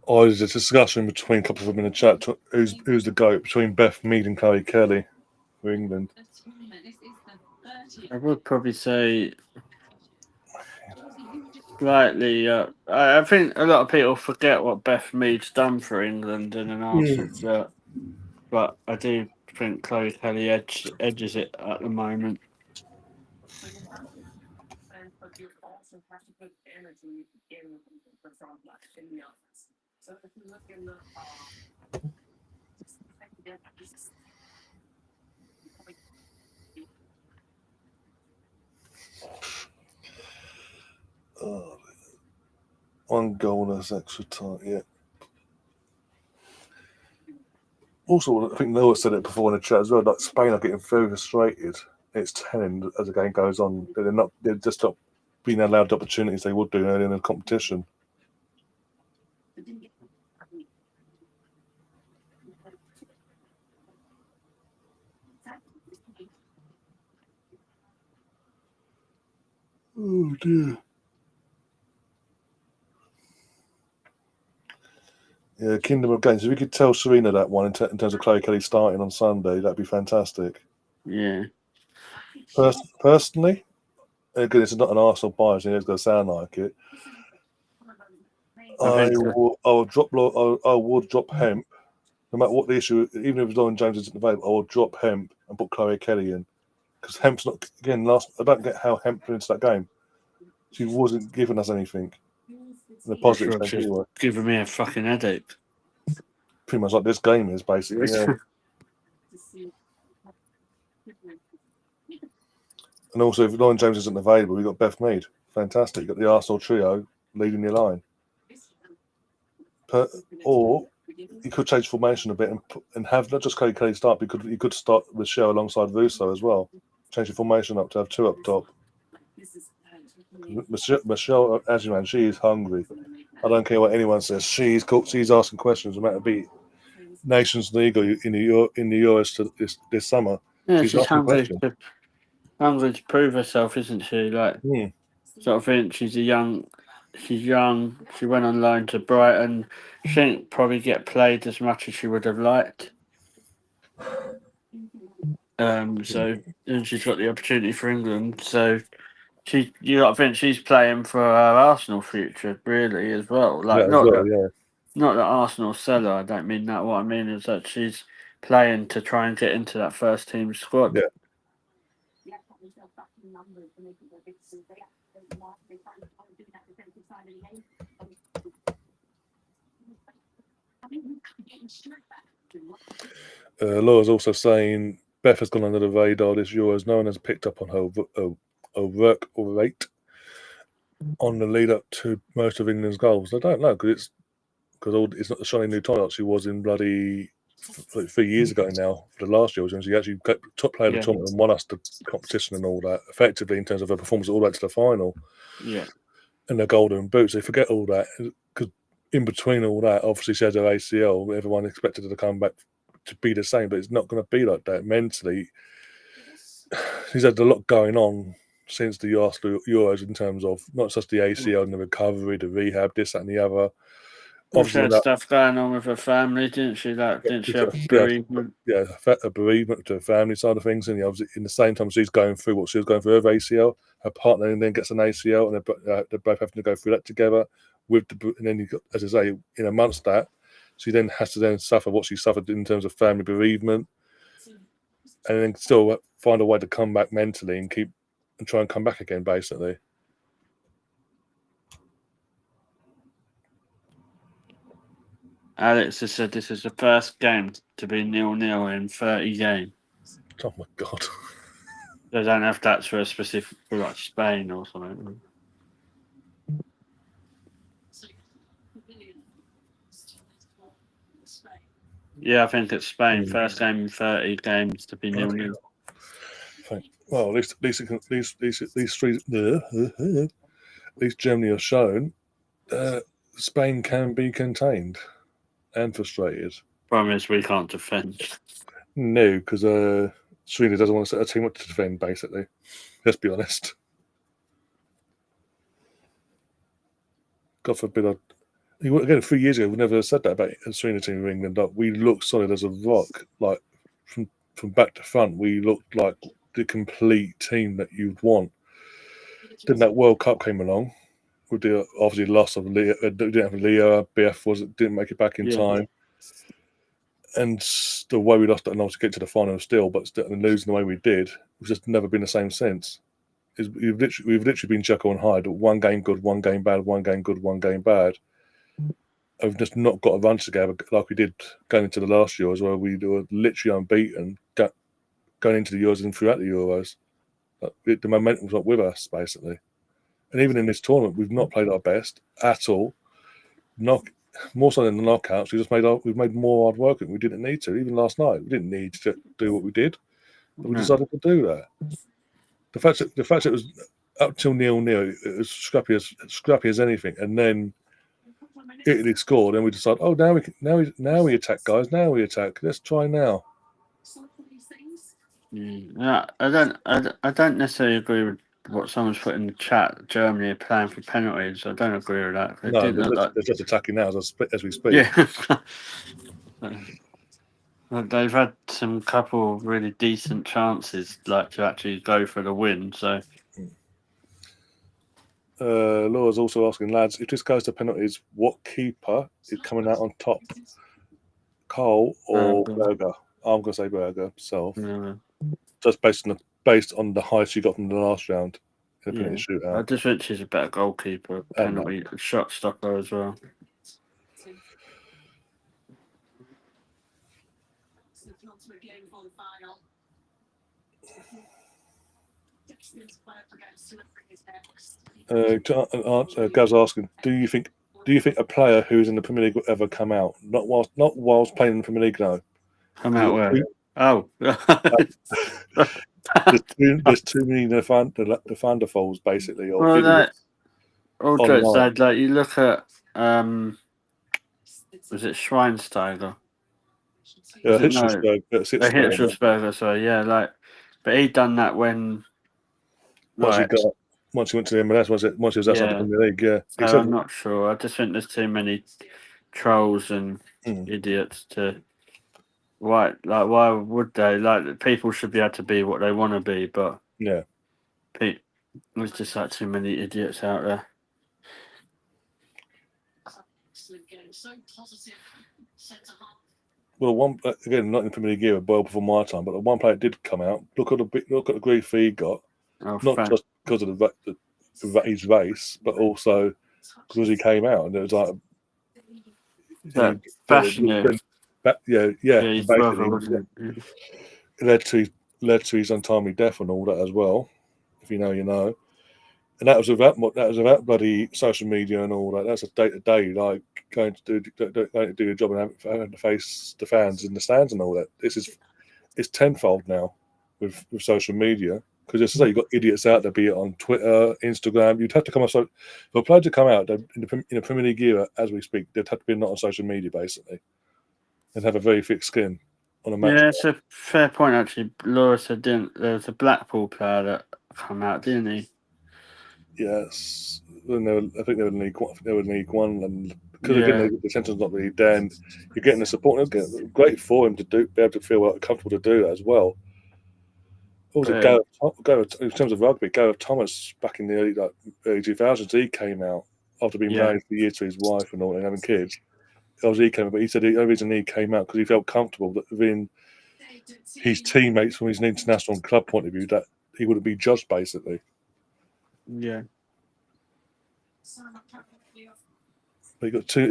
There's a discussion between a couple of them in the chat. Who's the GOAT between Beth Mead and Chloe Kelly for England? I would probably say slightly. I think a lot of people forget what Beth Mead's done for England in an Arsenal shirt, but I do think Chloe Kelly edges it at the moment. One goal as extra time, yeah. Also, I think Noah said it before in the chat as well. Like Spain are getting very frustrated. It's telling as the game goes on. They're just not being allowed the opportunities they would do early in the competition. Oh dear. Yeah, Kingdom of Games. If we could tell Serena that one in terms of Chloe Kelly starting on Sunday, that'd be fantastic. Yeah. Personally, again, it's not an Arsenal bias, and it's going to sound like it. I would drop Hemp, no matter what the issue. Even if Lauren James isn't available, I would drop Hemp and put Chloe Kelly in because Hemp's not. Again, I don't get how Hemp put into that game. She wasn't giving us anything. In the positive sense, anyway. Giving me a fucking headache. Pretty much like this game is basically. Yeah. And also, if Lauren James isn't available, we've got Beth Mead. Fantastic. You've got the Arsenal trio leading your line. Or you could change formation a bit and have not just Chloe Kelly start, but you could start Michelle alongside Russo as well. Change the formation up to have two up top. Michelle, as you know, she is hungry. I don't care what anyone says. She's asking questions about the Nations League or in the Euros this summer. Yeah, she's hungry to prove herself, isn't she? Like, sort of think she's young. She went on loan to Brighton. She didn't probably get played as much as she would have liked. So and she's got the opportunity for England. So I think she's playing for her Arsenal future, really, as well. Like, not that Arsenal sell her. I don't mean that. What I mean is that she's playing to try and get into that first team squad. Yeah. Laura's also saying Beth has gone under the radar this Euros. No one has picked up on her work rate on the lead up to most of England's goals. I don't know because it's not the shiny new title she was in bloody 3 years ago now for the last Euros when she actually got top player of the tournament and won us the competition and all that effectively in terms of her performance all the way to the final. Yeah. And the golden boots. They forget all that because in between all that, obviously she has her ACL. Everyone expected her to come back to be the same, but it's not going to be like that mentally. She's had a lot going on since the Euros in terms of not just the ACL and the recovery, the rehab, this, that, and the other. Obviously, she had stuff going on with her family, didn't she? Didn't she have bereavement? Yeah, a bereavement to the family side of things, and obviously in the same time she's going through what she was going through with ACL. Her partner then gets an ACL, and they're both having to go through that together. And then you got, as I say, in amongst that, she then has to suffer what she suffered in terms of family bereavement, and then still find a way to come back mentally and try and come back again, basically. Alex has said this is the first game to be 0-0 in 30 games. Oh my God. They don't have that for a specific, for like Spain or something. Yeah, I think it's Spain. First game in 30 games to be 0-0. Well, at least Germany have shown Spain can be contained and frustrated. Problem is we can't defend. No, because Serena doesn't want to set a team up to defend, basically. Let's be honest. God forbid. Again, 3 years ago, we never said that about the Serena team of England. Like, we looked solid as a rock. Like, from back to front, we looked like the complete team that you'd want. Then that World Cup came along. With the obviously loss of Leah, didn't have Leah. BF didn't make it back in time, and the way we lost it, and obviously get to the final still, but still, and losing the way we did, we've just never been the same since. We've literally been Jekyll and Hyde. One game good, one game bad, one game good, one game bad. I've just not got a run together like we did going into the last Euros, where we were literally unbeaten going into the Euros and throughout the Euros. The momentum was not with us, basically. And even in this tournament, we've not played our best at all. More so than the knockouts, we've made more hard work than we didn't need to. Even last night, we didn't need to do what we did, but we decided to do that. The fact that it was up till 0-0, it was scrappy as anything, and then Italy scored, and we decided, oh, now we attack, guys. Now we attack. Let's try now. Yeah, I don't necessarily agree with what someone's put in the chat. Germany are playing for penalties. I don't agree with that. They're just attacking now as we speak. Yeah. They've had some couple of really decent chances, like to actually go for the win. So, Laura's also asking, lads, if this goes to penalties, what keeper is coming out on top? Cole or Berger? I'm going to say Berger myself. Just based on the height she got from the last round in the penalty shootout. I just think she's a better goalkeeper, penalty shot stopper as well. Gav's asking, do you think a player who's in the Premier League will ever come out? Not whilst playing in the Premier League, no. Come out where? Oh. There's too many Neanderthals, basically. Or well, all jokes online. aside, like you look at, was it Schweinsteiger? Hitzelsberger, sorry, yeah, like, but he done that when. Once he went to the MLS, once he was outside the Premier League, yeah. So I'm not sure. I just think there's too many trolls and idiots to. Why would they? Like, people should be able to be what they want to be, but yeah, there's just like too many idiots out there. Well, one again, not in the Premier League era, well before my time, but the one player did come out. Look at the grief he got, not just because of his race, but also because he came out, and it was like passionate. His brother, wasn't it? It led to his untimely death and all that as well. If you know, you know. And that was without bloody social media and all that. That's a day to day, like going to do your job and having to face the fans in the stands and all that. It's tenfold now with social media, because as I say, you've got idiots out there, be it on Twitter, Instagram. You'd have to come up. So for a player to come out in the Premier League era as we speak, they'd have to be not on social media basically, and have a very thick skin on a match. Yeah, it's a fair point actually. Laura said there was a Blackpool player that come out, didn't he? Yes, I think they were League One, and because again the tension's not really there, and you're getting the support. Great for him to be able to feel comfortable to do that as well. What was it? In terms of rugby, Gareth Thomas back in the early 2000s, he came out after being married for years to his wife and all, and having kids. Obviously, he came out, but he said the only reason he came out because he felt comfortable that within his teammates, from his international club point of view, that he wouldn't be judged basically. Yeah. But got too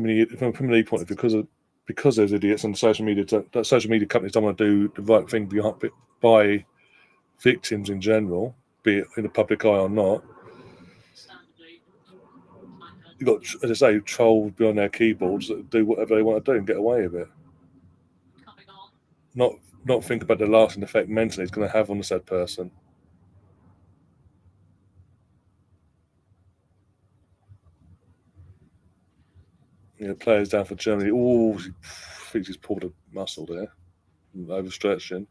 many from a Premier League point of view, because of because there's idiots and social media companies don't want to do the right thing by victims in general, be it in the public eye or not. You've got, as I say, trolls behind their keyboards that do whatever they want to do and get away with it. Not think about the lasting effect mentally it's going to have on the said person. Players down for Germany. Oh, he thinks he's pulled a muscle there, overstretching.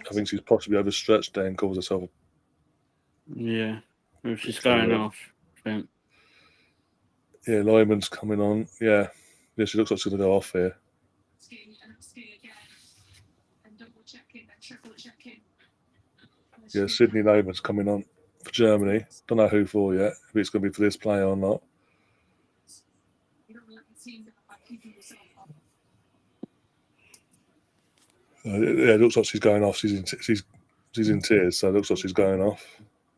I think she's possibly overstretched there and caused herself. Yeah, she's going off. I think. Yeah, Lyman's coming on. Yeah, she looks like she's going to go off here. Yeah, Sydney Lyman's coming on for Germany. Don't know who for yet, if it's going to be for this player or not. It looks like she's going off. She's in tears, so it looks like she's going off.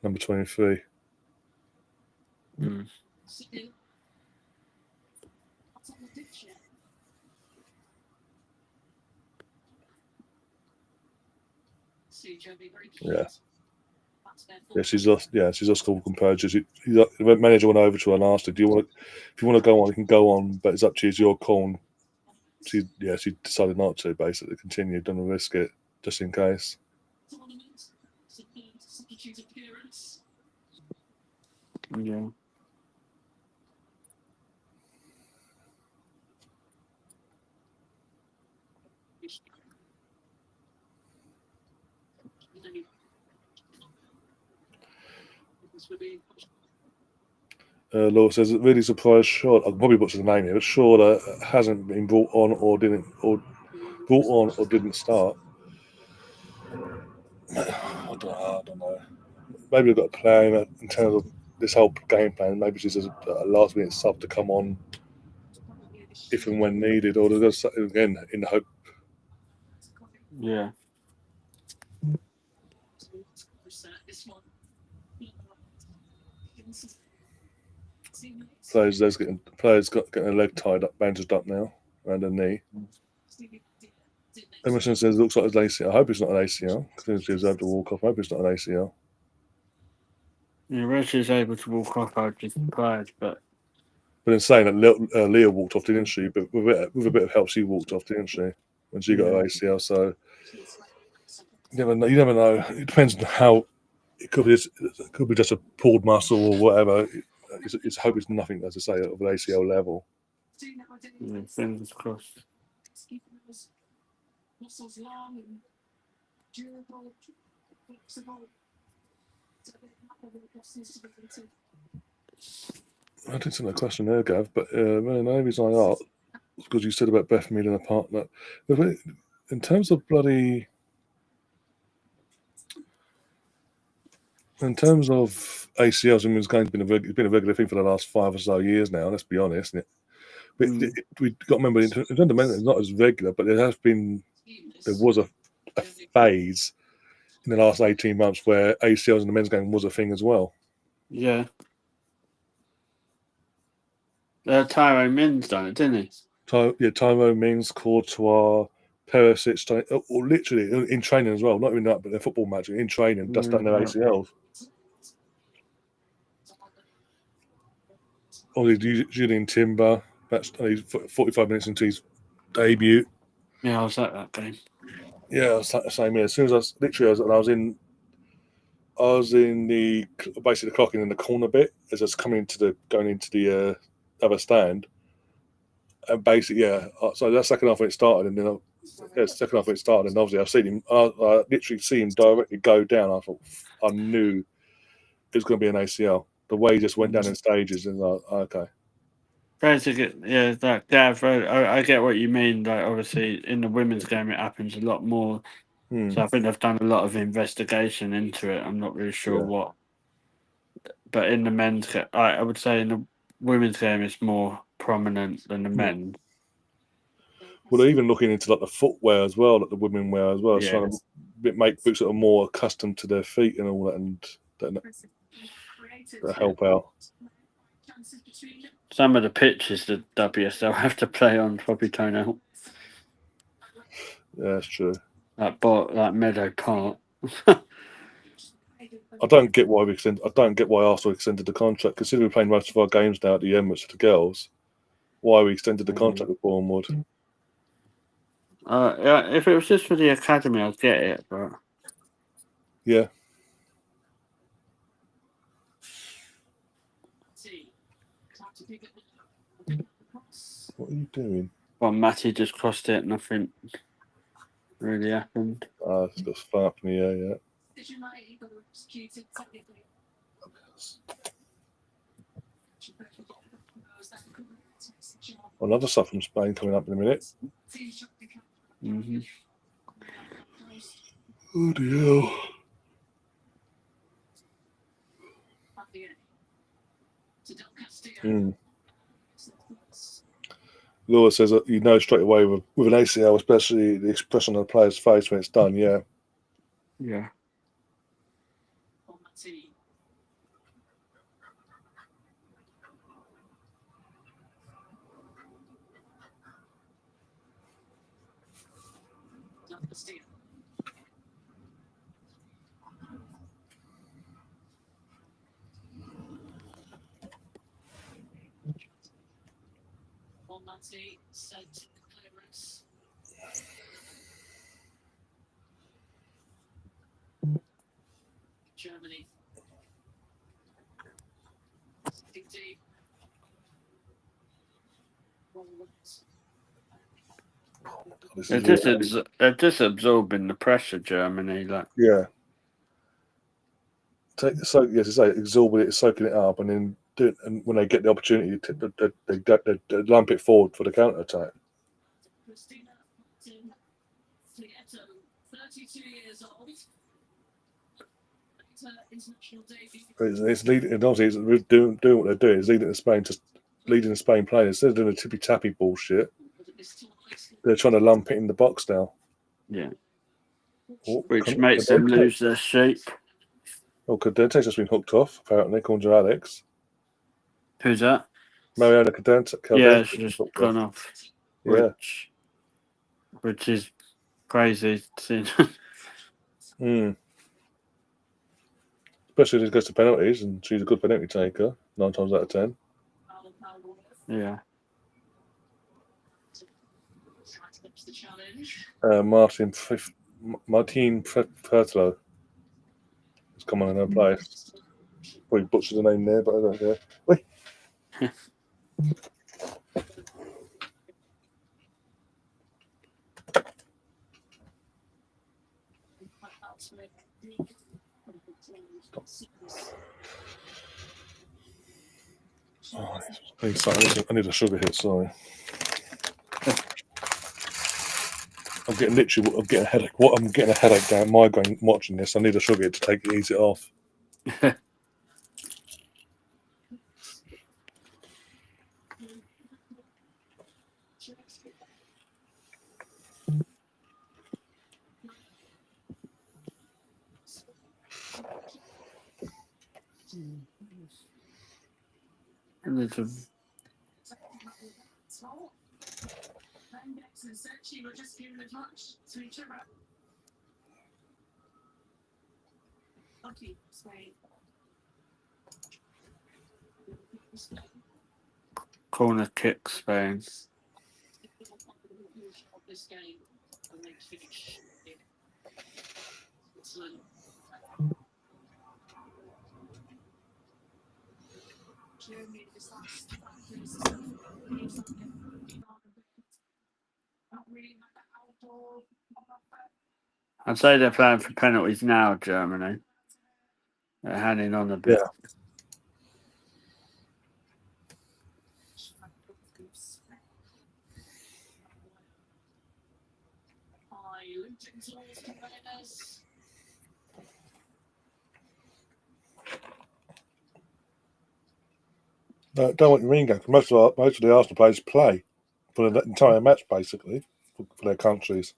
Number 23. Yeah, she's lost all composure. The manager went over to her and asked her, if you want to go on, you can go on, but it's up to you, it's your call. She decided not to, basically continue, don't risk it, just in case. Yeah. Law says, really surprised Shaw. I probably butchered the name here, but Shaw hasn't been brought on or didn't start. I don't know. Maybe they've got a plan in terms of this whole game plan. Maybe she's a last minute sub to come on if and when needed, or they're just, again in the hope. Yeah. Players getting a leg tied up, bandaged up now, around a knee. Emerson says it looks like it's ACL. I hope it's not an ACL. Because she deserved to walk off. I hope it's not an ACL. Yeah, when she's able to walk off, I'd be surprised, but in saying that, Leah walked off, didn't she? But with a bit of help, she walked off, didn't she? When she got her ACL, so you never know. It depends on how. It could be just a pulled muscle or whatever. I hope it's nothing, as I say, of an ACL level. Yeah, fingers crossed. I didn't see that question there, Gav, but the only reason I asked was because you said about Beth Mead and a partner. In terms of ACLs, I mean, it's been a regular thing for the last 5 or so years now. Let's be honest. We've got to remember, in terms of men, it's not as regular, but there was a phase in the last 18 months where ACLs in the men's game was a thing as well. Yeah. Tyrone Mings done it, didn't he? Tyrone Mings, Courtois, Perisic, or literally in training as well. Not even that, but in football match, in training, just done their ACLs. Obviously, Julian Timber, that's 45 minutes into his debut. Yeah, I was at that game. Yeah, I was same here. As soon as I was in the basically the clocking in the corner bit as I was going into the other stand, and basically so that second half when it started, and then obviously I've seen him. I literally see him directly go down. I thought I knew it was going to be an ACL. The way he just went down in stages, and okay. Basically, yeah, Gav, I get what you mean. Like, obviously, in the women's game, it happens a lot more. So I think they've done a lot of investigation into it. I'm not really sure what. But in the men's game, I would say in the women's game, it's more prominent than the men. Well, they're even looking into like the footwear as well, like the women wear as well, Yeah. trying to make boots that are more accustomed to their feet and all that, and that help out. Some of the pitches the WSL have to play on probably don't help. Yeah, that's true. Like Meadow Park. I don't get why Arsenal extended the contract. Considering we're playing most of our games now at the Emirates for the girls, why we extended the contract with Bournemouth? Yeah, if it was just for the academy, I'd get it. But yeah. What are you doing? Well, Matty just crossed it. Nothing really happened. It's got fun up in the air, yeah. Another stuff from Spain coming up in a minute. Mm-hmm. Oh dear. Laura says that you know straight away with an ACL, especially the expression on the player's face when it's done. Yeah. Yeah. Germany. They're just absorbing the pressure, Germany. Like, yeah. Absorbing it, soaking it up, and then and when they get the opportunity, they lump it forward for the counter attack. It's leading, and obviously it's doing what they're doing. It's leading the Spain playing. Instead of doing the tippy tappy bullshit, they're trying to lump it in the box now. Yeah, which makes them lose their shape. Oh, Cadente's just been hooked off, apparently, according to Alex. Who's that? Mariana Cadente. Yeah, she's just gone off. Yeah. Which is crazy. Especially if it goes to penalties, and she's a good penalty taker, 9 times out of 10. Yeah. Martin Fertolo has come on in her place. Probably butchered the name there, but I don't care. Wait. Oh, I need a sugar hit, sorry. I'm getting a headache. I'm getting a headache down migraine watching this. I need a sugar hit to ease it off. Corner kick, Spain. I'd say they're playing for penalties now, Germany. They're hanging on a bit. Yeah. Don't want you mean, most of the Arsenal players play for the entire match, basically. for their countries.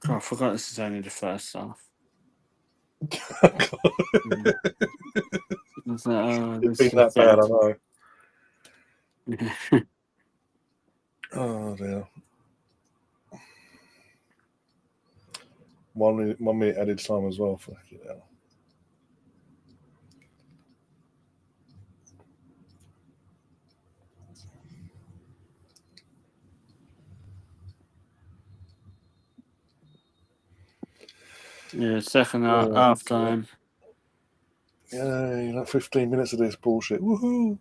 God, I forgot this is only the first half. It's been that bad, I know. Oh dear. 1 minute added time as well. Fuck it hell. Yeah, second half time. Yay, like 15 minutes of this bullshit. Woohoo!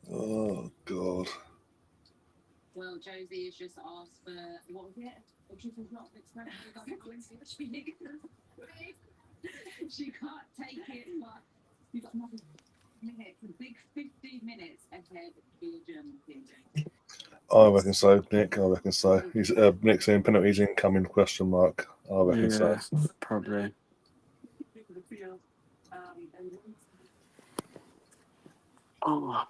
Oh God. Well, Josie has just asked for what was it? She can't take it, but you've got another minute, a big 15 minutes ahead of the German team. I reckon so, Nick. I reckon so. He's Nick's saying penalties incoming ? I reckon so. Probably. Oh.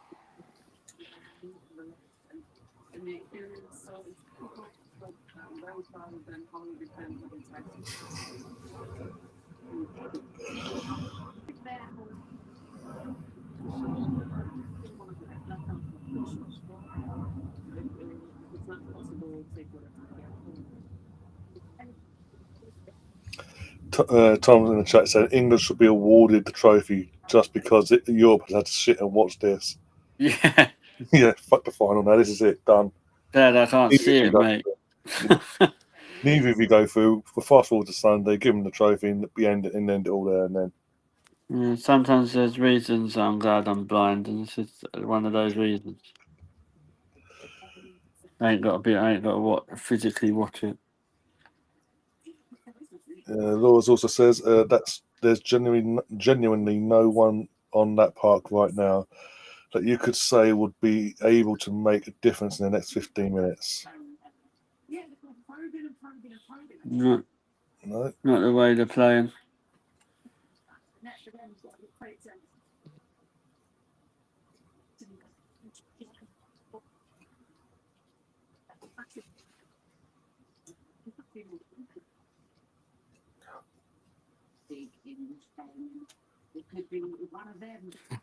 Tom in the chat said England should be awarded the trophy just because Europe has had to sit and watch this. Yeah. Yeah, fuck the final now. This is it, done. Dad, I can't see it, mate. Neither of you go through. For fast forward to Sunday, give them the trophy and end it all there and then. Yeah, sometimes there's reasons I'm glad I'm blind, and this is one of those reasons. I ain't got to physically watch it. Laws also says there's genuinely no one on that park right now that you could say would be able to make a difference in the next 15 minutes. No, No. not the way they're playing.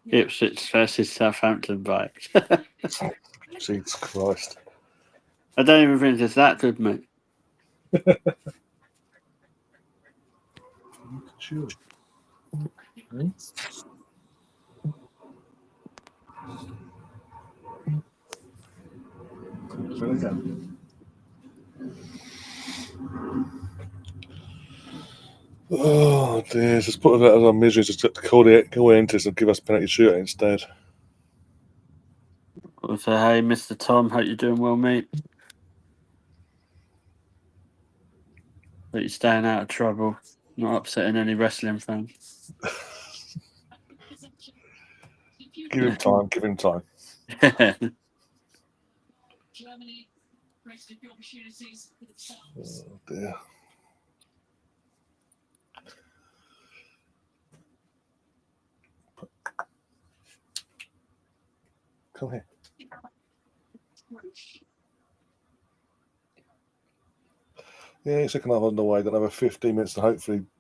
Ipswich versus Southampton vibes. Jesus Christ. I don't even think it's that good, mate. Sure. Oh dear, just put that as our misery, just to call into this and give us a penalty shootout instead. So, hey, Mr. Tom, hope you're doing well, mate. Hope you're staying out of trouble, not upsetting any wrestling fans. Give him time. Germany wasted the opportunities for themselves. Oh dear. Come here. Yeah, second half underway. Got another 15 minutes, and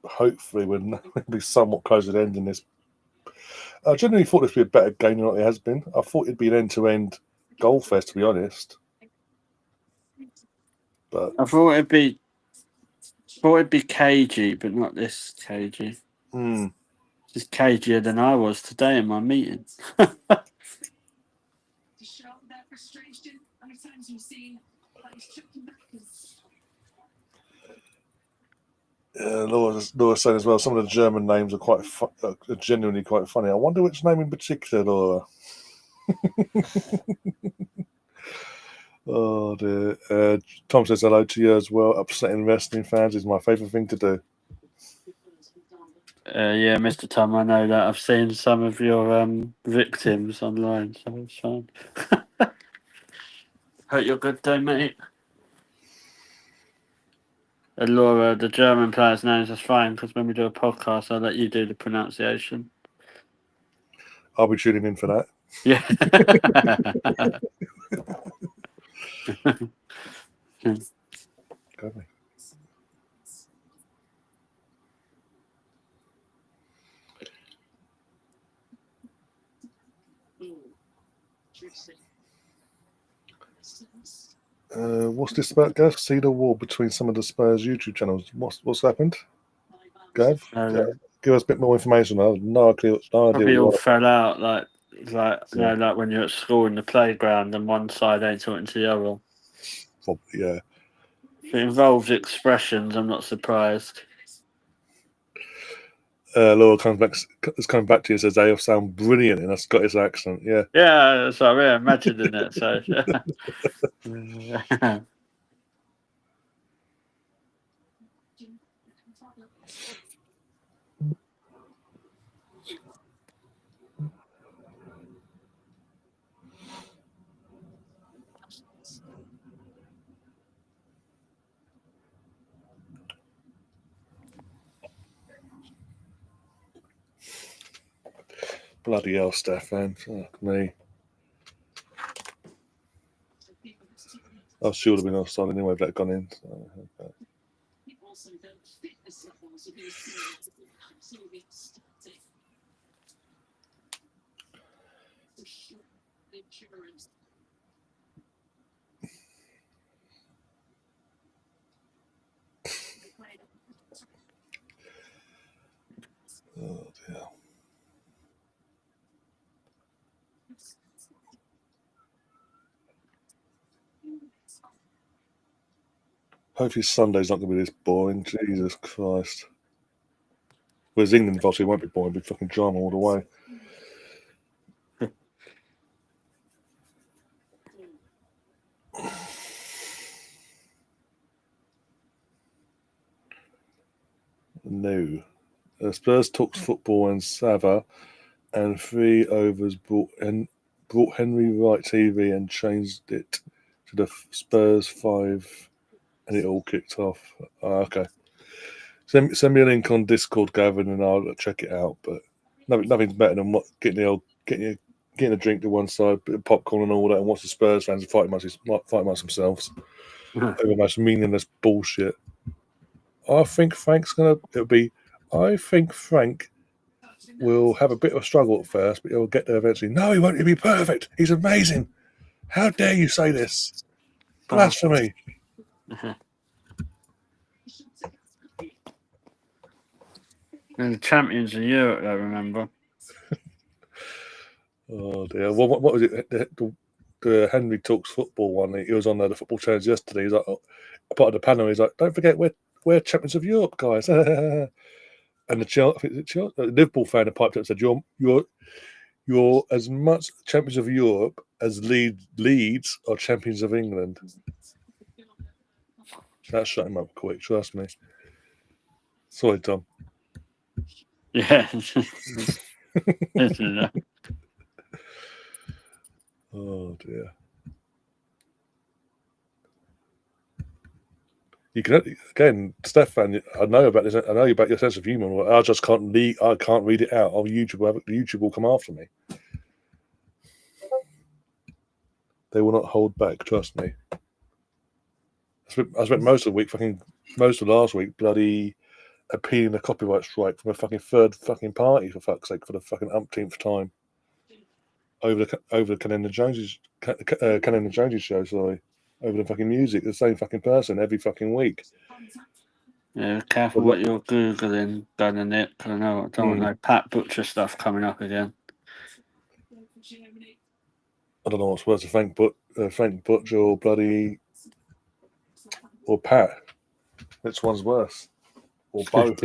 hopefully we'll be somewhat close to the end in this. I generally thought this would be a better game than what it has been. I thought it'd be an end-to-end goal fest, to be honest. But I thought it'd be cagey, but not this cagey. It's cagier than I was today in my meeting. To show that frustration, how many times you've seen players chucking back. Laura said as well, some of the German names are genuinely quite funny. I wonder which name in particular, Laura. Oh dear. Tom says hello to you as well. Upsetting wrestling fans is my favourite thing to do. Yeah, Mr. Tom, I know that. I've seen some of your victims online, so it's fine. Hope you're good though, mate. Laura, the German player's names is fine because when we do a podcast, I'll let you do the pronunciation. I'll be tuning in for that. Yeah. Go me. What's this about, Gav? See the war between some of the Spurs YouTube channels. What's happened, Gav? Give us a bit more information. I have no idea. Probably all fell out, like Yeah. like when you're at school in the playground and one side ain't talking to the other. Yeah. If it involves expressions, I'm not surprised. Laura is coming back to you and says they sound brilliant in a Scottish accent. Yeah. Yeah, that's what I imagined it. So. Bloody hell, Stefan. Fuck me. I was sure would have been offside anyway if that had gone in. So, okay. Oh dear. Hopefully Sunday's not going to be this boring. Jesus Christ. Whereas England obviously won't be boring. It'll be fucking drama all the way. No. Spurs talks football and Sava, and 3 overs brought Henry Wright TV and changed it to the Spurs 5, and it all kicked off. Okay. Send me a link on Discord, Gavin, and I'll check it out. But nothing's better than getting a drink to one side, bit of popcorn and all that, and watch the Spurs fans fight amongst themselves over the most meaningless bullshit. I think Frank will have a bit of a struggle at first, but he'll get there eventually. No, he won't. He'll be perfect. He's amazing. How dare you say this? Blasphemy. And the champions of Europe, I remember. Oh dear. What was it? The Henry Talks football one. He was on the football channels yesterday. He's like, part of the panel. He's like, don't forget we're champions of Europe, guys. And the Liverpool fan piped up and said, "You're as much champions of Europe as Leeds are champions of England." That shut him up quick. Trust me. Sorry, Tom. Yeah. Oh dear. You can again, Stefan. I know about this. I know about your sense of humour. I just can't read it out. Oh, YouTube will come after me. They will not hold back. Trust me. I spent most of last week, bloody appealing a copyright strike from a fucking third fucking party, for fuck's sake, for the fucking umpteenth time over the Canon and Jonesy show. Sorry, over the fucking music. The same fucking person every fucking week. Yeah, careful what you're googling, Dan and Nick. I don't want no Pat Butcher stuff coming up again. I don't know what's worse, Frank Butcher or bloody or Pat. Which one's worse? Or both?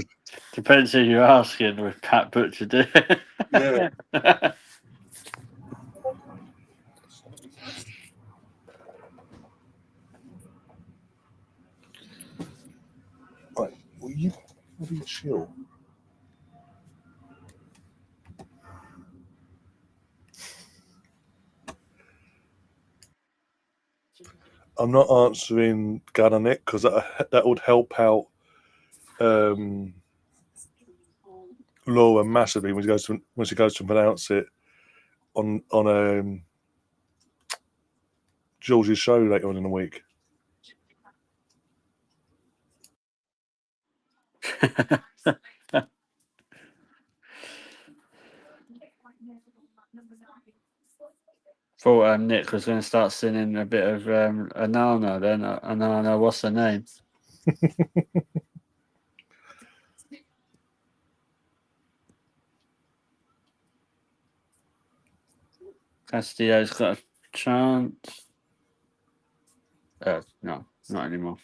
Depends who you're asking. With Pat Butcher, do Yeah. you bloody chill? I'm not answering Gunnar Nick because that would help out Laura massively when she goes to pronounce it on George's show later on in the week. Thought Nick was going to start singing a bit of Anana then. Anana, what's her name? Castillo's got a chance. No, not anymore.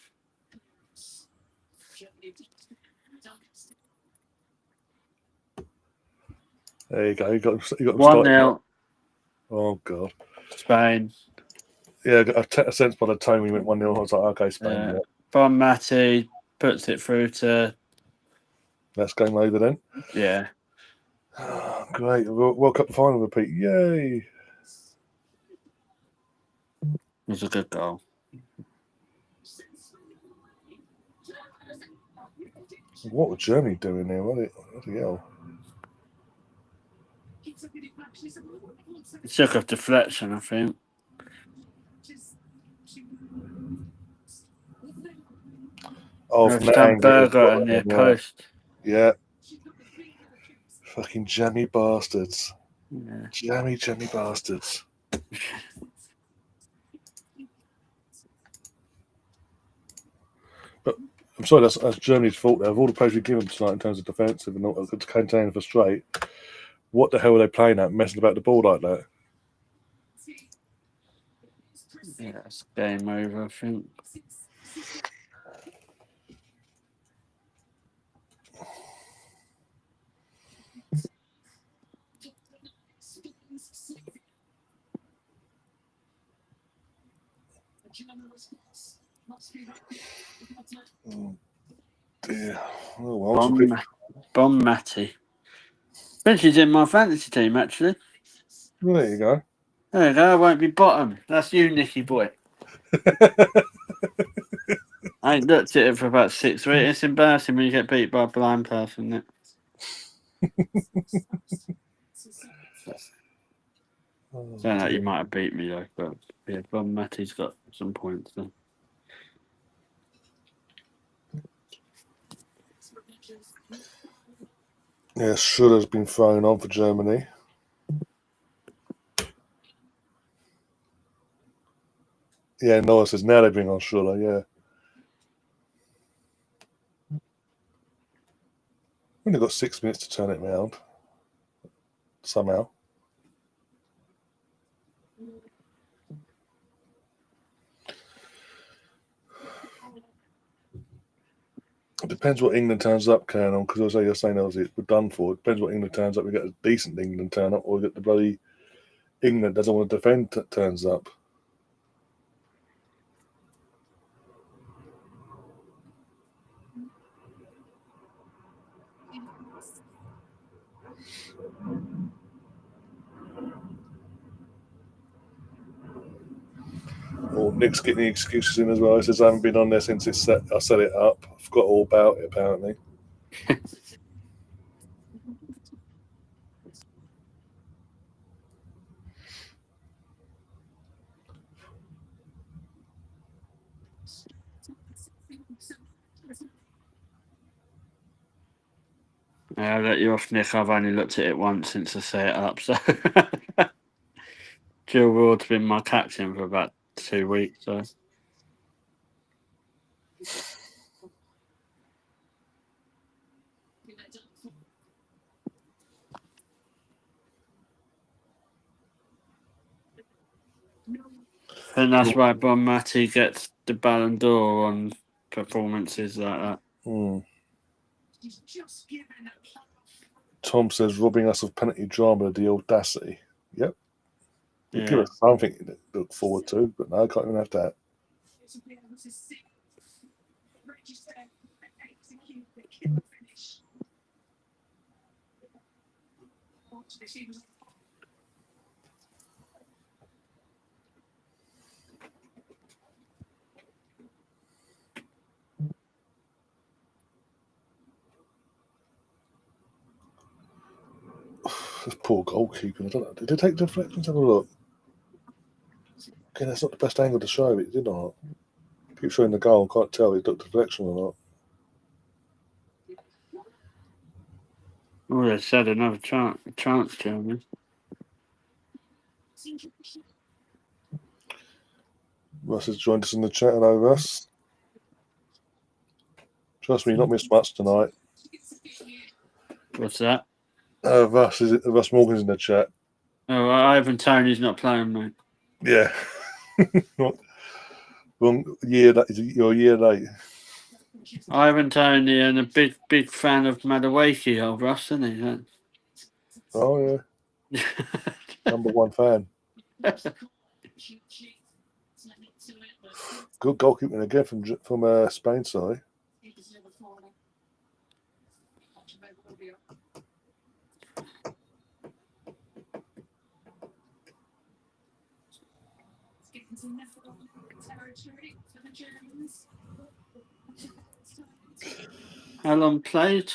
There you go. You got them 1-0. Oh God. Spain. Yeah, I got a sense by the time we went 1-0, I was like, okay, Spain. Yeah. Bon Matti puts it through to. That's game over then. Yeah. Great. World Cup final repeat. Yay. It was a good goal. What was Germany doing there? What the hell? It took off deflection, I think. Oh, I've from that done angle, Burger and near post. Yeah. Fucking jammy bastards. Yeah. Jammy bastards. But I'm sorry, that's Germany's fault there. Of all the praise we give them tonight in terms of defensive and not containing for straight, what the hell are they playing at, messing about the ball like that? Yeah, it's game over, I think. Oh, dear. Oh, well, Bon Matti. But she's in my fantasy team, actually. Well, there you go. There you go. I won't be bottom. That's you, Nicky boy. I ain't looked at it for about 6 weeks. It's embarrassing when you get beat by a blind person, isn't it? Oh, Sound like you might have beat me, though. But yeah, Bon Matti's got some points, though. Yeah, Schuller's been thrown on for Germany. Yeah, Noah says now they bring on Schuller, yeah. We've only got 6 minutes to turn it round. Somehow. It depends what England turns up, Colonel, because I say you're saying obviously we're done for. It depends what England turns up. We get a decent England turn up, or we get the bloody England doesn't want to defend turns up. Or Nick's getting the excuses in as well. He says I haven't been on there since it's set. I set it up. I forgot all about it apparently. I'll let you off, Nick. I've only looked at it once since I set it up. So Jill Ward's been my captain for about 2 weeks. So. And that's why Bon Matti gets the Ballon d'Or on performances like that. Tom says robbing us of penalty drama, the audacity. Yep. Yeah. Give us something to look forward to, but no, I can't even have that. This poor goalkeeper. I don't know. Did they take deflections? Have a look. Okay, that's not the best angle to show it, did not. Keep showing the goal. Can't tell if it took deflection or not. Oh, they said another chance, Jeremy. Russ has joined us in the chat. Hello, Russ. Trust me, you've not missed much tonight. What's that? Russ Morgan's in the chat. Oh, Ivan Tony's not playing, mate. Yeah. Wrong year. You're a year late. Ivan Tony and a big fan of Madawaki, old Russ, isn't he? Oh yeah. Number one fan. Good goalkeeping again from Spain side. How long played?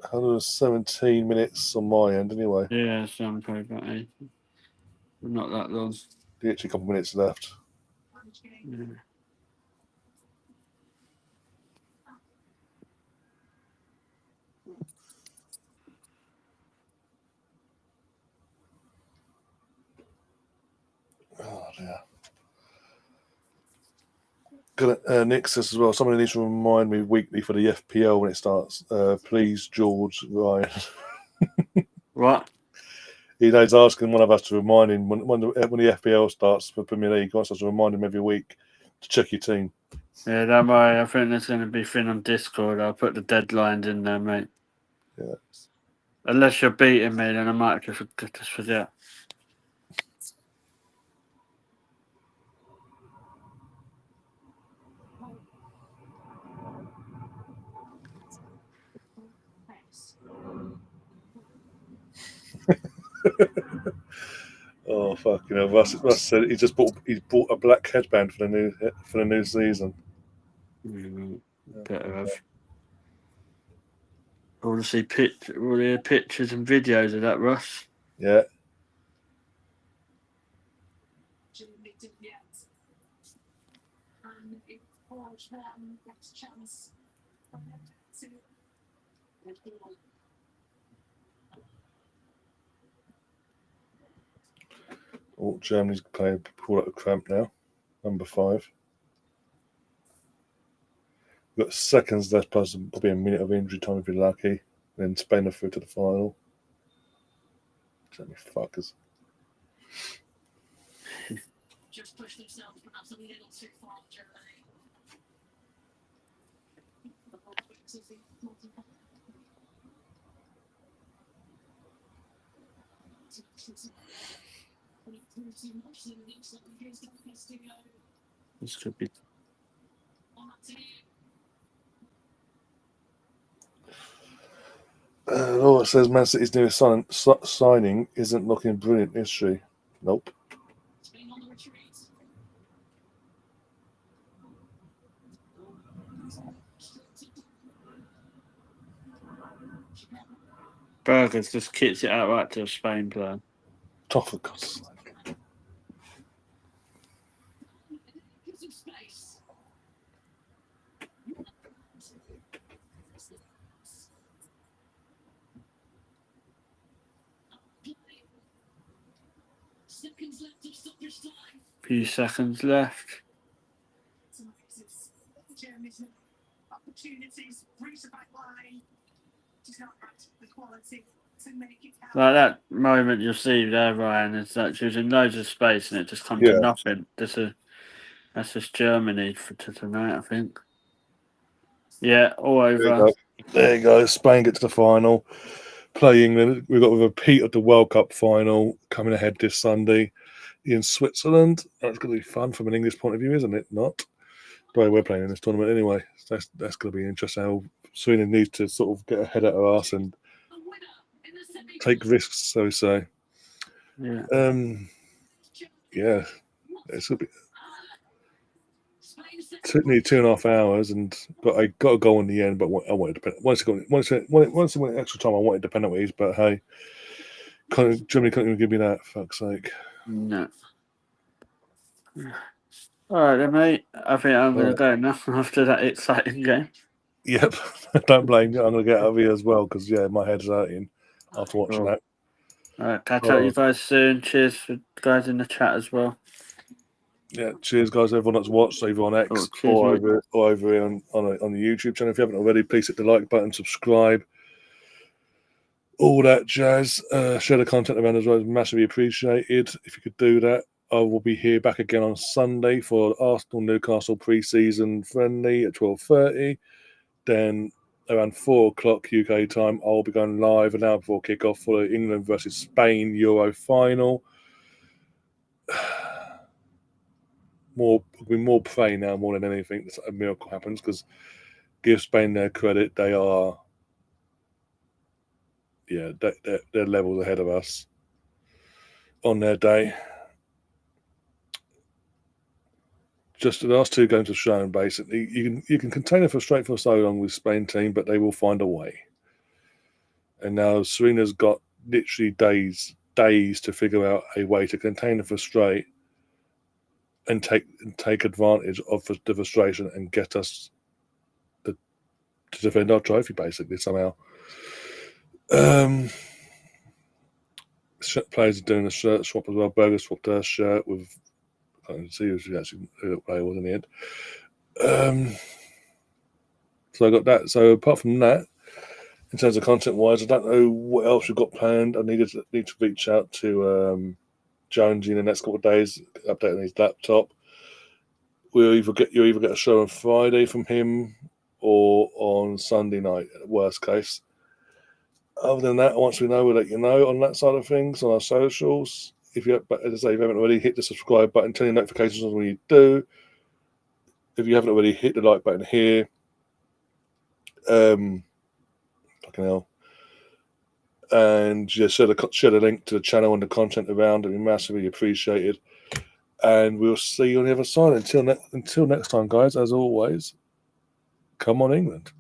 117 minutes on my end, anyway. Yeah, some played about 8. Not that long. Literally a couple of minutes left. Yeah. Oh dear. Nick says as well, somebody needs to remind me weekly for the FPL when it starts. Please, George, Ryan. What? He's asking one of us to remind him when the FPL starts for Premier League. He wants us to remind him every week to check your team. Yeah, don't worry. I think there's going to be a thing on Discord. I'll put the deadlines in there, mate. Yeah. Unless you're beating me, then I might just forget. Oh fuck! Russ said he bought a black headband for the new season. Better have. I want to see pictures and videos of that, Russ. Yeah. Oh, Germany's playing pulled out a cramp now. Number 5. We've got seconds left, plus probably a minute of injury time if you're lucky. Then Spain are through to the final. Germany fuckers. Just push themselves perhaps a little too far, Germany. This could be. It says Man City's newest signing isn't looking brilliant, is she? Nope. Burgers just kicks it out right to a Spain player. Oh, for God's sake. Few seconds left. Like that moment you'll see there, Ryan, is that she was in loads of space and it just come to nothing. That's just Germany for tonight, I think. Yeah, all over. There you go. Spain get to the final. Play England. We've got a repeat of the World Cup final coming ahead this Sunday in Switzerland. That's going to be fun from an English point of view, isn't it? Not. the way we're playing in this tournament anyway. So that's going to be interesting. How Serena needs to sort of get ahead of her ass and take risks, so to say. Yeah. Yeah, it's going to be. Took me 2.5 hours, but I got a goal in the end. But I wanted to once it went extra time, I wanted the penalties. But hey, Germany couldn't even give me that. Fuck's sake. No. All right, then, mate. I think I'm going to go now after that exciting game. Yep, don't blame you. I'm going to get out of here as well because my head's hurting after watching that. All right, catch up with you guys soon. Cheers for guys in the chat as well. Yeah, cheers, guys. Everyone that's watched, either on X cheers, or mate. over here on the YouTube channel. If you haven't already, please hit the like button, subscribe, all that jazz. Share the content around as well. It's massively appreciated. If you could do that, I will be here back again on Sunday for Arsenal Newcastle pre-season friendly at 12:30. Then around 4 o'clock UK time, I'll be going live an hour before kickoff for the England versus Spain Euro final. We'll be more praying now more than anything that a miracle happens, because give Spain their credit, they are, they're levels ahead of us on their day. Just the last two games have shown basically you can contain it for so long with Spain team, but they will find a way. And now Serena's got literally days to figure out a way to contain and frustrate and take advantage of the frustration and get us to defend our trophy basically somehow. Players are doing a shirt swap as well. Berger swapped her shirt with, I can't see who the player was in the end. So I got that. So apart from that, in terms of content wise, I don't know what else we've got planned. I need to reach out to Jonesy in the next couple of days, updating his laptop. You'll either get a show on Friday from him or on Sunday night, worst case. Other than that, once we know, we'll let you know on that side of things on our socials. But as I say, if you haven't already, hit the subscribe button, turn your notifications on when you do. If you haven't already, hit the like button here. Fucking hell. And just share the link to the channel and the content around. It'd be massively appreciated. And we'll see you on the other side. Until next time, guys, as always, come on, England.